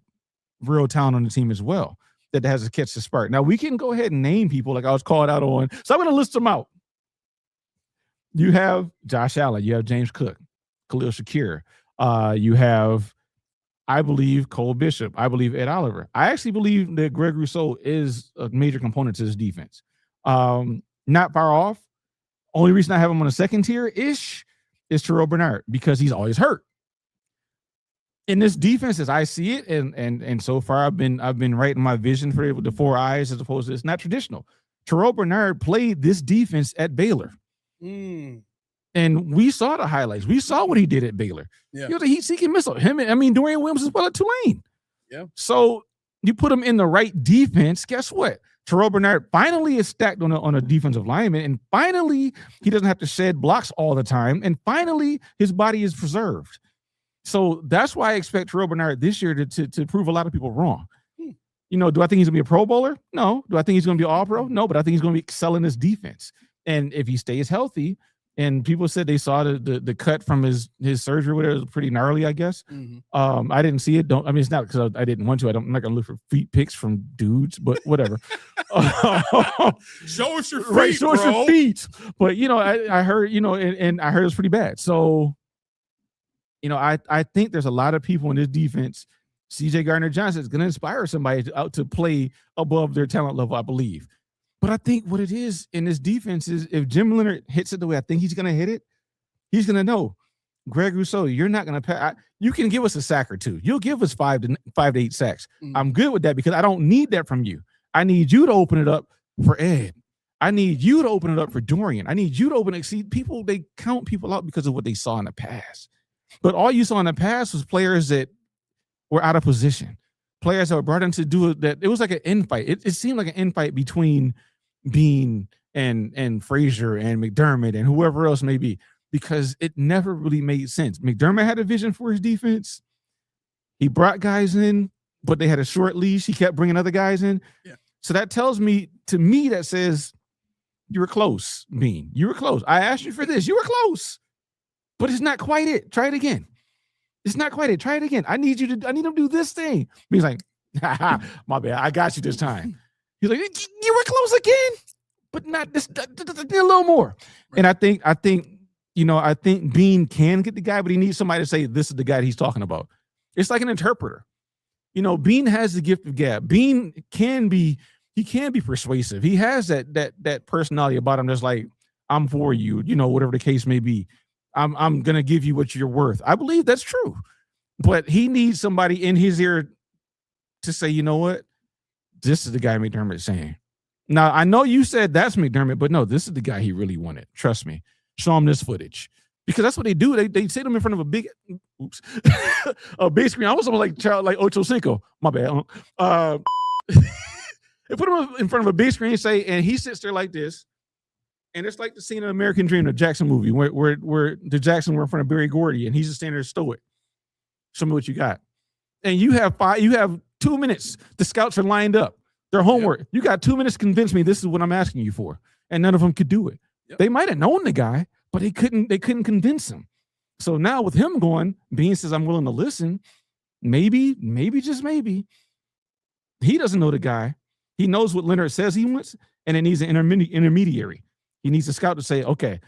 C: real talent on the team as well that has to catch the spark. Now, we can go ahead and name people like I was called out on. So I'm going to list them out. You have Josh Allen. You have James Cook, Khalil Shakir. You have, I believe, Cole Bishop. I believe Ed Oliver. I actually believe that Greg Rousseau is a major component to this defense. Not far off. Only reason I have him on a second tier-ish is Terrell Bernard because he's always hurt. In this defense, as I see it, and so far I've been right in my vision for it with the four eyes as opposed to it's not traditional. Terrell Bernard played this defense at Baylor. And we saw the highlights. We saw what he did at Baylor. Yeah. He was a heat-seeking missile. Dorian Williams as well at Tulane. Yeah. So you put him in the right defense, guess what? Terrell Bernard finally is stacked on a defensive lineman, and finally he doesn't have to shed blocks all the time, and finally his body is preserved. So that's why I expect Terrell Bernard this year to prove a lot of people wrong. Do I think he's going to be a Pro Bowler? No. Do I think he's going to be All-Pro? No, but I think he's going to be excelling his defense. And if he stays healthy, and people said they saw the cut from his surgery, whatever, it was pretty gnarly, I guess. Mm-hmm. I didn't see it. It's not because I didn't want to. I'm not going to look for feet pics from dudes, but whatever.
B: Show us your feet,
C: right? Show us your feet. But I heard, and I heard it was pretty bad. So, I think there's a lot of people in this defense. C.J. Gardner-Johnson is going to inspire somebody to play above their talent level, I believe. But I think what it is in this defense is if Jim Leonard hits it the way I think he's going to hit it, he's going to know, Greg Rousseau, you're not going to pass. You can give us a sack or two. You'll give us 5 to 8 sacks. Mm-hmm. I'm good with that because I don't need that from you. I need you to open it up for Ed. I need you to open it up for Dorian. I need you to open it. See, people, they count people out because of what they saw in the past. But all you saw in the past was players that were out of position. Players that were brought in to do it. That it was like an infight. It seemed like an infight between Bean and Frazier and McDermott and whoever else may be, because it never really made sense. McDermott had a vision for his defense. He brought guys in, but they had a short leash. He kept bringing other guys in. Yeah. So that tells me, that says you were close, Bean. You were close. I asked you for this. You were close, but it's not quite it. Try it again. It's not quite it. Try it again. I need him to do this thing. Bean's like, my bad. I got you this time. He's like, you were close again, but not this, a little more. Right. And I think Bean can get the guy, but he needs somebody to say, this is the guy that he's talking about. It's like an interpreter. Bean has the gift of gab. Bean can be persuasive. He has that personality about him that's like, I'm for you, whatever the case may be. I'm going to give you what you're worth. I believe that's true. But he needs somebody in his ear to say, you know what? This is the guy McDermott is saying. Now, I know you said that's McDermott, but no, this is the guy he really wanted. Trust me. Show him this footage. Because that's what they do. They sit him in front of a big screen. I was almost like Ocho Cinco. My bad. They put him in front of a big screen and he sits there like this. And it's like the scene of American Dream, the Jackson movie, where the Jackson were in front of Berry Gordy and he's just standing there stoic. Show me what you got. And you have 2 minutes. The scouts are lined up. Their homework. Yep. You got 2 minutes to convince me this is what I'm asking you for. and none of them could do it.
B: Yep.
C: They might have known the guy, but they couldn't convince him. So now with him going, Bean says, I'm willing to listen. Maybe, just maybe, he doesn't know the guy. He knows what Leonard says he wants, and it needs an intermediary. He needs a scout to say, okay,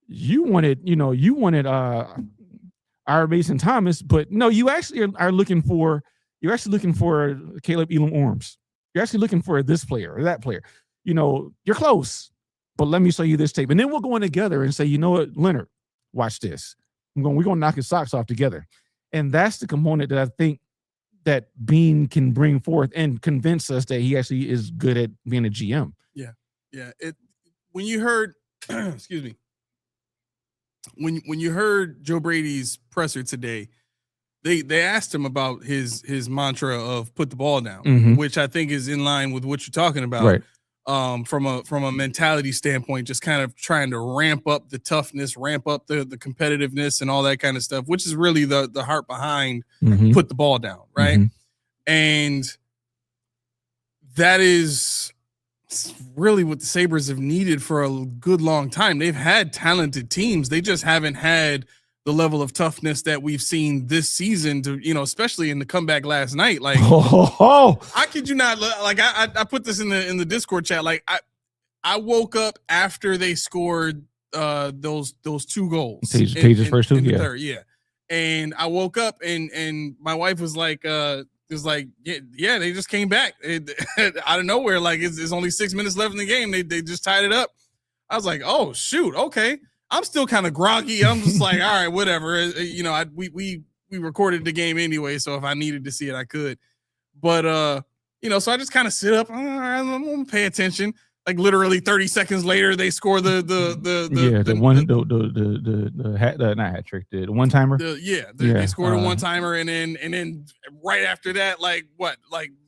C: you wanted our Mason Thomas, but no, you actually are looking for Caleb Elam Orms. You're actually looking for this player or that player. You're close, but let me show you this tape. And then we'll go in together and say, you know what, Leonard, watch this. We're going to knock his socks off together. And that's the component that I think that Bean can bring forth and convince us that he actually is good at being a GM.
B: Yeah. When you heard, excuse me, when you heard Joe Brady's presser today, they asked him about his mantra of put the ball down, which I think is in line with what you're talking about.
C: Right.
B: From a mentality standpoint, just kind of trying to ramp up the toughness, ramp up the competitiveness and all that kind of stuff, which is really the heart behind put the ball down, right? And that is really what the Sabres have needed for a good long time. They've had talented teams. They just haven't had the level of toughness that we've seen this season to, especially in the comeback last night. Like, I kid you not, like I put this in the Discord chat. Like I woke up after they scored those 2 goals.
C: Tage's first 2, yeah.
B: Third, yeah. And I woke up and my wife was like, yeah, they just came back out of nowhere. Like it's only 6 minutes left in the game. They just tied it up. I was like, oh shoot, okay. I'm still kind of groggy. I'm just like, all right, whatever. We recorded the game anyway, so if I needed to see it, I could. But so I just kind of sit up. All right, I'm gonna pay attention. Like literally 30 seconds later, they score the not hat trick, the one timer. They scored a one timer, and then right after that, like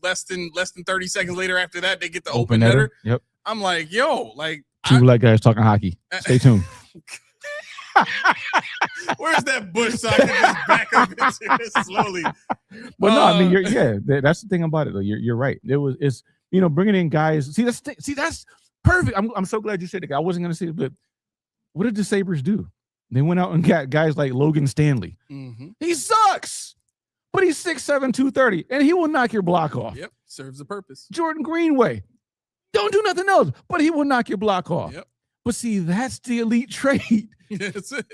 B: less than 30 seconds later after that, they get the open netter.
C: Yep.
B: I'm like, yo, like
C: 2 black guys talking hockey. Stay tuned.
B: Where's that bush so I can just back up into it slowly?
C: But no, I mean, that's the thing about it. Though. You're right. It's bringing in guys. See, that's perfect. I'm so glad you said it. I wasn't going to say it, but what did the Sabres do? They went out and got guys like Logan Stanley. He sucks, but he's 6'7", 230, and he will knock your block off.
B: Yep, serves a purpose.
C: Jordan Greenway, don't do nothing else, but he will knock your block off.
B: Yep.
C: But see, that's the elite trait.
B: That's it.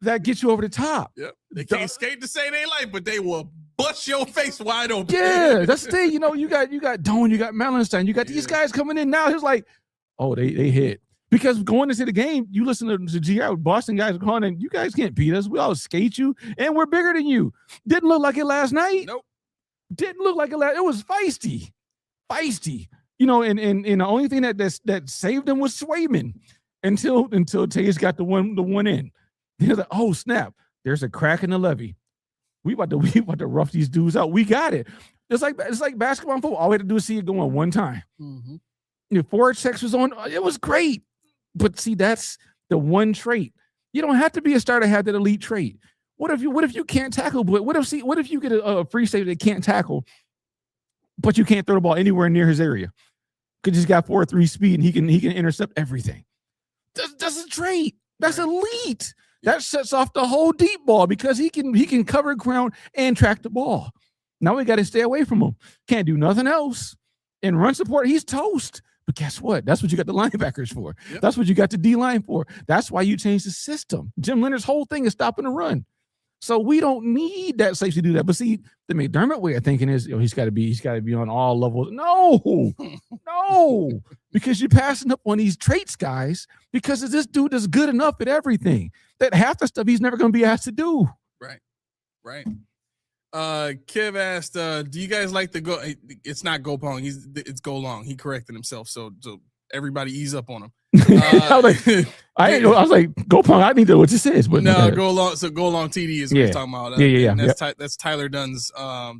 C: That gets you over the top.
B: Yep. They can't skate to say they like, but they will bust your face wide open.
C: Yeah, that's the thing. You got Dunn, you got Melanstein, you got these guys coming in now. It's like, oh, they hit. Because going into the game, you listen to GI, Boston guys are calling, and you guys can't beat us. We all skate you, and we're bigger than you. Didn't look like it last night.
B: Nope.
C: Didn't look like it last. It was feisty. And the only thing that saved them was Swayman until Tage got the one in. They're like, oh snap! There's a crack in the levee. We about to rough these dudes out. We got it. It's like basketball and football. All we had to do is see it going one time. Forward checks was on. It was great. But see, that's the one trait. You don't have to be a star to have that elite trait. What if you can't tackle? But what if you get a free safety that can't tackle, but you can't throw the ball anywhere near his area? Because he's got 4.3 speed and he can intercept everything. That's a trait. That's elite. That sets off the whole deep ball because he can cover ground and track the ball. Now we got to stay away from him. Can't do nothing else. In run support, he's toast. But guess what? That's what you got the linebackers for. Yep. That's what you got the D-line for. That's why you changed the system. Jim Leonard's whole thing is stopping the run. So we don't need that safety to do that. But see, the McDermott way of thinking is, he's got to be on all levels. No, because you're passing up on these traits, guys, because this dude is good enough at everything that half the stuff he's never going to be asked to do.
B: Right. Kev asked, do you guys like the go? It's not go pong. It's go long. He corrected himself. So everybody ease up on him.
C: I was like, go pong. I need to know what this is, but
B: no, go long. So go long TD is what he's talking about.
C: Yeah.
B: That's Tyler Dunn's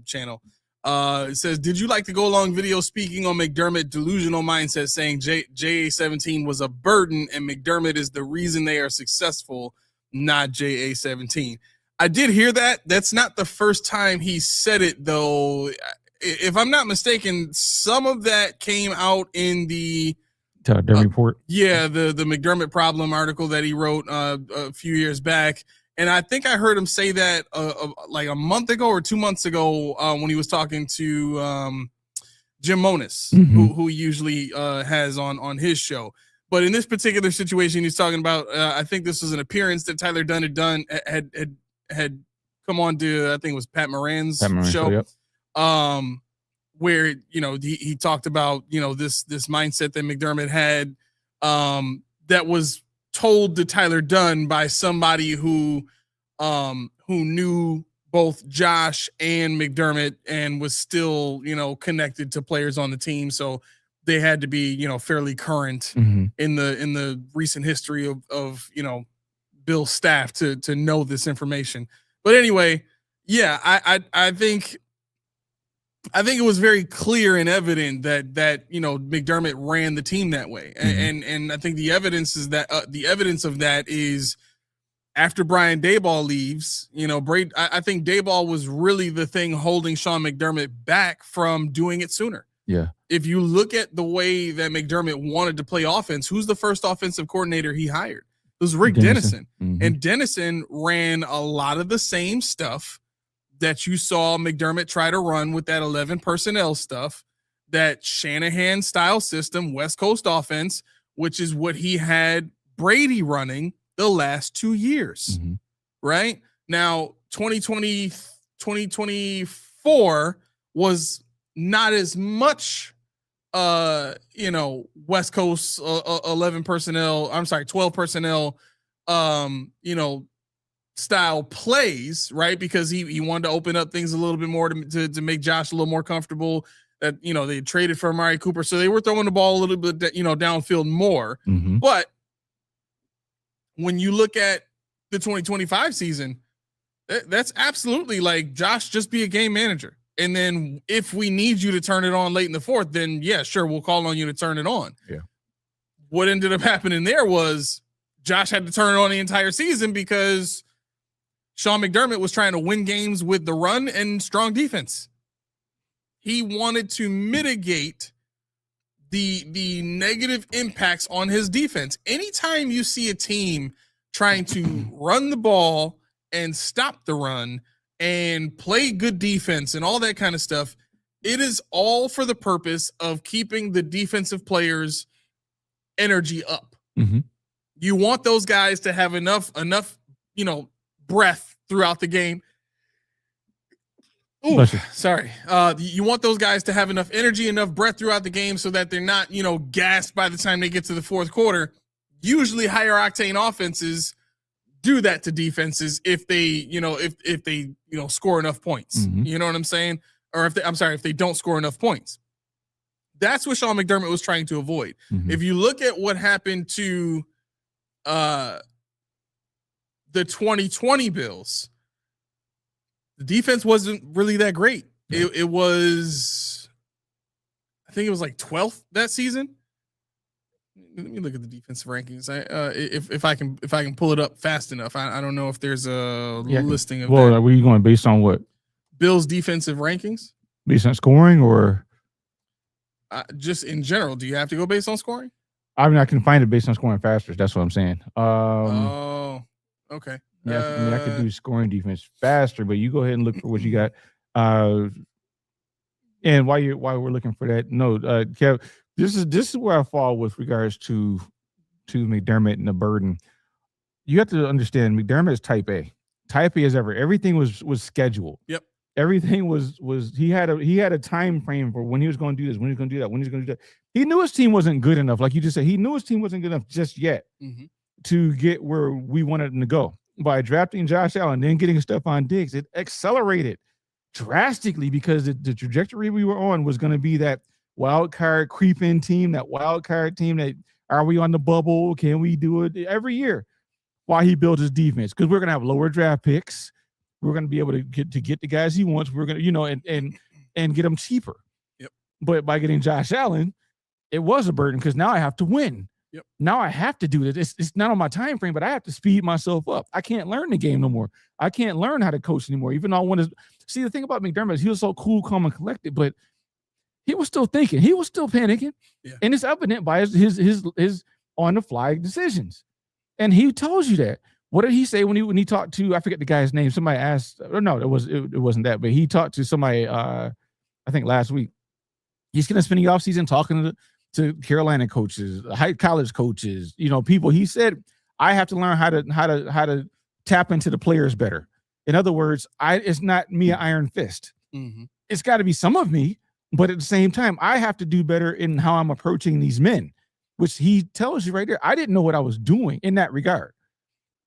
B: channel. It says, did you like the go long video speaking on McDermott delusional mindset, saying JA-17 was a burden and McDermott is the reason they are successful, not JA-17. I did hear that. That's not the first time he said it, though. If I'm not mistaken, some of that came out in the
C: Dunn report.
B: Yeah, the McDermott problem article that he wrote a few years back. And I think I heard him say that like a month ago or 2 months ago when he was talking to Jim Monis, who he usually has on his show. But in this particular situation, he's talking about, I think this was an appearance that Tyler Dunn had come on to, I think it was Pat Moran's show.
C: Yep.
B: Where, he talked about, this mindset that McDermott had that was told to Tyler Dunn by somebody who knew both Josh and McDermott and was still, connected to players on the team. So they had to be, fairly current in the recent history of Bill's staff to know this information. But anyway, yeah, I think it was very clear and evident that McDermott ran the team that way, and I think the evidence is that the evidence of that is after Brian Daboll leaves. I think Daboll was really the thing holding Sean McDermott back from doing it sooner.
C: Yeah.
B: If you look at the way that McDermott wanted to play offense, who's the first offensive coordinator he hired? It was Rick Dennison. And Dennison ran a lot of the same stuff that you saw McDermott try to run with that 11 personnel stuff, that Shanahan style system, West Coast offense, which is what he had Brady running the last 2 years, right? Now, 2024 was not as much, West Coast 11 personnel, 12 personnel, style plays, right? Because he wanted to open up things a little bit more to make Josh a little more comfortable. That they traded for Amari Cooper, so they were throwing the ball a little bit, downfield more. But when you look at the 2025 season, that's absolutely like, Josh, just be a game manager, and then if we need you to turn it on late in the fourth, then yeah, sure, we'll call on you to turn it on.
C: Yeah.
B: What ended up happening there was Josh had to turn it on the entire season because Sean McDermott was trying to win games with the run and strong defense. He wanted to mitigate the negative impacts on his defense. Anytime you see a team trying to run the ball and stop the run and play good defense and all that kind of stuff, it is all for the purpose of keeping the defensive players' energy up. You want those guys to have enough, breath throughout the game. Ooh, sorry. You want those guys to have enough energy, enough breath throughout the game so that they're not, gassed by the time they get to the fourth quarter. Usually higher octane offenses do that to defenses if they, if they score enough points. You know what I'm saying? Or if they don't score enough points. That's what Sean McDermott was trying to avoid. If you look at what happened to the 2020 Bills, the defense wasn't really that great. It was, I think it was like 12th that season. Let me look at the defensive rankings. If I can pull it up fast enough. I don't know if there's a listing of that.
C: Well, were you going based on what?
B: Bills defensive rankings?
C: Based on scoring or?
B: Just in general. Do you have to go based on scoring?
C: I mean, I can find it based on scoring faster. That's what I'm saying.
B: Okay.
C: Yeah, I could do scoring defense faster, but you go ahead and look for what you got. And while we're looking for that, Kev, this is where I fall with regards to McDermott and the burden. You have to understand McDermott is type A. Type A as ever. Everything was scheduled.
B: Yep.
C: Everything was he had a time frame for when he was going to do this, when he was going to do that, when he was going to do that. He knew his team wasn't good enough, like you just said. He knew his team wasn't good enough just yet to get where we wanted him to go. By drafting Josh Allen, then getting Stephon Diggs, it accelerated drastically because the trajectory we were on was going to be that wild card creep-in team, that wild card team that, are we on the bubble? Can we do it every year? While he built his defense, because we're going to have lower draft picks. We're going to be able to get the guys he wants. We're going to, and get them cheaper.
B: Yep.
C: But by getting Josh Allen, it was a burden because now I have to win.
B: Yep. Now
C: I have to do this. It's not on my time frame, but I have to speed myself up. I can't learn the game no more. I can't learn how to coach anymore. Even though I want to see, the thing about McDermott is he was so cool, calm, and collected, but he was still thinking. He was still panicking.
B: Yeah.
C: And it's evident by his on-the-fly decisions. And he tells you that. What did he say when he talked to, I forget the guy's name. Somebody asked, or no, it wasn't that, but he talked to somebody, I think last week. He's going to spend the offseason talking to Carolina coaches, high college coaches, people. He said, I have to learn how to tap into the players better. In other words, it's not me an iron fist.
B: Mm-hmm.
C: It's got to be some of me, but at the same time, I have to do better in how I'm approaching these men, which he tells you right there. I didn't know what I was doing in that regard.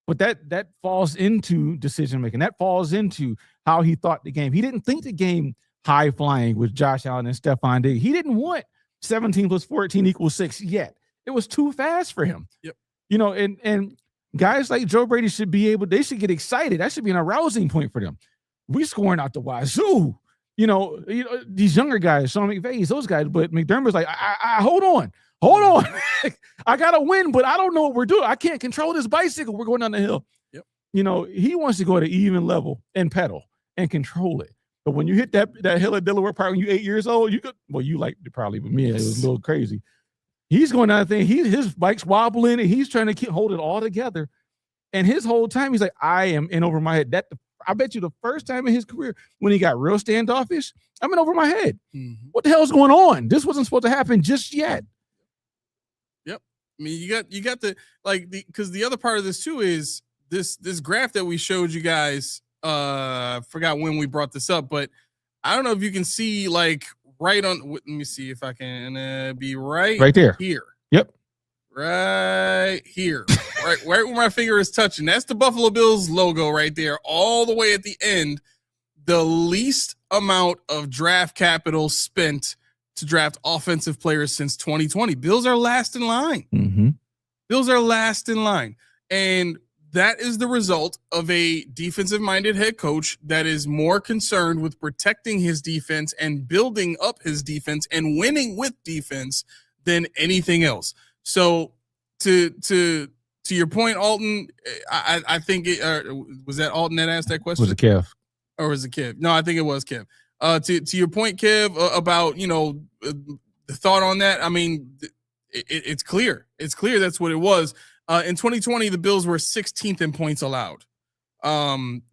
C: But that falls into decision making. That falls into how he thought the game. He didn't think the game high flying with Josh Allen and Stephon Diggs. He didn't want 17 plus 14 equals 6 yet. It was too fast for him.
B: Yep.
C: And guys like Joe Brady should they should get excited. That should be an arousing point for them. We scoring out the wazoo. These younger guys, Sean McVay, those guys, but McDermott's like, I hold on. I got to win, but I don't know what we're doing. I can't control this bicycle. We're going down the hill.
B: Yep.
C: He wants to go at an even level and pedal and control it. But when you hit that hill at Delaware Park when you're 8 years old, you like it probably, but me, it was a little crazy. He's going down there. His bike's wobbling and he's trying to hold it all together. And his whole time, he's like, I am in over my head. I bet you the first time in his career when he got real standoffish, I'm in over my head.
B: Mm-hmm.
C: What the hell's going on? This wasn't supposed to happen just yet.
B: Yep. I mean, you got because the other part of this too is this graph that we showed you guys. Forgot when we brought this up, but I don't know if you can see right on. Let me see if I can be right
C: there.
B: Here.
C: Yep.
B: Right here. right where my finger is touching. That's the Buffalo Bills logo right there, all the way at the end. The least amount of draft capital spent to draft offensive players since 2020. Bills are last in line.
C: Mm-hmm.
B: Bills are last in line. And that is the result of a defensive-minded head coach that is more concerned with protecting his defense and building up his defense and winning with defense than anything else. So to your point, Alton, I think was that Alton that asked that question?
C: Was it Kev?
B: Or was it Kev? No, I think it was Kev. To your point, Kev, about the thought on that. I mean, it's clear. It's clear that's what it was. In 2020, the Bills were 16th in points allowed.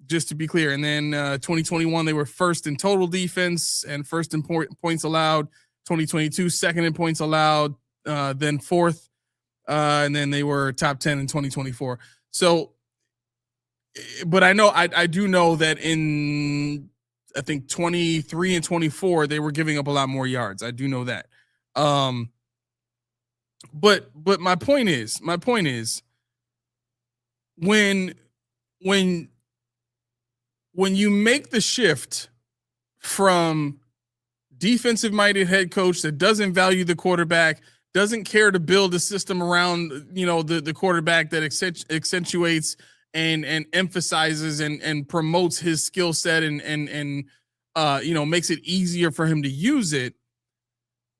B: Just to be clear, and then 2021 they were first in total defense and first in points allowed. 2022 second in points allowed, then fourth, and then they were top 10 in 2024. So, but I do know that in I think 23 and 24 they were giving up a lot more yards. I do know that. But my point is when you make the shift from defensive minded head coach that doesn't value the quarterback, doesn't care to build a system around the quarterback that accentuates and emphasizes and promotes his skill set and makes it easier for him to use it.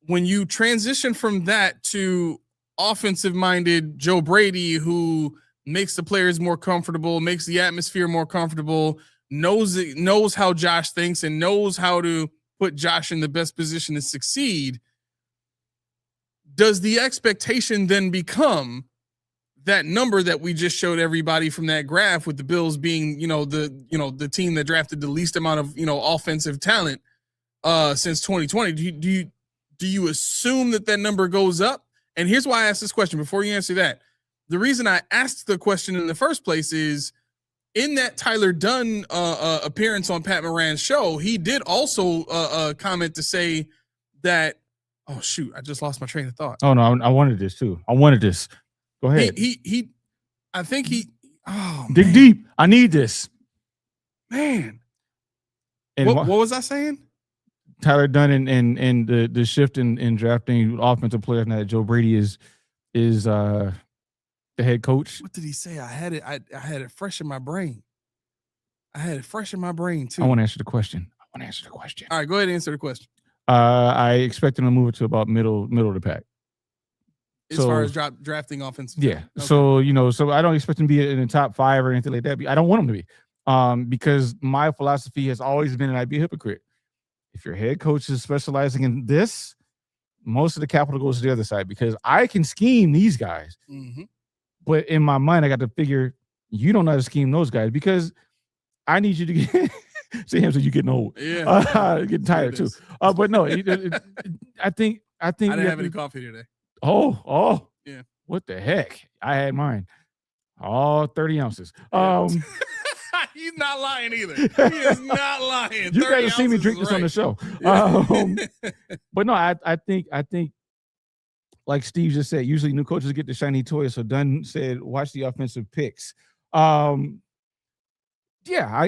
B: When you transition from that to offensive-minded Joe Brady, who makes the players more comfortable, makes the atmosphere more comfortable, knows how Josh thinks and knows how to put Josh in the best position to succeed, does the expectation then become that number that we just showed everybody from that graph with the Bills being, the team that drafted the least amount of, offensive talent since 2020? Do you assume that number goes up? And here's why I asked this question before you answer that. The reason I asked the question in the first place is in that Tyler Dunn appearance on Pat Moran's show, he did also comment to say that, oh shoot, I just lost my train of thought.
C: Oh no, I wanted this too. I wanted this. Go ahead.
B: Dig
C: deep. I need this.
B: Man.
C: And
B: what was I saying?
C: Tyler Dunn and the shift in drafting offensive players now that Joe Brady is the head coach.
B: What did he say? I had it fresh in my brain. I had it fresh in my brain too.
C: I want to answer the question.
B: All right, go ahead and answer the question.
C: I expect him to move it to about middle of the pack.
B: As far as drafting offensive.
C: Yeah.
B: Okay.
C: So I don't expect him to be in the top 5 or anything like that. I don't want him to be. Because my philosophy has always been, and I'd be a hypocrite if your head coach is specializing in this, most of the capital goes to the other side because I can scheme these guys.
B: Mm-hmm.
C: But in my mind, I got to figure you don't know how to scheme those guys because I need you to get see him so you're getting old.
B: Yeah.
C: Getting tired too. But no, I think
B: I didn't have any coffee today.
C: Oh.
B: Yeah.
C: What the heck? I had mine. All 30 ounces.
B: Yeah. He's not lying either. He is not lying.
C: You guys see me drink this on the show. Yeah. But no, I think like Steve just said, usually new coaches get the shiny toy. So Dunn said, watch the offensive picks. Yeah,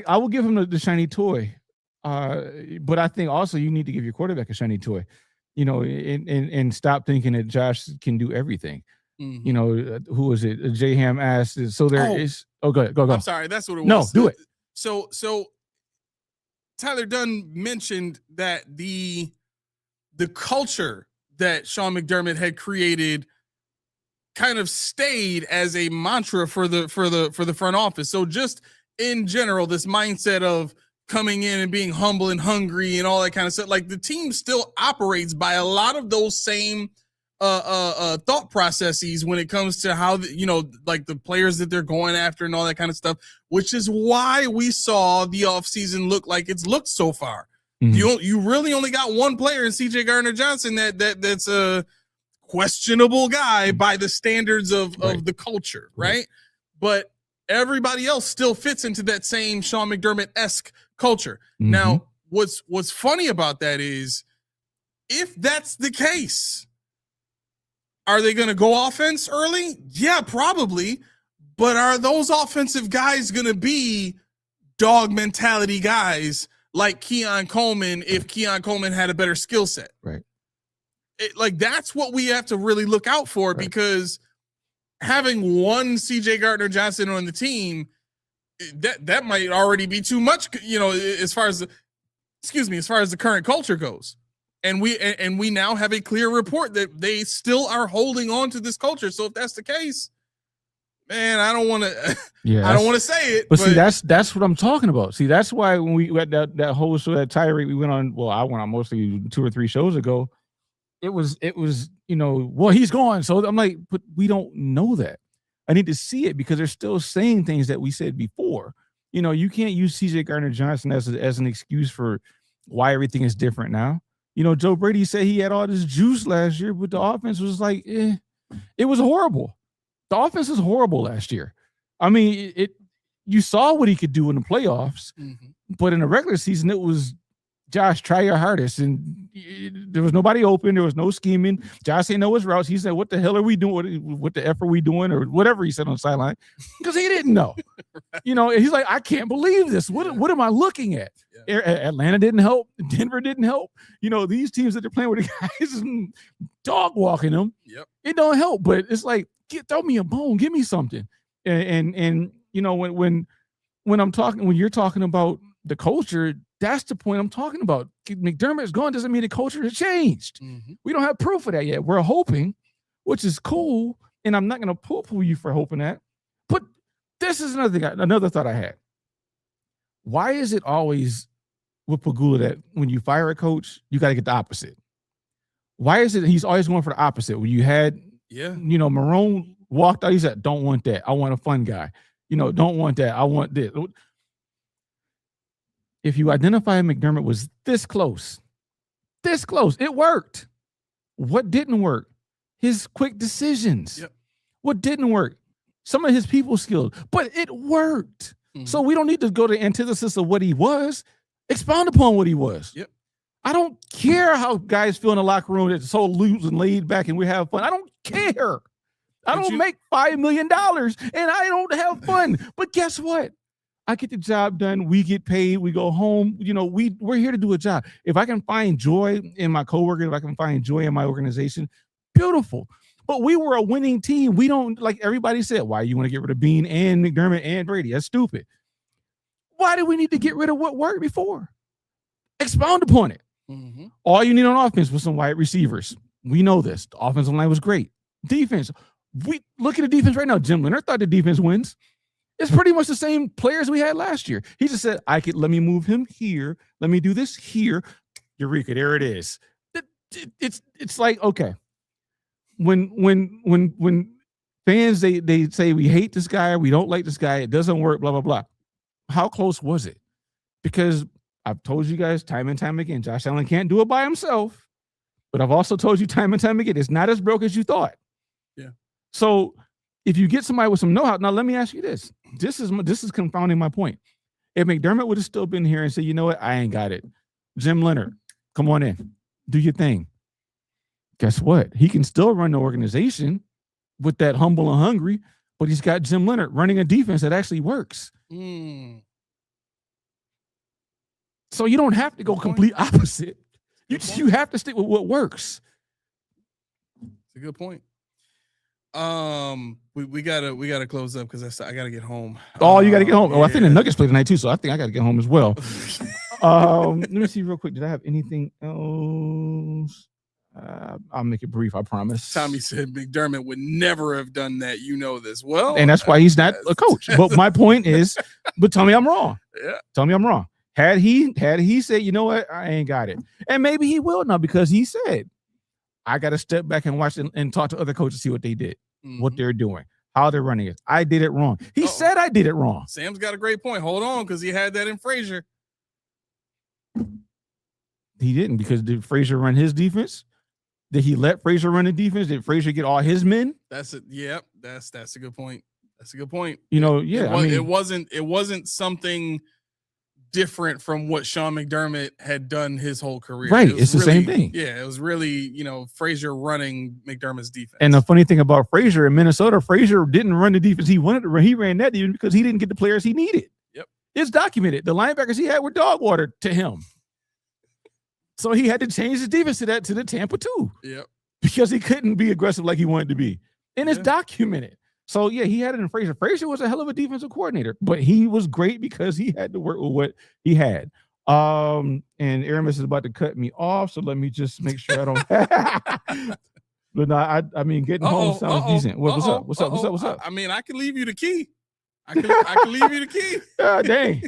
C: I will give him the shiny toy. But I think also you need to give your quarterback a shiny toy, and stop thinking that Josh can do everything. Mm-hmm. Who was it? J Ham asked. So there is. Oh, go ahead. Go.
B: I'm sorry. That's what it was.
C: No, do it.
B: So Tyler Dunn mentioned that the culture that Sean McDermott had created kind of stayed as a mantra for the front office. So just in general, this mindset of coming in and being humble and hungry and all that kind of stuff, like the team still operates by a lot of those same thought processes when it comes to how like the players that they're going after and all that kind of stuff, which is why we saw the offseason look like it's looked so far. Mm-hmm. You really only got one player in CJ Gardner-Johnson that's a questionable guy by the standards of the culture, right? But everybody else still fits into that same Sean McDermott-esque culture. Mm-hmm. Now, what's funny about that is if that's the case, are they going to go offense early? Yeah, probably. But are those offensive guys going to be dog mentality guys like Keon Coleman if Keon Coleman had a better skill set?
C: Right.
B: That's what we have to really look out for, because having one CJ Gardner-Johnson on the team, that might already be too much, as far as the current culture goes. And we now have a clear report that they still are holding on to this culture. So if that's the case, man, I don't want to. Yeah, I don't want to say it.
C: But see, that's what I'm talking about. See, that's why when we had that whole show, that tirade we went on. Well, I went on mostly 2 or 3 shows ago. It was well, he's gone. So I'm like, but we don't know that. I need to see it because they're still saying things that we said before. You can't use CJ Gardner-Johnson as an excuse for why everything is different now. Joe Brady said he had all this juice last year, but the offense was like, it was horrible. The offense was horrible last year. I mean, you saw what he could do in the playoffs, but in the regular season, it was Josh, try your hardest. And there was nobody open. There was no scheming. Josh didn't know his routes. He said, what the hell are we doing? What the F are we doing? Or whatever he said on the sideline, because he didn't know. He's like, I can't believe this. What am I looking at? Yeah. Atlanta didn't help. Denver didn't help. These teams that they're playing with, the guys dog walking them.
B: Yep.
C: It don't help, but it's like, throw me a bone, give me something. And when you're talking about the culture, that's the point I'm talking about. McDermott is gone doesn't mean the culture has changed. Mm-hmm. We don't have proof of that yet. We're hoping, which is cool, and I'm not going to poo-poo you for hoping that. But this is another thought I had. Why is it always with Pagula that when you fire a coach, you got to get the opposite? Why is it he's always going for the opposite? When you had, Marone walked out, he said, don't want that. I want a fun guy. Don't want that. I want this. If you identify McDermott was this close, it worked. What didn't work? His quick decisions. Yep. What didn't work? Some of his people skills, but it worked. Mm-hmm. So we don't need to go to antithesis of what he was. Expound upon what he was. Yep. I don't care how guys feel in the locker room that's so loose and laid back and we have fun. I don't care. I don't make $5 million and I don't have fun. But guess what? I get the job done. We get paid. We go home. We're here to do a job. If I can find joy in my coworker, if I can find joy in my organization, beautiful. But we were a winning team. We don't, like everybody said, why you want to get rid of Bean and McDermott and Brady? That's stupid. Why do we need to get rid of what worked before? Expound upon it. Mm-hmm. All you need on offense was some wide receivers. We know this. The offensive line was great. Defense. We look at the defense right now. Jim Leonard thought the defense wins. It's pretty much the same players we had last year. He just said, let me move him here. Let me do this here. Eureka, there it is. It's like, okay. When fans they say we hate this guy, we don't like this guy, it doesn't work, blah, blah, blah. How close was it? Because I've told you guys time and time again, Josh Allen can't do it by himself. But I've also told you time and time again, it's not as broke as you thought.
B: Yeah.
C: So if you get somebody with some know-how, now let me ask you this. This is confounding my point. If McDermott would have still been here and said, you know what, I ain't got it. Jim Leonard, come on in, do your thing. Guess what? He can still run the organization with that humble and hungry, but he's got Jim Leonard running a defense that actually works. So you don't have to go complete opposite. You have to stick with what works.
B: It's a good point. We gotta close up because I gotta get home.
C: Oh, you gotta get home. Oh, I think the Nuggets play tonight too, so I think I gotta get home as well. Let me see real quick. Did I have anything else? I'll make it brief, I promise.
B: Tommy said McDermott would never have done that. You know this well.
C: And that's why he's not a coach. But my point is, but tell me I'm wrong.
B: Yeah.
C: Tell me I'm wrong. Had he said, you know what, I ain't got it. And maybe he will now because he said, I got to step back and watch and talk to other coaches, see what they did, what they're doing, how they're running it. I did it wrong. He said I did it wrong.
B: Sam's got a great point. Hold on, because he had that in Frazier.
C: He didn't, because did Frazier run his defense? Did he let Frazier run the defense? Did Frazier get all his men?
B: That's it. Yep. That's a good point. That's a good point.
C: You know, yeah.
B: It wasn't something different from what Sean McDermott had done his whole career.
C: Right. It's the same thing.
B: Yeah. It was really, Frazier running McDermott's defense.
C: And the funny thing about Frazier in Minnesota, Frazier didn't run the defense he wanted to run. He ran that even because he didn't get the players he needed.
B: Yep.
C: It's documented. The linebackers he had were dog water to him. So he had to change his defense to the Tampa too.
B: Yep.
C: Because he couldn't be aggressive like he wanted to be. And it's documented. So yeah, he had it in Frazier. Frazier was a hell of a defensive coordinator, but he was great because he had to work with what he had. And Aramis is about to cut me off, so let me just make sure I don't. But no, I mean, getting home sounds decent. What's up?
B: I mean, I can leave you the key. I can leave you the key.
C: Dang.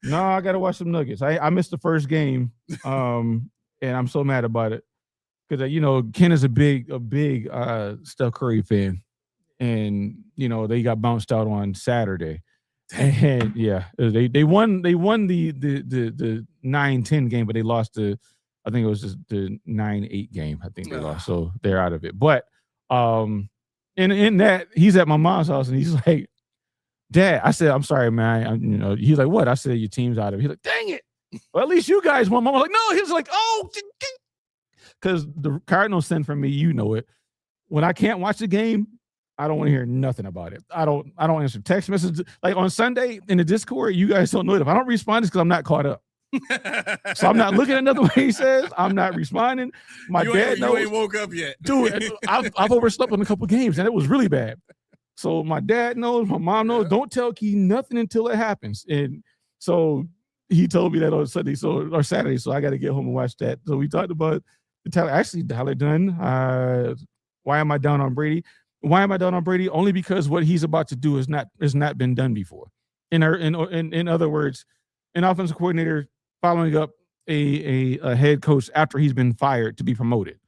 C: No, I gotta watch some Nuggets. I missed the first game, and I'm so mad about it because Ken is a big Steph Curry fan, and they got bounced out on Saturday, and yeah, they won the 9-10 game, but they lost I think it was just the 9-8 game. I think they lost, so they're out of it. But in that, he's at my mom's house, and he's like, Dad, I said, I'm sorry, man. He's like, what? I said, your team's out of it. He's like, dang it. Well, at least you guys won. Mom was like, no. He was like, oh, because the Cardinals send for me, it. When I can't watch the game, I don't want to hear nothing about it. I don't answer text messages. Like on Sunday in the Discord, you guys don't know it. If I don't respond, it's because I'm not caught up. So I'm not looking at nothing what he says. I'm not responding. My dad knows.
B: You ain't woke up yet.
C: Dude, I've overslept on a couple games, and it was really bad. So my dad knows, my mom knows. Don't tell Key nothing until it happens. And so he told me that on Sunday, or Saturday. So I got to get home and watch that. So we talked about Tyler Dunn. Why am I down on Brady? Why am I down on Brady? Only because what he's about to do has not been done before. In other words, an offensive coordinator following up a head coach after he's been fired to be promoted.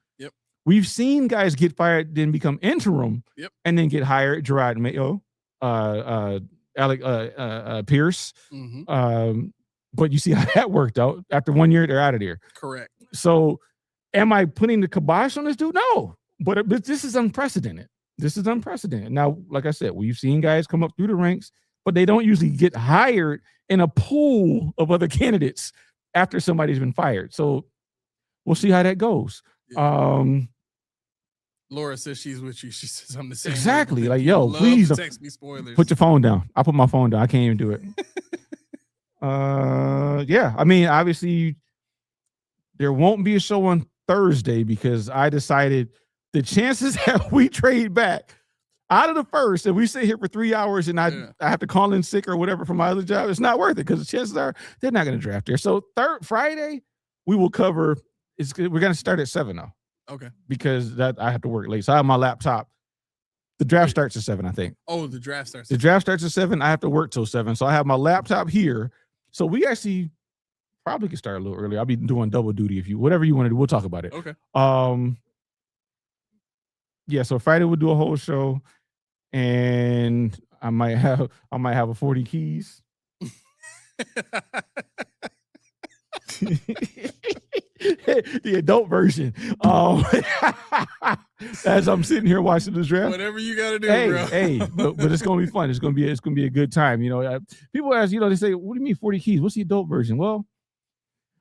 C: We've seen guys get fired, then become interim, and then get hired. Gerard Mayo, Alec Pierce. But you see how that worked out. After 1 year, they're out of there.
B: Correct.
C: So, am I putting the kibosh on this dude? No. But this is unprecedented. Now, like I said, we've seen guys come up through the ranks, but they don't usually get hired in a pool of other candidates after somebody's been fired. So, we'll see how that goes.
B: Laura says she's with you. She says I'm the same.
C: Exactly. Like, yo, please
B: text me spoilers.
C: Put your phone down. I put my phone down. I can't even do it. Yeah. I mean, obviously, there won't be a show on Thursday because I decided the chances that we trade back out of the first and we sit here for 3 hours and I have to call in sick or whatever for my other job, it's not worth it because the chances are they're not going to draft there. So Friday, we will cover. We're going to start at 7 though.
B: Okay.
C: Because I have to work late. So I have my laptop. The draft starts at 7, I think.
B: Oh, the draft starts.
C: The draft starts at 7. I have to work till 7. So I have my laptop here. So we actually probably could start a little earlier. I'll be doing double duty whatever you want to do. We'll talk about it.
B: Okay.
C: Yeah. So Friday we'll do a whole show, and I might have a 40 keys. The adult version. As I'm sitting here watching this draft.
B: Whatever you got to do, bro.
C: But it's gonna be fun. It's gonna be a good time. People ask, they say, "What do you mean 40 keys? What's the adult version?" Well,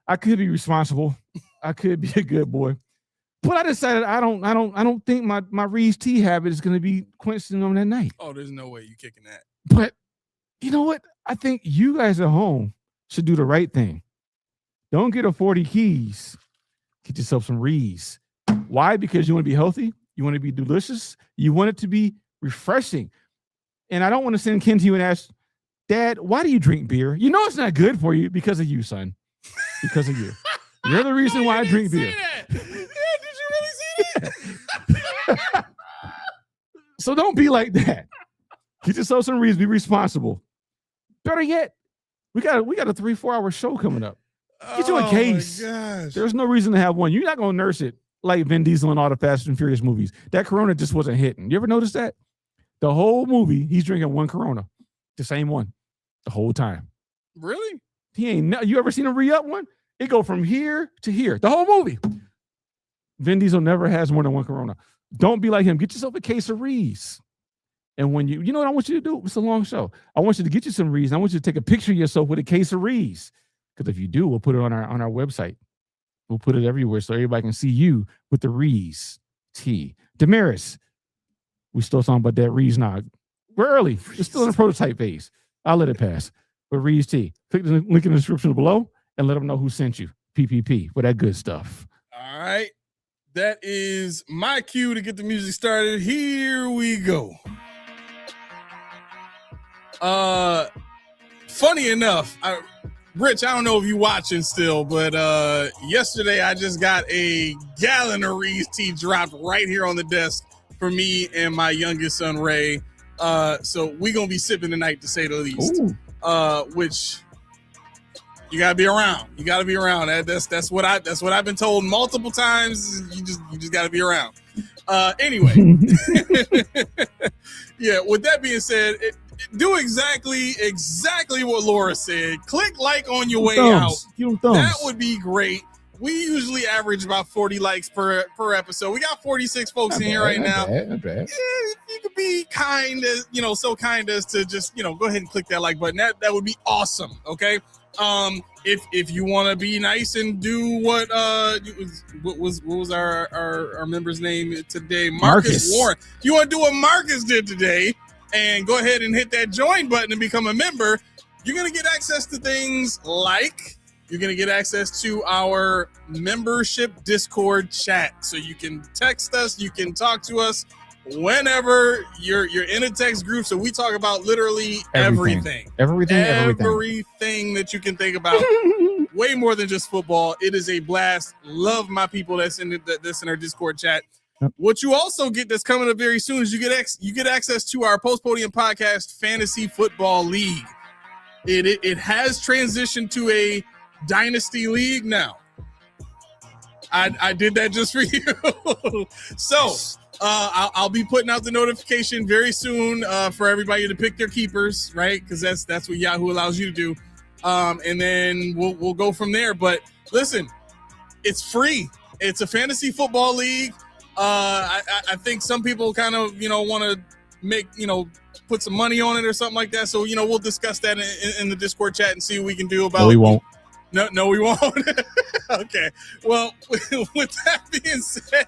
C: I could be responsible. I could be a good boy, but I decided I don't think my Reed's tea habit is gonna be quenching on that night.
B: Oh, there's no way you kicking that.
C: But you know what? I think you guys at home should do the right thing. Don't get a 40 keys. Get yourself some Reeds. Why? Because you want to be healthy. You want to be delicious. You want it to be refreshing. And I don't want to send Ken to you and ask, Dad, why do you drink beer? You know it's not good for you because of you, son. Because of you. You're the reason why I drink beer.
B: Yeah, did you really say that?
C: So don't be like that. Get yourself some Reeds. Be responsible. Better yet, we got a 3-4 hour show coming up. Get you a case.
B: My gosh.
C: There's no reason to have one. You're not going to nurse it like Vin Diesel in all the Fast and Furious movies. That Corona just wasn't hitting. You ever notice that? The whole movie, he's drinking one Corona. The same one. The whole time.
B: Really?
C: You ever seen him re-up one? It go from here to here. The whole movie. Vin Diesel never has more than one Corona. Don't be like him. Get yourself a case of Reeds. And when you know what I want you to do? It's a long show. I want you to get you some Reeds. I want you to take a picture of yourself with a case of Reeds. Because if you do, we'll put it on our website. We'll put it everywhere so everybody can see you with the Reeds tea. Damaris, we still talking about that Reeds now. We're early. It's still in the prototype phase. I'll let it pass. But Reeds tea. Click the link in the description below and let them know who sent you. PPP for that good stuff.
B: All right. That is my cue to get the music started. Here we go. Funny enough, Rich, I don't know if you're watching still, but yesterday I just got a gallon of Reed's tea dropped right here on the desk for me and my youngest son, Ray. So we're going to be sipping tonight, to say the least. Which you got to be around. You got to be around. That's what I've been told multiple times. You just got to be around. Anyway. Yeah, with that being said, do exactly what Laura said. Click like on your way out. That would be great. We usually average about 40 likes per episode. We got 46 folks in here right now.
C: Not bad.
B: Yeah, you could be kind as, so kind as to just, go ahead and click that like button. That would be awesome. Okay. If you want to be nice and do what was our member's name today? Marcus Warren. If you want to do what Marcus did today, and go ahead and hit that join button and become a member, you're going to get access to things like you're going to get access to our membership Discord chat. So you can text us, you can talk to us whenever you're in a text group. So we talk about literally everything that you can think about. Way more than just football. It is a blast. Love my people that's in our Discord chat. What you also get that's coming up very soon is you get access to our Post Podium Podcast Fantasy Football League. It has transitioned to a Dynasty League now. I did that just for you. So I'll be putting out the notification very soon for everybody to pick their keepers, right? Because that's what Yahoo allows you to do. And then we'll go from there. But listen, it's free. It's a fantasy football league. I think some people kind of, want to make, put some money on it or something like that. So, we'll discuss that in the Discord chat and see what we can do about it.
C: No, we won't.
B: No, we won't. Okay. Well, with that being said,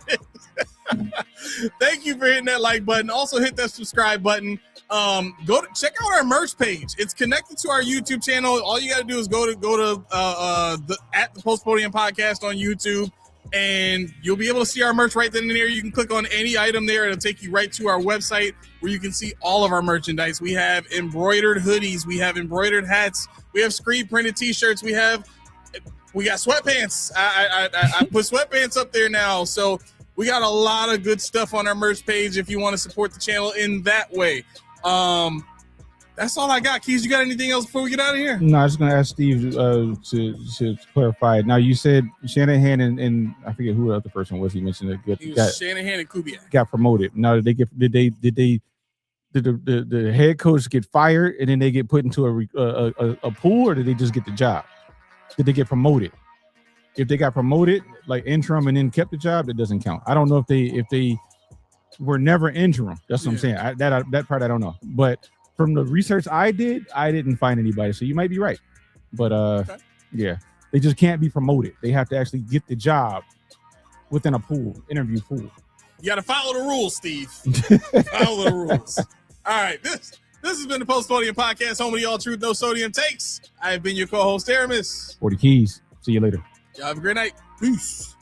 B: thank you for hitting that like button. Also hit that subscribe button. Check out our merch page. It's connected to our YouTube channel. All you got to do is go to the Post Podium Podcast on YouTube. And you'll be able to see our merch right then and there. You can click on any item there. It'll take you right to our website where you can see all of our merchandise. We have embroidered hoodies. We have embroidered hats. We have screen printed T-shirts. We got sweatpants. I put sweatpants up there now. So we got a lot of good stuff on our merch page if you want to support the channel in that way. That's all I got. Keys, you got anything else before we get out of here?
C: No, I was just gonna ask Steve to clarify it. Now you said Shanahan and I forget who the other person was. He mentioned that
B: Shanahan and Kubiak
C: got promoted. Now did the head coach get fired and then they get put into a pool, or did they just get the job? Did they get promoted? If they got promoted like interim and then kept the job, that doesn't count. I don't know if they were never interim. That's what I'm saying. That part I don't know. But from the research I did, I didn't find anybody. So you might be right. But
B: Okay.
C: yeah, they just can't be promoted. They have to actually get the job within a pool, interview pool.
B: You got to follow the rules, Steve. Follow the rules. All right, this has been the Post Podium Podcast, home of the All Truth, No Sodium Takes. I have been your co-host, Aramis.
C: 40 Keys. See you later.
B: Y'all have a great night. Peace.